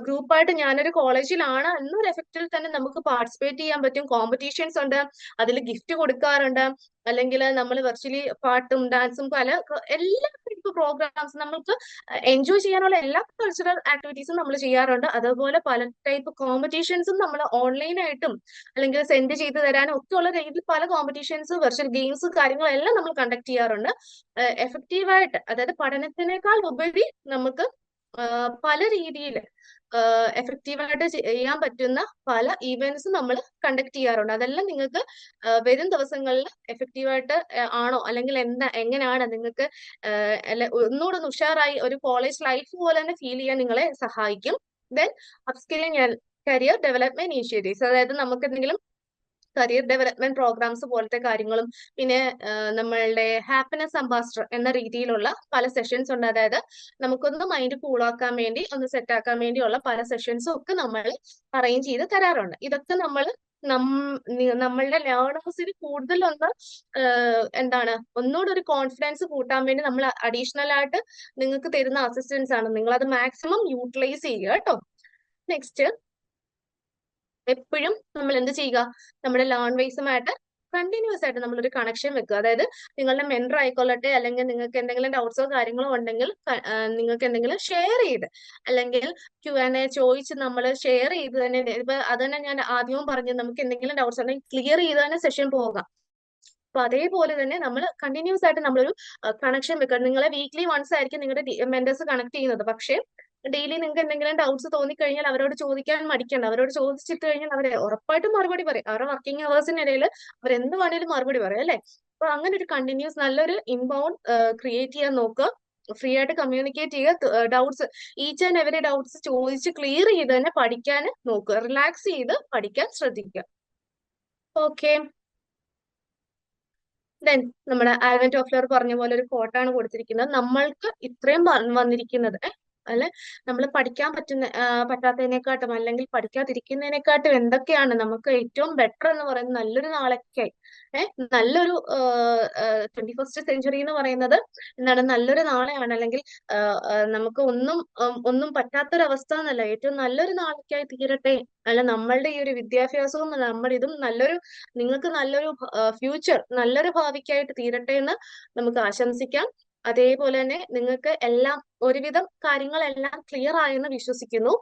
ഗ്രൂപ്പായിട്ട്, ഞാനൊരു കോളേജിലാണ് എന്നൊരു എഫക്റ്റിൽ തന്നെ നമുക്ക് പാർട്ടിസിപ്പേറ്റ് ചെയ്യാൻ പറ്റും. കോമ്പറ്റീഷൻസ് ഉണ്ട്, അതിൽ ഗിഫ്റ്റ് കൊടുക്കാറുണ്ട്, അല്ലെങ്കിൽ നമ്മൾ വെർച്വലി പാട്ടും ഡാൻസും എല്ലാ ടൈപ്പ് പ്രോഗ്രാംസ് നമ്മൾക്ക് എൻജോയ് ചെയ്യാനുള്ള എല്ലാ കൾച്ചറൽ ആക്ടിവിറ്റീസും നമ്മൾ ചെയ്യാറുണ്ട്. അതുപോലെ പല ടൈപ്പ് കോമ്പറ്റീഷൻസും നമ്മൾ ഓൺലൈനായിട്ടും അല്ലെങ്കിൽ സെൻഡ് ചെയ്ത് തരാനും ഒക്കെ ഉള്ള രീതിയിൽ പല കോമ്പറ്റീഷൻസ്, വെർച്വൽ ഗെയിംസ്, കാര്യങ്ങളെല്ലാം നമ്മൾ കണ്ടക്ട് ചെയ്യാറുണ്ട്. എഫക്റ്റീവായിട്ട്, അതായത് പഠനത്തിനേക്കാൾ ഉപരി നമുക്ക് പല രീതിയിൽ എഫക്റ്റീവായിട്ട് ചെയ്യാൻ പറ്റുന്ന പല ഈവെന്റ്സ് നമ്മൾ കണ്ടക്ട് ചെയ്യാറുണ്ട്. അതെല്ലാം നിങ്ങൾക്ക് വരും ദിവസങ്ങളിൽ എഫക്റ്റീവായിട്ട് ആണോ, അല്ലെങ്കിൽ എങ്ങനെയാണ് നിങ്ങൾക്ക് ഒന്നുകൂടെ ഉഷാറായി ഒരു കോളേജ് ലൈഫ് പോലെ തന്നെ ഫീൽ ചെയ്യാൻ നിങ്ങളെ സഹായിക്കും. Then upskilling and career development initiatives, അതായത് നമുക്ക് എന്തെങ്കിലും കരിയർ ഡെവലപ്മെന്റ് പ്രോഗ്രാംസ് പോലത്തെ കാര്യങ്ങളും, പിന്നെ നമ്മളുടെ ഹാപ്പിനെസ് അംബാസിഡർ എന്ന രീതിയിലുള്ള പല സെഷൻസ് ഉണ്ട്. അതായത് നമുക്കൊന്ന് മൈൻഡ് കൂളാക്കാൻ വേണ്ടി, ഒന്ന് സെറ്റ് ആക്കാൻ വേണ്ടിയുള്ള പല സെഷൻസും ഒക്കെ നമ്മൾ അറേഞ്ച് ചെയ്ത് തരാറുണ്ട്. ഇതൊക്കെ നമ്മൾ നമ്മളുടെ ലേണേഴ്സിന് കൂടുതലൊന്ന് എന്താണ്, ഒന്നുകൂടെ ഒരു കോൺഫിഡൻസ് കൂട്ടാൻ വേണ്ടി നമ്മൾ അഡീഷണൽ ആയിട്ട് നിങ്ങൾക്ക് തരുന്ന അസിസ്റ്റൻസ് ആണ്. നിങ്ങൾ അത് മാക്സിമം യൂട്ടിലൈസ് ചെയ്യുക കേട്ടോ. നെക്സ്റ്റ്, എപ്പോഴും നമ്മൾ എന്ത് ചെയ്യുക, നമ്മുടെ ലേൺ വൈസുമായിട്ട് കണ്ടിന്യൂസ് ആയിട്ട് നമ്മളൊരു കണക്ഷൻ വെക്കുക. അതായത് നിങ്ങളുടെ മെന്റർ ആയിക്കൊള്ളട്ടെ, അല്ലെങ്കിൽ നിങ്ങൾക്ക് എന്തെങ്കിലും ഡൗട്ട്സോ കാര്യങ്ങളോ ഉണ്ടെങ്കിൽ നിങ്ങൾക്ക് എന്തെങ്കിലും ഷെയർ ചെയ്ത്, അല്ലെങ്കിൽ Q&A ചോദിച്ച് നമ്മൾ ഷെയർ ചെയ്ത് തന്നെ, ഇപ്പൊ അത് തന്നെ ഞാൻ ആദ്യവും പറഞ്ഞു, നമുക്ക് എന്തെങ്കിലും ഡൗട്ട്സ് ഉണ്ടെങ്കിൽ ക്ലിയർ ചെയ്ത് തന്നെ സെഷൻ പോകാം. അപ്പൊ അതേപോലെ തന്നെ നമ്മൾ കണ്ടിന്യൂസ് ആയിട്ട് നമ്മളൊരു കണക്ഷൻ വെക്കുക. നിങ്ങളെ വീക്ക്ലി വൺസ് ആയിരിക്കും നിങ്ങളുടെ മെന്റേഴ്സ് കണക്ട് ചെയ്യുന്നത്, പക്ഷേ ഡെയിലി നിങ്ങൾക്ക് എന്തെങ്കിലും ഡൗട്ട്സ് തോന്നിക്കഴിഞ്ഞാൽ അവരോട് ചോദിക്കാൻ മടിക്കണ്ട. അവരോട് ചോദിച്ചിട്ട് കഴിഞ്ഞാൽ അവർ ഉറപ്പായിട്ടും മറുപടി പറയും. അവരുടെ വർക്കിംഗ് അവേഴ്സിനിടയിൽ അവർ എന്ത് വേണേലും മറുപടി പറയും അല്ലേ. അപ്പൊ അങ്ങനെ ഒരു കണ്ടിന്യൂസ് നല്ലൊരു ഇൻബൗണ്ട് ക്രിയേറ്റ് ചെയ്യാൻ നോക്കുക. ഫ്രീ ആയിട്ട് കമ്മ്യൂണിക്കേറ്റ് ചെയ്യുക. Doubts each and every doubts ചോദിച്ച് ക്ലിയർ ചെയ്ത് തന്നെ പഠിക്കാൻ നോക്കുക. റിലാക്സ് ചെയ്ത് പഠിക്കാൻ ശ്രദ്ധിക്കുക. ഓക്കെ. ദെൻ നമ്മുടെ ആൽവൻ ടോഫ്ലർ പറഞ്ഞ പോലെ ഒരു കോട്ടാണ് കൊടുത്തിരിക്കുന്നത്. നമ്മൾക്ക് ഇത്രയും വന്നിരിക്കുന്നത് അല്ലെ, നമ്മൾ പഠിക്കാൻ പറ്റാത്തതിനെക്കാട്ടും അല്ലെങ്കിൽ പഠിക്കാതിരിക്കുന്നതിനെക്കാട്ടും എന്തൊക്കെയാണ് നമുക്ക് ഏറ്റവും ബെറ്റർ എന്ന് പറയുന്നത് നല്ലൊരു നാളേക്കായി നല്ലൊരു 21st സെഞ്ചുറി എന്ന് പറയുന്നത് എന്താണ്, നല്ലൊരു നാളെയാണ്. അല്ലെങ്കിൽ നമുക്ക് ഒന്നും പറ്റാത്തൊരവസ്ഥ എന്നല്ല, ഏറ്റവും നല്ലൊരു നാളേക്കായി തീരട്ടെ. അല്ല, നമ്മളുടെ ഈ ഒരു വിദ്യാഭ്യാസവും നമ്മുടെ ഇതും നിങ്ങൾക്ക് നല്ലൊരു ഫ്യൂച്ചർ, നല്ലൊരു ഭാവിക്കായിട്ട് തീരട്ടെ എന്ന് നമുക്ക് ആശംസിക്കാം. അതേപോലെ തന്നെ നിങ്ങൾക്ക് എല്ലാം ഒരുവിധം കാര്യങ്ങളെല്ലാം ക്ലിയർ ആയെന്ന് വിശ്വസിക്കുന്നു.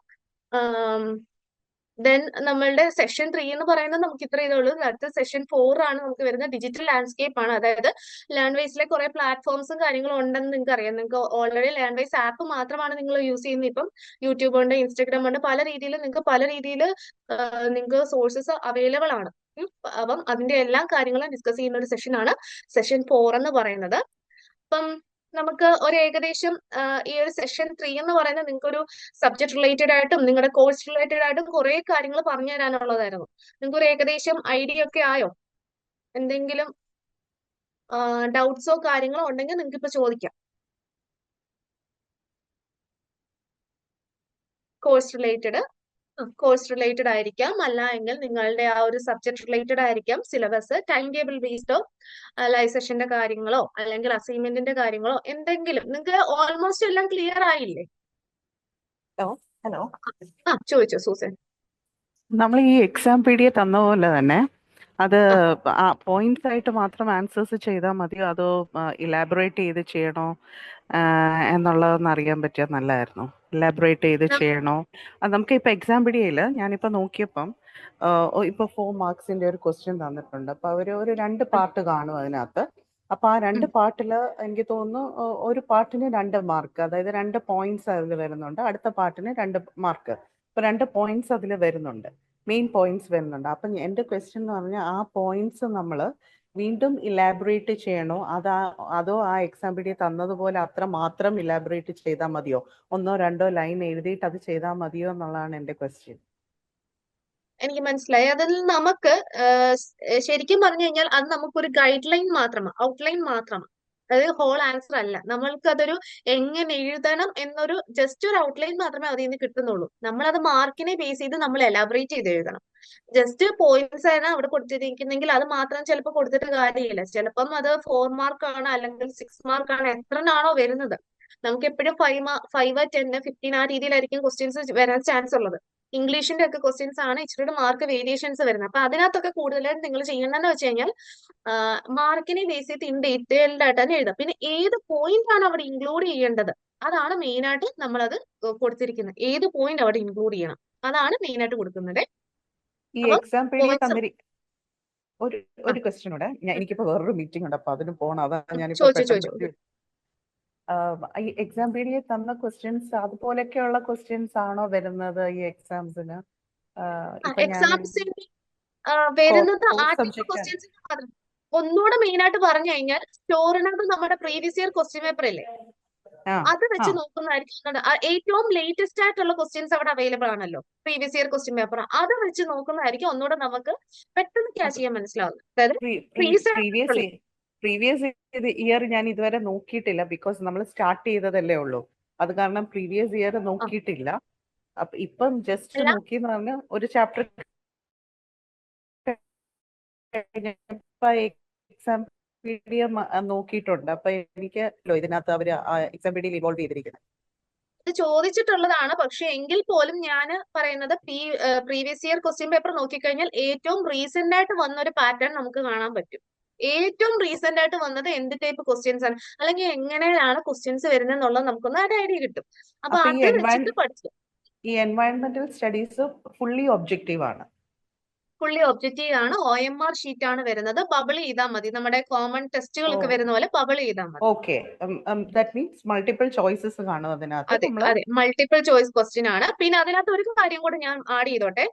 ദെൻ നമ്മളുടെ സെഷൻ 3 എന്ന് പറയുന്നത് നമുക്ക് ഇത്ര ഇതേ ഉള്ളൂ. അടുത്ത സെഷൻ 4 ആണ് നമുക്ക് വരുന്ന ഡിജിറ്റൽ ലാൻഡ്സ്കേപ്പ് ആണ്. അതായത് ലേൺവൈസിലെ കുറെ പ്ലാറ്റ്ഫോംസും കാര്യങ്ങളും ഉണ്ടെന്ന് നിങ്ങൾക്ക് അറിയാം. നിങ്ങൾക്ക് ഓൾറെഡി ലേൺവൈസ് ആപ്പ് മാത്രമാണ് നിങ്ങൾ യൂസ് ചെയ്യുന്നത്. ഇപ്പം യൂട്യൂബ് ഉണ്ട്, ഇൻസ്റ്റഗ്രാം ഉണ്ട്, പല രീതിയിൽ നിങ്ങൾക്ക് സോഴ്സസ് അവൈലബിൾ ആണ്. അപ്പം അതിന്റെ എല്ലാ കാര്യങ്ങളും ഡിസ്കസ് ചെയ്യുന്ന ഒരു സെഷനാണ് സെഷൻ 4 എന്ന് പറയുന്നത്. അപ്പം നമുക്ക് ഒരു ഏകദേശം ഈ ഒരു സെഷൻ 3 എന്ന് പറയുന്നത് നിങ്ങൾക്ക് ഒരു സബ്ജക്ട് റിലേറ്റഡ് ആയിട്ടും നിങ്ങളുടെ കോഴ്സ് റിലേറ്റഡ് ആയിട്ടും കുറെ കാര്യങ്ങൾ പറഞ്ഞു തരാനുള്ളതായിരുന്നു. നിങ്ങൾക്ക് ഒരു ഏകദേശം ഐഡിയ ഒക്കെ ആയോ? എന്തെങ്കിലും ഡൗട്ട്സോ കാര്യങ്ങളോ ഉണ്ടെങ്കിൽ നിങ്ങൾക്ക് ഇപ്പൊ ചോദിക്കാം. കോഴ്സ് റിലേറ്റഡ് ആയിരിക്കാം, അല്ല എങ്കിൽ നിങ്ങളുടെ ആ ഒരു സബ്ജക്ട് റിലേറ്റഡ് ആയിരിക്കാം. സിലബസ്, ടൈം ടേബിൾ ബേസ്ഡോ, ലൈവ് സെഷന്റെ കാര്യങ്ങളോ അല്ലെങ്കിൽ അസൈൻമെന്റിന്റെ കാര്യങ്ങളോ എന്തെങ്കിലും. നിങ്ങൾക്ക് ഓൾമോസ്റ്റ് എല്ലാം ക്ലിയർ ആയില്ലേ? ഹലോ ചോദിച്ചോ സൂസൻ. നമ്മൾ ഈ എക്സാം പീഡിയ തന്ന പോലെ തന്നെ അത് പോയിന്റ്സ് ആയിട്ട് മാത്രം ആൻസേഴ്സ് ചെയ്താൽ മതിയോ, അതോ ഇലാബറേറ്റ് ചെയ്ത് ചെയ്യണോ എന്നുള്ളതൊന്ന് അറിയാൻ പറ്റിയാൽ നല്ലതായിരുന്നു. ഇലാബറേറ്റ് ചെയ്ത് ചെയ്യണോ? അത് നമുക്ക് ഇപ്പൊ എക്സാം പീഡിയയിൽ ഞാനിപ്പോ നോക്കിയപ്പം ഇപ്പൊ 4 മാർക്സിന്റെ ഒരു ക്വസ്റ്റ്യൻ തന്നിട്ടുണ്ട്. അപ്പൊ അവര് ഒരു 2 പാർട്ട് കാണും അതിനകത്ത്. അപ്പൊ ആ 2 പാർട്ടില് എനിക്ക് തോന്നുന്നു ഒരു പാർട്ടിന് 2 മാർക്ക്, അതായത് 2 പോയിന്റ്സ് അതിൽ വരുന്നുണ്ട്. അടുത്ത പാർട്ടിന് 2 മാർക്ക്. ഇപ്പൊ 2 പോയിന്റ്സ് അതിൽ വരുന്നുണ്ട്, മെയിൻ പോയിന്റ്സ് വരുന്നുണ്ട്. അപ്പം എൻ്റെ ക്വസ്റ്റ്യൻ എന്ന് പറഞ്ഞാൽ ആ പോയിന്റ്സ് നമ്മൾ വീണ്ടും ഇലാബറേറ്റ് ചെയ്യണോ, അതോ ആ എക്സാം പീഡിയ തന്നതുപോലെ അത്ര മാത്രം ഇലാബറേറ്റ് ചെയ്താൽ മതിയോ, 1 or 2 ലൈൻ എഴുതിയിട്ട് അത് ചെയ്താൽ മതിയോ എന്നുള്ളതാണ് എൻ്റെ ക്വസ്റ്റ്യൻ. എനിക്ക് മനസ്സിലായി. അതിൽ നമുക്ക് ശരിക്കും പറഞ്ഞു കഴിഞ്ഞാൽ അത് നമുക്കൊരു ഗൈഡ് ലൈൻ മാത്രമാണ്, ഔട്ട്ലൈൻ മാത്രമാണ്. അതായത് ഹോൾ ആൻസർ അല്ല. നമ്മൾക്ക് അതൊരു എങ്ങനെ എഴുതണം എന്നൊരു ജസ്റ്റ് ഒരു ഔട്ട്ലൈൻ മാത്രമേ അതിൽ നിന്ന് കിട്ടുന്നുള്ളൂ. നമ്മളത് മാർക്കിനെ ബേസ് ചെയ്ത് നമ്മൾ എലാബറേറ്റ് ചെയ്ത് എഴുതണം. ജസ്റ്റ് പോയിന്റ്സ് ആണ് അവിടെ കൊടുത്തിരിക്കുന്നെങ്കിൽ അത് മാത്രം ചിലപ്പോൾ കൊടുത്തിട്ട് കാര്യമില്ല. ചിലപ്പം അത് 4 മാർക്കാണ് അല്ലെങ്കിൽ 6 മാർക്കാണ്, എത്രനാണോ വരുന്നത്. നമുക്ക് എപ്പോഴും 5, 10, 15 ആ രീതിയിലായിരിക്കും ക്വസ്റ്റ്യൻസ് വരാൻ ചാൻസ് ഉള്ളത്. ഇംഗ്ലീഷിന്റെ ഒക്കെ ക്വസ്റ്റ്യൻസ് ആണ് ഇച്ചിരി മാർക്ക് വേരിയേഷൻസ് വരുന്നത്. അപ്പൊ അതിനകത്തൊക്കെ കൂടുതലായിട്ട് നിങ്ങൾ ചെയ്യേണ്ടതെന്ന് വെച്ച് കഴിഞ്ഞാൽ മാർക്കിനെ ബേസ് ചെയ്ത് ഡീറ്റെയിൽഡ് ആയിട്ട് തന്നെ എഴുതാം. പിന്നെ ഏത് പോയിന്റ് ആണ് അവിടെ ഇൻക്ലൂഡ് ചെയ്യേണ്ടത്, അതാണ് മെയിൻ ആയിട്ട് നമ്മളത് കൊടുത്തിരിക്കുന്നത്. ഏത് പോയിന്റ് അവിടെ ഇൻക്ലൂഡ് ചെയ്യണം, അതാണ് മെയിൻ ആയിട്ട് കൊടുക്കുന്നത്. ഈ അപ്പം എക്സാം പീഡിയ പോയിന്റ്സ് ഒരു ക്വസ്റ്റ്യൻ കൂടെ, എനിക്കിപ്പോ വേറൊരു മീറ്റിംഗ് ഉണ്ട്, അപ്പൊ അതിന് പോകണം. അതാണ് ഞാനിപ്പോ ചോദിച്ചു. പെട്ടെന്ന് ഈ എക്സാം പീഡിയ തന്ന ക്വസ്റ്റ്യൻസ് അതുപോലെയൊക്കെയുള്ള ക്വസ്റ്റ്യൻസ് ആണോ വരുന്നത് ഈ എക്സാംസിന്? ഇപ്പൊ ഞാൻ എക്സാംസിന് വരുന്നത് ആ ടൈപ്പ് സബ്ജക്റ്റ് ക്വസ്റ്റ്യൻസ് ഒന്നുകൂടെ മെയിൻ ആയിട്ട് പറഞ്ഞു കഴിഞ്ഞാൽ സ്റ്റോറിനകത്ത് നമ്മുടെ പ്രീവിയസ് ഇയർ ക്വസ്റ്റ്യൻ പേപ്പർ ഇല്ലേ, അത് വെച്ച് നോക്കുന്നതായിരിക്കും ഏറ്റവും ലേറ്റസ്റ്റ് ആയിട്ടുള്ള ക്വസ്റ്റ്യൻസ് അവിടെ അവൈലബിൾ ആണല്ലോ. പ്രീവിയസ് ഇയർ ക്വസ്റ്റ്യൻ പേപ്പർ അത് വെച്ച് നോക്കുന്നതായിരിക്കും ഒന്നുകൂടെ നമുക്ക് പെട്ടെന്ന് ക്യാച്ച് ചെയ്യാൻ മനസ്സിലാവുന്നത്. അതായത് പ്രീവിയസ് ഇയർ ഞാൻ ഇതുവരെ നോക്കിയിട്ടില്ല, ബിക്കോസ് നമ്മൾ സ്റ്റാർട്ട് ചെയ്തതല്ലേ ഉള്ളൂ. അത് കാരണം പ്രീവിയസ് ഇയർ നോക്കിയിട്ടില്ല. അപ്പൊ ഇപ്പം ജസ്റ്റ് നോക്കി എന്ന് പറഞ്ഞാൽ ഒരു ചാപ്റ്റർ എക്സാം പീഡിയ നോക്കിയിട്ടുണ്ട്. അപ്പൊ എനിക്ക് ഇതിനകത്ത് അവര് എക്സാം പീഡിയയിൽ ഇൻവോൾവ് ചെയ്തിരിക്കുന്നത്. ചോദിച്ചിട്ടുള്ളതാണ്. പക്ഷെ എങ്കിൽ പോലും ഞാൻ പറയുന്നത് പ്രീവിയസ് ഇയർ ക്വസ്റ്റ്യൻ പേപ്പർ നോക്കിക്കഴിഞ്ഞാൽ ഏറ്റവും റീസെന്റ് ആയിട്ട് വന്ന ഒരു പാറ്റേൺ നമുക്ക് കാണാൻ പറ്റും. ഏറ്റവും റീസെന്റ് ആയിട്ട് വന്നത് എന്ത് ടൈപ്പ് ക്വസ്റ്റ്യൻസ് ആണ്, അല്ലെങ്കിൽ എങ്ങനെയാണ് ക്വസ്റ്റ്യൻസ് വരുന്നത് എന്നുള്ളത് നമുക്കൊന്ന് ഒരു ഐഡിയ കിട്ടും. അപ്പൊ അപ്പൊ അത് വെച്ചിട്ട് പഠിച്ചു. ഈ എൻവയൺമെന്റൽ സ്റ്റഡീസ് ഫുള്ളി ഒബ്ജക്റ്റീവ് ആണ്. ഫുള്ളി ഒബ്ജക്റ്റീവ് ആണ്. OMR ഷീറ്റ് ആണ് വരുന്നത്. ബബിൾ ചെയ്താൽ മതി. നമ്മുടെ കോമൺ ടെസ്റ്റുകളൊക്കെ വരുന്ന പോലെ ബബിൾ ചെയ്താൽ മതി. Okay, that means multiple choices കാണും അതിനകത്ത്. അതെ അതെ, മൾട്ടിപ്പിൾ ചോയ്സ് ക്വസ്റ്റ്യൻ ആണ്. പിന്നെ അതിനകത്ത് ഒരു കാര്യം കൂടെ ഞാൻ ആഡ് ചെയ്തോട്ടെ.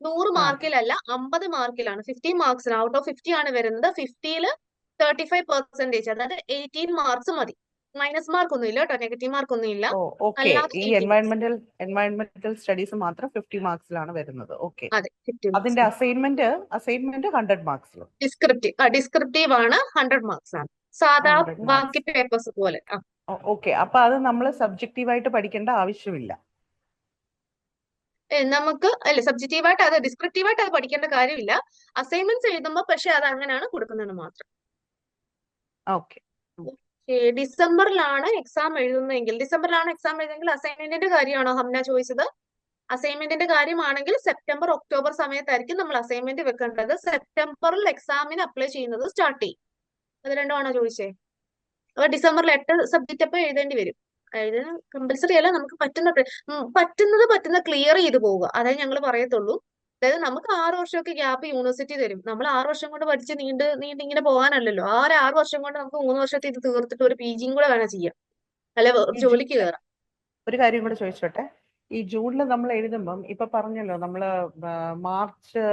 100 മാർക്കിലല്ല, 50 മാർക്കിലാണ്. 50 മാർക്സിന് ഔട്ട് ഓഫ് 50 ആണ് വരുന്നത്. 50-ല് 35%, അതായത് 18 മാർക്സ് മതി. മൈനസ് മാർക്ക് ഒന്നും ഇല്ല കേട്ടോ, നെഗറ്റീവ് മാർക്ക് ഒന്നും ഇല്ല. ഓക്കെ, അല്ലാതെ ഈ 18 marks. എൻവയൺമെന്റൽ സ്റ്റഡീസ് മാത്രം 50 മാർക്സിലാണ് വരുന്നത്. ഓക്കെ, അതെ, 50 അതിന്റെ മാർക്സ്. അസൈൻമെന്റ് 100 മാർക്സിലും. ഡിസ്ക്രിപ്റ്റീവ് ആണ്, 100 മാർക്സ് ആണ്. സാധാ 100 ബാക്കി മാർക്സ്. പേപ്പേഴ്സ് പോലെ. ഓക്കെ, അപ്പൊ അത് നമ്മൾ സബ്ജക്റ്റീവായിട്ട് പഠിക്കേണ്ട ആവശ്യമില്ല. നമുക്ക് അല്ലെ സബ്ജക്റ്റീവായിട്ട്, അത് ഡിസ്ക്രിപ്റ്റീവായിട്ട് അത് പഠിക്കേണ്ട കാര്യമില്ല. അസൈൻമെന്റ്സ് എഴുതുമ്പോൾ പക്ഷെ അത് അങ്ങനെയാണ് കൊടുക്കുന്നത് മാത്രം. ഓക്കെ, ഡിസംബറിലാണ് എക്സാം എഴുതുന്നതെങ്കിൽ അസൈൻമെന്റിന്റെ കാര്യമാണോ ഹംന ചോദിച്ചത്? അസൈൻമെന്റിന്റെ കാര്യമാണെങ്കിൽ സെപ്റ്റംബർ ഒക്ടോബർ സമയത്തായിരിക്കും നമ്മൾ അസൈൻമെന്റ് വെക്കേണ്ടത്. സെപ്റ്റംബറിൽ എക്സാമിന് അപ്ലൈ ചെയ്യുന്നത് സ്റ്റാർട്ട് ചെയ്യും. അത് രണ്ടുമാണോ ചോദിച്ചേ? അപ്പൊ ഡിസംബറിൽ 8 സബ്ജക്റ്റ് അപ്പൊ എഴുതേണ്ടി വരും. എഴുതാൻ കമ്പൽസറി അല്ല, നമുക്ക് പറ്റുന്നത് ക്ലിയർ ചെയ്ത് പോവുക, അതേ ഞങ്ങൾ പറയത്തുള്ളൂ. അതായത് നമുക്ക് 6 വർഷമൊക്കെ ഗ്യാപ്പ് യൂണിവേഴ്സിറ്റി തരും. നമ്മൾ 6 വർഷം കൊണ്ട് പഠിച്ച് നീണ്ട് ഇങ്ങനെ പോകാനല്ലല്ലോ. ആ ഒരു 6 വർഷം കൊണ്ട് നമുക്ക് 3 വർഷത്തെ ഇത് തീർത്തിട്ട് ഒരു PG കൂടെ വേണം ചെയ്യാം, അല്ലെ ഈ ജോലിക്ക് കയറാം. ഒരു കാര്യം കൂടെ ചോദിച്ചോട്ടെ. ഈ ജൂണിൽ നമ്മൾ എഴുതുമ്പം ഇപ്പൊ പറഞ്ഞല്ലോ നമ്മള് മാർച്ച്,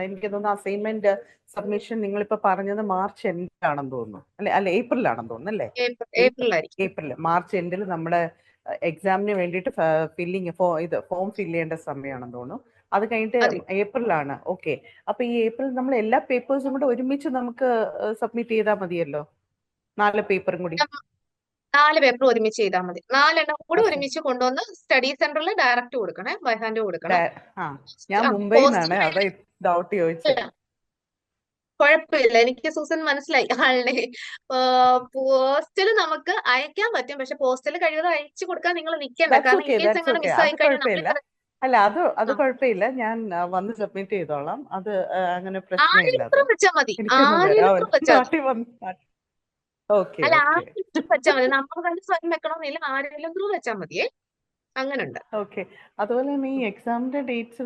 എനിക്ക് തോന്നുന്നു അസൈൻമെന്റ് സബ്മിഷൻ നിങ്ങളിപ്പോ പറഞ്ഞത് മാർച്ച് എൻഡിലാണെന്ന് തോന്നുന്നു, അല്ലെ ഏപ്രിലാണെന്ന് തോന്നുന്നു, അല്ലേ? ഏപ്രിലായിരിക്കും. ഏപ്രിൽ, മാർച്ച് എൻഡിൽ നമ്മുടെ എക്സാമിന് വേണ്ടിയിട്ട് ഫോം ഫില്ല് ചെയ്യേണ്ട സമയമാണെന്ന് തോന്നുന്നു. അത് കഴിഞ്ഞിട്ട് അതെ. ഏപ്രിലാണ്. ഓക്കെ, അപ്പൊ ഈ ഏപ്രിൽ നമ്മൾ എല്ലാ പേപ്പേഴ്സും കൂടെ ഒരുമിച്ച് നമുക്ക് സബ്മിറ്റ് ചെയ്താൽ മതിയല്ലോ, 4 പേപ്പറും കൂടി. 4 പേപ്പർ ഒരുമിച്ച് ചെയ്താൽ മതി. 4 എണ്ണം കൂടി പക്ഷേ ഒരുമിച്ച് കൊണ്ടുവന്ന് സ്റ്റഡി സെന്ററിൽ ഡയറക്റ്റ് കൊടുക്കണേ, ബൈ ഹാൻഡ് കൊടുക്കണം. ഞാൻ മുംബൈ നിന്നാണ്, അതാ ഡൗട്ട് ചോദിച്ചത്. കുഴപ്പമില്ല, എനിക്ക് സൂസൻ മനസ്സിലായി ആളിനെ. പോസ്റ്റൽ നമുക്ക് അയക്കാൻ പറ്റും, പക്ഷെ പോസ്റ്റൽ കഴിവതും അയച്ചു കൊടുക്കാൻ നിങ്ങൾ നിൽക്കണ്ട. കാരണം ഇൻ കേസ് അങ്ങനെ മിസ്സായി കഴിഞ്ഞാൽ നമ്മൾ അല്ല, അത് കുഴപ്പമില്ല, ഞാൻ വന്ന് സബ്മിറ്റ് ചെയ്തോളാം. അത് അങ്ങനെ പ്രശ്നമില്ല. ആരെങ്കിലും വെച്ചാൽ മതി, എനിക്കൊന്നും ആരെങ്കിലും വെച്ചാൽ മതി. ഓക്കെ, അല്ല, ആരെങ്കിലും വെച്ചാൽ മതി, നമ്മൾ തന്നെ സ്വയം വെക്കണമെന്നില്ല, ആരെങ്കിലും ത്രൂ വെച്ചാൽ മതിയേ. അങ്ങനുണ്ട്. ഓക്കെ. അതുപോലെ തന്നെ ഈ എക്സാമിന്റെ ഡേറ്റ്സ്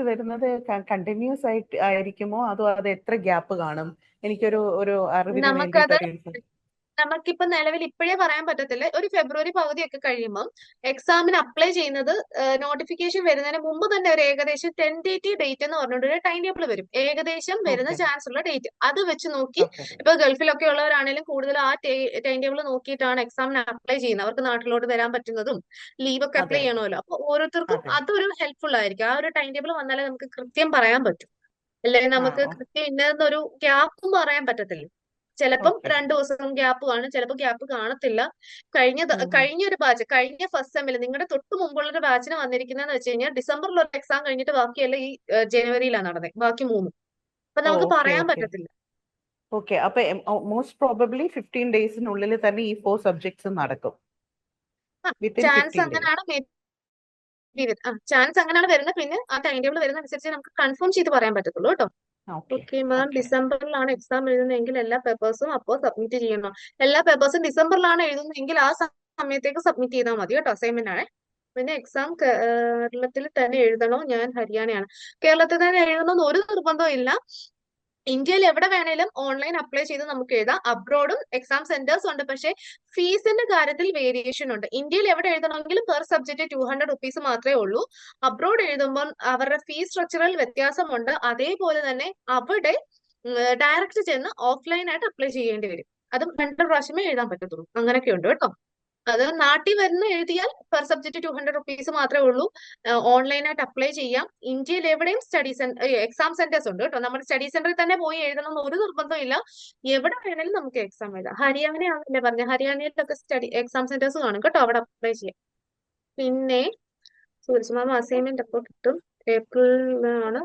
വരുന്നത് കണ്ടിന്യൂസ് ആയിട്ട് ആയിരിക്കുമോ, അതോ അത് എത്ര ഗ്യാപ്പ് കാണും? എനിക്കൊരു അറിവിന് വേണ്ടിയിട്ട്. നമുക്കിപ്പോ നിലവിൽ ഇപ്പോഴേ പറയാൻ പറ്റത്തില്ല. ഒരു ഫെബ്രുവരി പകുതിയൊക്കെ കഴിയുമ്പം എക്സാമിന് അപ്ലൈ ചെയ്യുന്നത്, നോട്ടിഫിക്കേഷൻ വരുന്നതിന് മുമ്പ് തന്നെ ഒരു ഏകദേശം ടെന്റേറ്റീവ് ഡേറ്റ് എന്ന് പറഞ്ഞുകൊണ്ട് ഒരു ടൈം ടേബിൾ വരും. ഏകദേശം വരുന്ന ചാൻസ് ഉള്ള ഡേറ്റ് അത് വെച്ച് നോക്കി, ഇപ്പൊ ഗൾഫിലൊക്കെ ഉള്ളവരാണെങ്കിലും കൂടുതൽ ആ ടൈം ടേബിൾ നോക്കിയിട്ടാണ് എക്സാമിന് അപ്ലൈ ചെയ്യുന്നത്. അവർക്ക് നാട്ടിലോട്ട് വരാൻ പറ്റുന്നതും ലീവൊക്കെ അപ്ലൈ ചെയ്യണമല്ലോ. അപ്പൊ ഓരോരുത്തർക്കും അതൊരു ഹെൽപ്ഫുൾ ആയിരിക്കും. ആ ഒരു ടൈം ടേബിൾ വന്നാലേ നമുക്ക് കൃത്യം പറയാൻ പറ്റും. അല്ലെങ്കിൽ നമുക്ക് കൃത്യം ഇന്നൊരു ഗ്യാപ്പും പറയാൻ പറ്റത്തില്ല. ചിലപ്പം 2 ദിവസം ഗ്യാപ്പ് കാണും, ചിലപ്പോൾ ഗ്യാപ്പ് കാണത്തില്ല. കഴിഞ്ഞൊരു ബാച്ച്, കഴിഞ്ഞ ഫസ്റ്റ് സെമ്മിൽ നിങ്ങളുടെ തൊട്ട് മുമ്പുള്ള ഒരു ബാച്ചിന് വന്നിരിക്കുന്നതെന്ന് വെച്ച് കഴിഞ്ഞാൽ ഡിസംബറിൽ ഒരു എക്സാം കഴിഞ്ഞിട്ട് ബാക്കിയല്ല ഈ ജനുവരിയിലാണ് നടന്നത്, ബാക്കി 3. അപ്പൊ നമുക്ക് പറയാൻ പറ്റത്തില്ല. ഓക്കെ, അപ്പൊ മോസ്റ്റ് പ്രോബബ്ലി 15 ഡേയ്സിനുള്ളിൽ തന്നെ ഈ 4 സബ്ജക്ട്സ് നടക്കും. ചാൻസ് അങ്ങനെയാണ് വരുന്നത്. പിന്നെ ആ ടൈം ടേബിൾ വരുന്ന അനുസരിച്ച് നമുക്ക് കൺഫേം ചെയ്ത് പറയാൻ പറ്റത്തുള്ളൂ കേട്ടോ. ഓക്കെ മാം, ഡിസംബറിലാണ് എക്സാം എഴുതുന്നതെങ്കിൽ എല്ലാ പേപ്പേഴ്സും അപ്പോൾ സബ്മിറ്റ് ചെയ്യണം. എല്ലാ പേപ്പേഴ്സും ഡിസംബറിലാണ് എഴുതുന്നതെങ്കിൽ ആ സമയത്തേക്ക് സബ്മിറ്റ് ചെയ്താൽ മതി കേട്ടോ, അസൈൻമെന്റ് ആണ്. പിന്നെ എക്സാം കേരളത്തിൽ തന്നെ എഴുതണോ? ഞാൻ ഹരിയാനയാണ്. കേരളത്തിൽ തന്നെ എഴുതണമെന്ന് ഒരു നിർബന്ധവും ഇല്ല. ഇന്ത്യയിൽ എവിടെ വേണേലും ഓൺലൈൻ അപ്ലൈ ചെയ്ത് നമുക്ക് എഴുതാം. അബ്രോഡും എക്സാം സെന്റേഴ്സ് ഉണ്ട്, പക്ഷേ ഫീസിന്റെ കാര്യത്തിൽ വേരിയേഷൻ ഉണ്ട്. ഇന്ത്യയിൽ എവിടെ എഴുതണമെങ്കിലും പെർ സബ്ജക്ട് 200 റുപ്പീസ് മാത്രമേ ഉള്ളൂ. അബ്രോഡ് എഴുതുമ്പോൾ അവരുടെ ഫീസ് സ്ട്രക്ചറിൽ വ്യത്യാസമുണ്ട്. അതേപോലെ തന്നെ അവിടെ ഡയറക്റ്റ് ചെന്ന് ഓഫ്ലൈൻ ആയിട്ട് അപ്ലൈ ചെയ്യേണ്ടി വരും. അതും 2 പ്രാവശ്യമേ എഴുതാൻ പറ്റത്തുള്ളൂ. അങ്ങനെയൊക്കെ ഉണ്ട് കേട്ടോ. അത് നാട്ടിൽ വരുന്ന എഴുതിയാൽ പെർ സബ്ജക്ട് 200 റുപ്പീസ് മാത്രമേ ഉള്ളൂ. ഓൺലൈനായിട്ട് അപ്ലൈ ചെയ്യാം. ഇന്ത്യയിൽ എവിടെയും എക്സാം സെന്റേഴ്സ് ഉണ്ട് കേട്ടോ. നമ്മുടെ സ്റ്റഡി സെന്ററിൽ തന്നെ പോയി എഴുതണം എന്ന് ഒരു നിർബന്ധമില്ല. എവിടെ വേണേലും നമുക്ക് എക്സാം എഴുതാം. ഹരിയാനയാണല്ലേ പറഞ്ഞത്, ഹരിയാനയിലൊക്കെ എക്സാം സെന്റേഴ്സ് കാണും കേട്ടോ, അവിടെ അപ്ലൈ ചെയ്യാം. പിന്നെ സൂരജ് മാം അസൈൻമെന്റ് അപ്പോൾ കിട്ടും, ഏപ്രിലാണ്.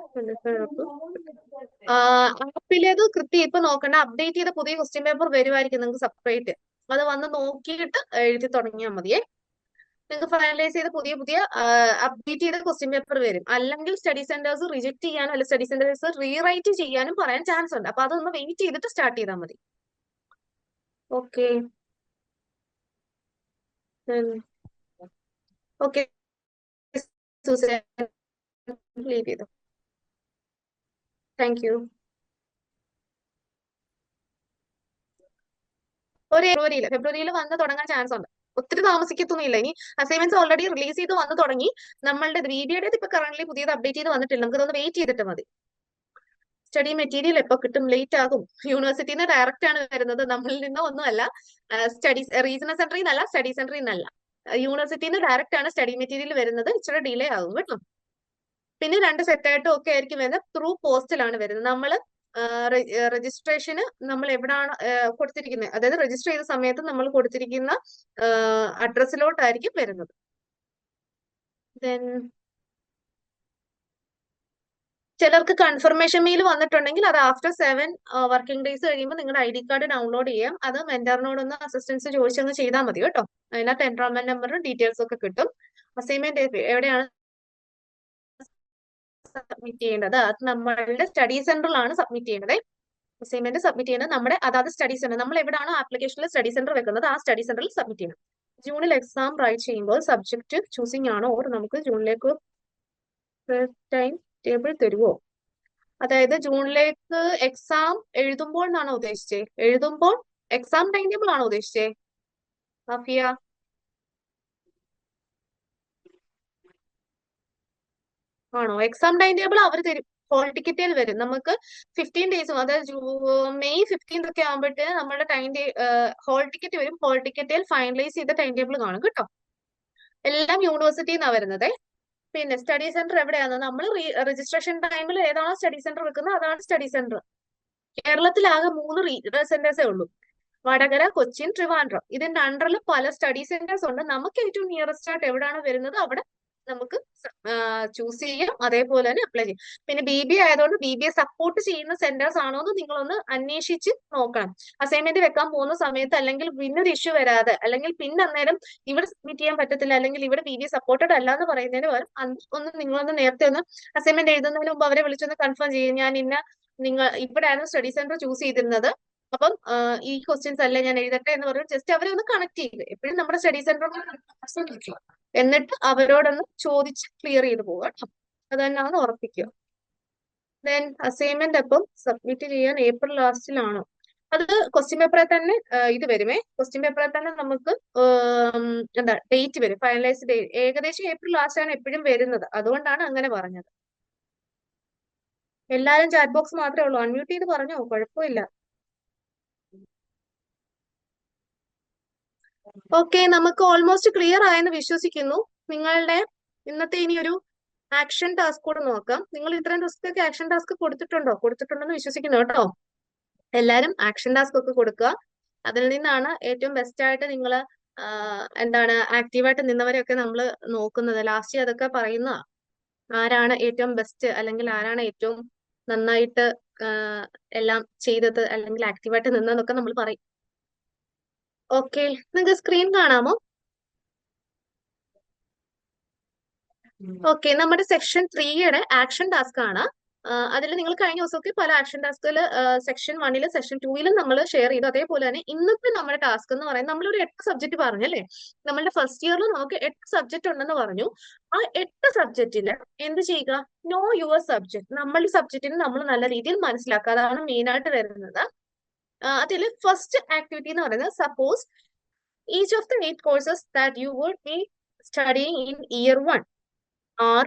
ആപ്പിലേത് കൃത്യം ഇപ്പൊ നോക്കണ്ട, അപ്ഡേറ്റ് ചെയ്ത പുതിയ ക്വസ്റ്റ്യൻ പേപ്പർ വരുമായിരിക്കും നിങ്ങൾക്ക് സെപ്പറേറ്റ്. അത് വന്ന് നോക്കിയിട്ട് എഴുതി തുടങ്ങിയാൽ മതിയേ. നിങ്ങൾക്ക് ഫൈനലൈസ് ചെയ്ത് പുതിയ പുതിയ അപ്ഡേറ്റ് ചെയ്ത ക്വസ്റ്റ്യൻ പേപ്പർ വരും. അല്ലെങ്കിൽ സ്റ്റഡി സെന്റേഴ്സ് റിജക്ട് ചെയ്യാനും അല്ലെങ്കിൽ സ്റ്റഡി സെന്റേഴ്സ് റീറൈറ്റ് ചെയ്യാനും പറയാൻ ചാൻസ് ഉണ്ട്. അപ്പൊ അതൊന്ന് വെയിറ്റ് ചെയ്തിട്ട് സ്റ്റാർട്ട് ചെയ്താൽ മതി. ഓക്കെ ഓക്കെ ലീവ് ചെയ്തു. Thank you. ഒരു ഫെബ്രുവരിയിൽ വന്ന് തുടങ്ങാൻ ചാൻസ് ഉണ്ട്. ഒത്തിരി താമസിക്കത്തൊന്നുമില്ല. ഇനി അസൈൻമെന്റ്സ് ഓൾറെഡി റിലീസ് ചെയ്ത് വന്ന് തുടങ്ങി. നമ്മളുടെ BBയുടെ ഇപ്പൊ കറന്റ് പുതിയത് അപ്ഡേറ്റ് ചെയ്ത് വന്നിട്ടില്ല. നമുക്കതൊന്ന് വെയിറ്റ് ചെയ്തിട്ട് മതി. സ്റ്റഡി മെറ്റീരിയൽ എപ്പോ കിട്ടും? ലേറ്റ് ആകും. യൂണിവേഴ്സിറ്റിയിൽ നിന്ന് ഡയറക്റ്റ് ആണ് വരുന്നത്, നമ്മളിൽ നിന്നോ ഒന്നുമല്ല. റീജിയണൽ സെന്ററിൽ നിന്നല്ല, സ്റ്റഡി സെന്ററിൽ നിന്നല്ല. യൂണിവേഴ്സിറ്റിയിൽ നിന്ന് ഡയറക്റ്റ് ആണ് സ്റ്റഡി മെറ്റീരിയൽ വരുന്നത്. ഇച്ചിരി ഡിലേ ആകും കേട്ടോ. പിന്നെ 2 സെറ്റായിട്ടും ഒക്കെ ആയിരിക്കും വരുന്നത്. ത്രൂ പോസ്റ്റിലാണ് വരുന്നത്. നമ്മൾ രജിസ്ട്രേഷന് നമ്മൾ എവിടാണ് കൊടുത്തിരിക്കുന്നത്, അതായത് രജിസ്റ്റർ ചെയ്ത സമയത്ത് നമ്മൾ കൊടുത്തിരിക്കുന്ന അഡ്രസ്സിലോട്ടായിരിക്കും വരുന്നത്. ദെൻ ചിലർക്ക് കൺഫർമേഷൻ മെയിൽ വന്നിട്ടുണ്ടെങ്കിൽ അത് ആഫ്റ്റർ 7 വർക്കിംഗ് ഡേയ്സ് കഴിയുമ്പോൾ നിങ്ങളുടെ ID കാർഡ് ഡൗൺലോഡ് ചെയ്യാം. അത് മെന്ററിനോടൊന്ന് അസിസ്റ്റൻസ് ചോദിച്ചൊന്ന് ചെയ്താൽ മതി കേട്ടോ. അതിനകത്ത് എൻറോൾമെന്റ് നമ്പറും ഡീറ്റെയിൽസ് ഒക്കെ കിട്ടും. അസൈൻമെന്റ് എവിടെയാണ് സബ്മിറ്റ് ചെയ്യേണ്ടത്? അത് നമ്മളുടെ സ്റ്റഡി സെന്ററിലാണ് സബ്മിറ്റ് ചെയ്യേണ്ടത്. അസൈൻമെന്റ് സബ്മിറ്റ് ചെയ്യുന്നത് നമ്മുടെ അതാത് സ്റ്റഡി സെന്റർ, നമ്മൾ എവിടെയാണോ ആപ്ലിക്കേഷനിൽ സ്റ്റഡി സെന്റർ വെക്കുന്നത് ആ സ്റ്റഡി സെന്ററിൽ സബ്മിറ്റ് ചെയ്യണം. ജൂണിൽ എക്സാം റൈറ്റ് ചെയ്യുമ്പോൾ സബ്ജക്ട് ചൂസിങ് ആണോ, ഓർ നമുക്ക് ജൂണിലേക്ക് ടൈം ടേബിൾ തരുമോ? അതായത് ജൂണിലേക്ക് എക്സാം എഴുതുമ്പോൾ എന്നാണോ ഉദ്ദേശിച്ചത്? എഴുതുമ്പോൾ എക്സാം ടൈം ടേബിൾ ആണോ ഉദ്ദേശിച്ചത് ആഫിയ? ആണോ? എക്സാം ടൈം ടേബിൾ അവർ തരും. ഹോൾ ടിക്കറ്റിൽ വരും. നമുക്ക് 15 ഡേയ്സും, അതായത് മെയ് 15 ഒക്കെ ആകുമ്പോഴത്തേന് നമ്മുടെ ഹോൾ ടിക്കറ്റ് വരും. ഹോൾ ടിക്കറ്റിൽ ഫൈനലൈസ് ചെയ്ത ടൈം ടേബിൾ കാണും കേട്ടോ. എല്ലാം യൂണിവേഴ്സിറ്റിയിൽ നിന്നാണ് വരുന്നത്. പിന്നെ സ്റ്റഡി സെന്റർ എവിടെയാണ്? നമ്മൾ രജിസ്ട്രേഷൻ ടൈമിൽ ഏതാണോ സ്റ്റഡി സെന്റർ വെക്കുന്നത് അതാണ് സ്റ്റഡി സെന്റർ. കേരളത്തിലാകെ 3 റീജിയണൽ സെന്റേഴ്സേ ഉള്ളൂ. വടകര, കൊച്ചിൻ, ട്രിവാൻഡ്രം. ഇതിന്റെ അണ്ടറിൽ പല സ്റ്റഡി സെന്റേഴ്സ് ഉണ്ട്. നമുക്ക് ഏറ്റവും നിയറസ്റ്റ് ആയിട്ട് എവിടെയാണ് വരുന്നത് അവിടെ നമുക്ക് ചൂസ് ചെയ്യാം. അതേപോലെ തന്നെ അപ്ലൈ ചെയ്യാം. പിന്നെ BBA ആയതുകൊണ്ട് BBA സപ്പോർട്ട് ചെയ്യുന്ന സെന്റേഴ്സ് ആണോ എന്ന് നിങ്ങളൊന്ന് അന്വേഷിച്ച് നോക്കണം. അസൈൻമെന്റ് വെക്കാൻ പോകുന്ന സമയത്ത് അല്ലെങ്കിൽ പിന്നൊരു ഇഷ്യൂ വരാതെ, അല്ലെങ്കിൽ പിന്നെ അന്നേരം ഇവിടെ സബ്മിറ്റ് ചെയ്യാൻ പറ്റത്തില്ല, അല്ലെങ്കിൽ ഇവിടെ BBA സപ്പോർട്ടഡ് അല്ല എന്ന് പറയുന്നതിന് പകരം ഒന്ന് നിങ്ങളൊന്ന് നേരത്തെ ഒന്ന് അസൈൻമെന്റ് എഴുതുന്നതിന് മുമ്പ് അവരെ വിളിച്ചൊന്ന് കൺഫേം ചെയ്യും. ഞാൻ ഇവിടെയാണ് സ്റ്റഡി സെന്റർ ചൂസ് ചെയ്തിരുന്നത്, അപ്പം ഈ ക്വസ്റ്റ്യൻസ് അല്ലേ ഞാൻ എഴുതട്ടെ എന്ന് പറഞ്ഞു ജസ്റ്റ് അവരെ ഒന്ന് കണക്ട് ചെയ്ത് എപ്പോഴും നമ്മുടെ സ്റ്റഡി സെന്റർ എന്നിട്ട് അവരോടൊന്ന് ചോദിച്ച് ക്ലിയർ ചെയ്ത് പോവുക കേട്ടോ. അത് തന്നെയാണെന്ന് ഉറപ്പിക്കുക. ദെൻ അസൈൻമെന്റ് അപ്പം സബ്മിറ്റ് ചെയ്യാൻ ഏപ്രിൽ ലാസ്റ്റിലാണോ? അത് ക്വസ്റ്റ്യൻ പേപ്പറിൽ തന്നെ ഇത് വരുമേ. ക്വസ്റ്റ്യൻ പേപ്പറിൽ തന്നെ നമുക്ക് എന്താ ഡേറ്റ് വരും, ഫൈനലൈസ് ഡേറ്റ് ഏകദേശം ഏപ്രിൽ ലാസ്റ്റ് ആണ് എപ്പോഴും വരുന്നത്. അതുകൊണ്ടാണ് അങ്ങനെ പറഞ്ഞത്. എല്ലാരും ചാറ്റ് ബോക്സ് മാത്രമേ ഉള്ളൂ. അൺമ്യൂട്ട് ചെയ്ത് പറഞ്ഞോ, കുഴപ്പമില്ല. ഓക്കെ, നമുക്ക് ഓൾമോസ്റ്റ് ക്ലിയർ ആയെന്ന് വിശ്വസിക്കുന്നു. നിങ്ങളുടെ ഇന്നത്തെ ഇനി ഒരു ആക്ഷൻ ടാസ്ക് കൂടെ നോക്കാം. നിങ്ങൾ ഇത്രയും ദിവസത്തേക്ക് ആക്ഷൻ ടാസ്ക് കൊടുത്തിട്ടുണ്ടെന്ന് വിശ്വസിക്കുന്നു കേട്ടോ. എല്ലാരും ആക്ഷൻ ടാസ്ക് ഒക്കെ കൊടുക്കുക. അതിൽ നിന്നാണ് ഏറ്റവും ബെസ്റ്റ് ആയിട്ട് നിങ്ങൾ എന്താണ് ആക്റ്റീവായിട്ട് നിന്നവരെയൊക്കെ നമ്മൾ നോക്കുന്നത്. ലാസ്റ്റ് അതൊക്കെ പറയുന്ന ആരാണ് ഏറ്റവും ബെസ്റ്റ്, അല്ലെങ്കിൽ ആരാണ് ഏറ്റവും നന്നായിട്ട് എല്ലാം ചെയ്തത്, അല്ലെങ്കിൽ ആക്റ്റീവായിട്ട് നിന്നതൊക്കെ നമ്മൾ പറയും. ഓക്കെ, നിങ്ങൾക്ക് സ്ക്രീൻ കാണാമോ? ഓക്കെ, നമ്മുടെ സെക്ഷൻ 3യുടെ ആക്ഷൻ ടാസ്ക് ആണ്. അതിൽ നിങ്ങൾ കഴിഞ്ഞ ദിവസമൊക്കെ പല ആക്ഷൻ ടാസ്കുകൾ സെക്ഷൻ 1ലും സെക്ഷൻ 2ലും നമ്മൾ ഷെയർ ചെയ്തു. അതേപോലെ തന്നെ ഇന്നത്തെ നമ്മുടെ ടാസ്ക് എന്ന് പറയുന്നത് നമ്മളൊരു 8 സബ്ജക്ട് പറഞ്ഞല്ലേ. നമ്മളുടെ ഫസ്റ്റ് ഇയറിൽ നമുക്ക് 8 സബ്ജക്ട് ഉണ്ടെന്ന് പറഞ്ഞു. ആ 8 സബ്ജക്റ്റിൽ എന്ത് ചെയ്യുക? No your subject. നമ്മളുടെ സബ്ജക്റ്റിന് നമ്മൾ നല്ല രീതിയിൽ മനസ്സിലാക്കുക. അതാണ് മെയിൻ ആയിട്ട് വരുന്നത്. അതിൽ ഫസ്റ്റ് ആക്ടിവിറ്റി എന്ന് പറയുന്നത്, suppose each of the 8 courses that you would be studying in year 1 are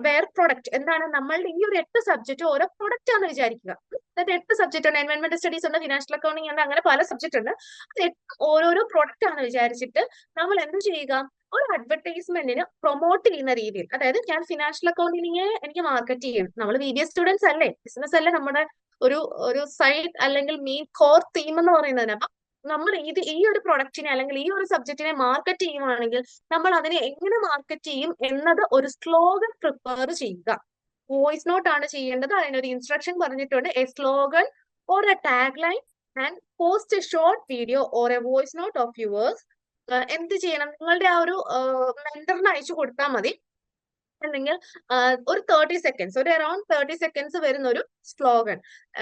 where product. എന്താണ്? നമ്മളുടെ ഈ ഒരു 8 സബ്ജക്ട് ഓരോ പ്രൊഡക്റ്റ് ആണെന്ന് വിചാരിക്കുക. അതായത് 8 സബ്ജക്ട് ഉണ്ട്, എൻവയോൺമെന്റൽ സ്റ്റഡീസ് ഉണ്ട്, ഫിനാൻഷ്യൽ അക്കൗണ്ടിങ് ഉണ്ട്, അങ്ങനെ പല സബ്ജക്ട് ഉണ്ട്. അത് ഓരോരോ പ്രൊഡക്റ്റ് ആണെന്ന് വിചാരിച്ചിട്ട് നമ്മൾ എന്ത് ചെയ്യുക? ഒരു അഡ്വർടൈസ്മെന്റിന് പ്രൊമോട്ട് ചെയ്യുന്ന രീതിയിൽ, അതായത് ഞാൻ ഫിനാൻഷ്യൽ അക്കൗണ്ടിങ്ങിനെ എനിക്ക് മാർക്കറ്റ് ചെയ്യണം. നമ്മൾ BBA സ്റ്റുഡൻസ് അല്ലേ, ബിസിനസ് അല്ലേ നമ്മുടെ ഒരു സൈഡ് അല്ലെങ്കിൽ മെയിൻ കോർ തീം എന്ന് പറയുന്നതിന്. അപ്പൊ നമ്മൾ ഈ ഒരു പ്രൊഡക്റ്റിനെ അല്ലെങ്കിൽ ഈ ഒരു സബ്ജക്റ്റിനെ മാർക്കറ്റ് ചെയ്യുവാണെങ്കിൽ നമ്മൾ അതിനെ എങ്ങനെ മാർക്കറ്റ് ചെയ്യും എന്നത് ഒരു സ്ലോഗൻ പ്രിപ്പയർ ചെയ്യുക. വോയിസ് നോട്ട് ആണ് ചെയ്യേണ്ടത്. അതിനൊരു ഇൻസ്ട്രക്ഷൻ പറഞ്ഞിട്ടുണ്ട്. A slogan or A tag line and post A short video or A voice note of yours. എന്ത് ചെയ്യണം? നിങ്ങളുടെ ആ ഒരു മെന്ററിന് അയച്ചു കൊടുത്താൽ മതി. അല്ലെങ്കിൽ ഒരു 30 സെക്കൻഡ്സ്, ഒരു അറൌണ്ട് 30 സെക്കൻഡ്സ് വരുന്ന ഒരു സ്ലോഗൻ.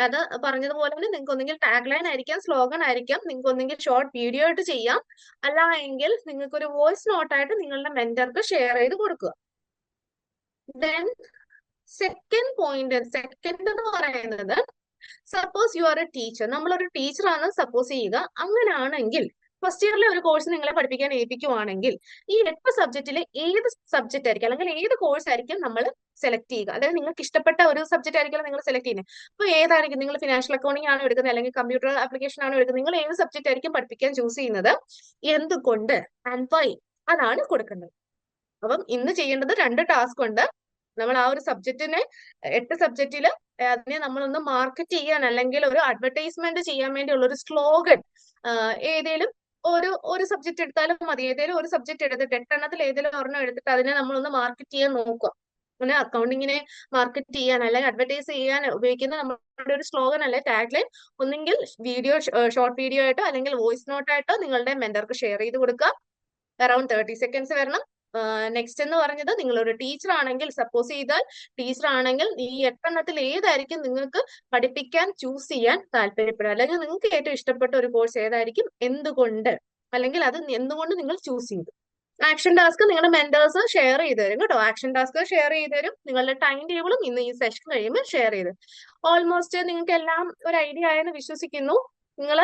അത് പറഞ്ഞതുപോലെ തന്നെ നിങ്ങൾക്ക് ഒന്നെങ്കിൽ ടാഗ് ലൈൻ ആയിരിക്കാം, സ്ലോഗൻ ആയിരിക്കാം, നിങ്ങൾക്ക് ഒന്നെങ്കിൽ ഷോർട്ട് വീഡിയോ ആയിട്ട് ചെയ്യാം, അല്ല എങ്കിൽ നിങ്ങൾക്ക് ഒരു വോയിസ് നോട്ടായിട്ട് നിങ്ങളുടെ മെന്റർക്ക് ഷെയർ ചെയ്ത് കൊടുക്കുക. ദെൻ സെക്കൻഡ് എന്ന് പറയുന്നത്, suppose you are A teacher. നമ്മളൊരു ടീച്ചറാണ് സപ്പോസ് ചെയ്യുക. അങ്ങനെയാണെങ്കിൽ ഫസ്റ്റ് ഇയറിലെ ഒരു കോഴ്സ് നിങ്ങളെ പഠിപ്പിക്കാൻ ഏൽപ്പിക്കുവാണെങ്കിൽ ഈ 8 സബ്ജക്റ്റിൽ ഏത് സബ്ജക്റ്റ് ആയിരിക്കും, അല്ലെങ്കിൽ ഏത് കോഴ്സ് ആയിരിക്കും നമ്മൾ സെലക്ട് ചെയ്യുക? അതായത് നിങ്ങൾക്ക് ഇഷ്ടപ്പെട്ട ഒരു സബ്ജക്റ്റ് ആയിരിക്കും നിങ്ങൾ സെലക്ട് ചെയ്യുന്നത്. അപ്പോൾ ഏതായിരിക്കും? നിങ്ങൾ ഫിനാൻഷ്യൽ അക്കൗണ്ടിംഗ് ആണോ എടുക്കുന്നത്, അല്ലെങ്കിൽ കമ്പ്യൂട്ടർ ആപ്ലിക്കേഷൻ ആണോ എടുക്കുന്നത്? നിങ്ങൾ ഏത് സബ്ജക്റ്റ് ആയിരിക്കും പഠിപ്പിക്കാൻ ചൂസ് ചെയ്യുന്നത്, എന്തുകൊണ്ട് ആൻഡ് വൈ, അതാണ് കൊടുക്കേണ്ടത്. അപ്പം ഇന്ന് ചെയ്യേണ്ടത് 2 ടാസ്ക് ഉണ്ട്. നമ്മൾ ആ ഒരു സബ്ജക്റ്റിനെ 8 സബ്ജക്റ്റിൽ അതിനെ നമ്മളൊന്ന് മാർക്കറ്റ് ചെയ്യാൻ, അല്ലെങ്കിൽ ഒരു അഡ്വർടൈസ്മെന്റ് ചെയ്യാൻ വേണ്ടിയുള്ള ഒരു സ്ലോഗൻ, ഏതേലും ഒരു സബ്ജക്ട് എടുത്താലും മതി. ഏതേലും ഒരു സബ്ജക്ട് എടുത്തിട്ട് 8 എണ്ണത്തിൽ ഏതെങ്കിലും ഒരെണ്ണം എടുത്തിട്ട് അതിനെ നമ്മളൊന്ന് മാർക്കറ്റ് ചെയ്യാൻ നോക്കുക. അങ്ങനെ അക്കൗണ്ടിങ്ങിനെ മാർക്കറ്റ് ചെയ്യാൻ അല്ലെങ്കിൽ അഡ്വർടൈസ് ചെയ്യാൻ ഉപയോഗിക്കുന്ന നമ്മുടെ ഒരു സ്ലോഗൻ അല്ലെ ടാഗ് ലൈൻ, ഒന്നെങ്കിൽ വീഡിയോ, ഷോർട്ട് വീഡിയോ ആയിട്ടോ അല്ലെങ്കിൽ വോയിസ് നോട്ടായിട്ടോ നിങ്ങളുടെ മെന്റർക്ക് ഷെയർ ചെയ്ത് കൊടുക്കുക. അറൌണ്ട് 30 സെക്കൻഡ്സ് വരണം. നെക്സ്റ്റ് എന്ന് പറഞ്ഞത്, നിങ്ങളൊരു ടീച്ചർ ആണെങ്കിൽ, സപ്പോസ് ചെയ്താൽ ടീച്ചർ ആണെങ്കിൽ ഈ 8 എണ്ണത്തിൽ ഏതായിരിക്കും നിങ്ങൾക്ക് പഠിപ്പിക്കാൻ ചൂസ് ചെയ്യാൻ താല്പര്യപ്പെടുക, അല്ലെങ്കിൽ നിങ്ങൾക്ക് ഏറ്റവും ഇഷ്ടപ്പെട്ട ഒരു കോഴ്സ് ഏതായിരിക്കും, എന്തുകൊണ്ട്, അല്ലെങ്കിൽ അത് എന്തുകൊണ്ട് നിങ്ങൾ ചൂസ് ചെയ്തു. ആക്ഷൻ ടാസ്ക് നിങ്ങളുടെ മെന്റേഴ്സ് ഷെയർ ചെയ്ത് തരും കേട്ടോ. ആക്ഷൻ ടാസ്ക് ഷെയർ ചെയ്ത് തരും. നിങ്ങളുടെ ടൈം ടേബിളും ഇന്ന് ഈ സെഷൻ കഴിയുമ്പോൾ ഷെയർ ചെയ്ത്. ഓൾമോസ്റ്റ് നിങ്ങൾക്ക് എല്ലാം ഒരു ഐഡിയ ആയെന്ന് വിശ്വസിക്കുന്നു. നിങ്ങൾ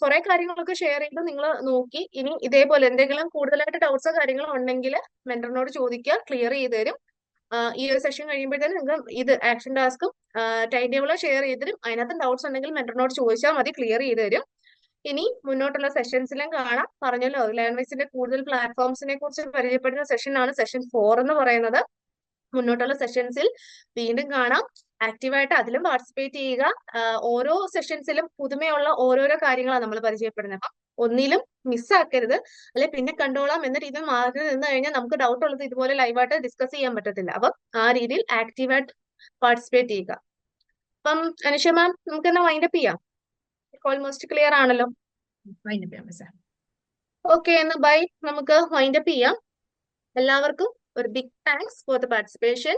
കുറെ കാര്യങ്ങളൊക്കെ ഷെയർ ചെയ്ത് നിങ്ങൾ നോക്കി. ഇനി ഇതേപോലെ എന്തെങ്കിലും കൂടുതലായിട്ട് ഡൗട്ട്സോ കാര്യങ്ങളോ ഉണ്ടെങ്കിൽ മെന്ററിനോട് ചോദിക്കുക, ക്ലിയർ ചെയ്ത് തരും. ഈ ഒരു സെഷൻ കഴിയുമ്പോഴത്തേനും നിങ്ങൾക്ക് ഇത് ആക്ഷൻ ടാസ്കും ടൈം ടേബിളോ ഷെയർ ചെയ്ത് തരും. അതിനകത്ത് ഡൗട്ട്സ് ഉണ്ടെങ്കിൽ മെന്ററിനോട് ചോദിച്ചാൽ മതി, ക്ലിയർ ചെയ്ത് തരും. ഇനി മുന്നോട്ടുള്ള സെഷൻസിലും കാണാം. പറഞ്ഞല്ലോ, ലേൺവൈസിന്റെ കൂടുതൽ പ്ലാറ്റ്ഫോംസിനെ കുറിച്ച് പരിചയപ്പെടുന്ന സെഷനാണ് സെഷൻ 4 എന്ന് പറയുന്നത്. മുന്നോട്ടുള്ള സെഷൻസിൽ വീണ്ടും കാണാം. ആക്റ്റീവായിട്ട് അതിലും പാർട്ടിസിപ്പേറ്റ് ചെയ്യുക. ഓരോ സെഷൻസിലും പുതുമയുള്ള ഓരോരോ കാര്യങ്ങളാണ് നമ്മൾ പരിചയപ്പെടുന്നത്. അപ്പം ഒന്നിലും മിസ്സാക്കരുത്. അല്ലെ പിന്നെ കണ്ടോളാം എന്ന രീതിയിൽ മാറി നിന്ന് കഴിഞ്ഞാൽ നമുക്ക് ഡൗട്ട് ഉള്ളത് ഇതുപോലെ ലൈവായിട്ട് ഡിസ്കസ് ചെയ്യാൻ പറ്റത്തില്ല. അപ്പം ആ രീതിയിൽ ആക്റ്റീവായിട്ട് പാർട്ടിസിപ്പേറ്റ് ചെയ്യുക. അപ്പം അനുഷ മാം, നമുക്ക് എന്നാ വൈൻഡപ്പ് ചെയ്യാം? ഓൾമോസ്റ്റ് ക്ലിയർ ആണല്ലോ? വൈൻഡപ്പ് ചെയ്യാം മിസ്സേ. ഓക്കെ, എന്നാ ബൈ. നമുക്ക് വൈൻഡപ്പ് ചെയ്യാം. എല്ലാവർക്കും ഒരു big thanks for the participation.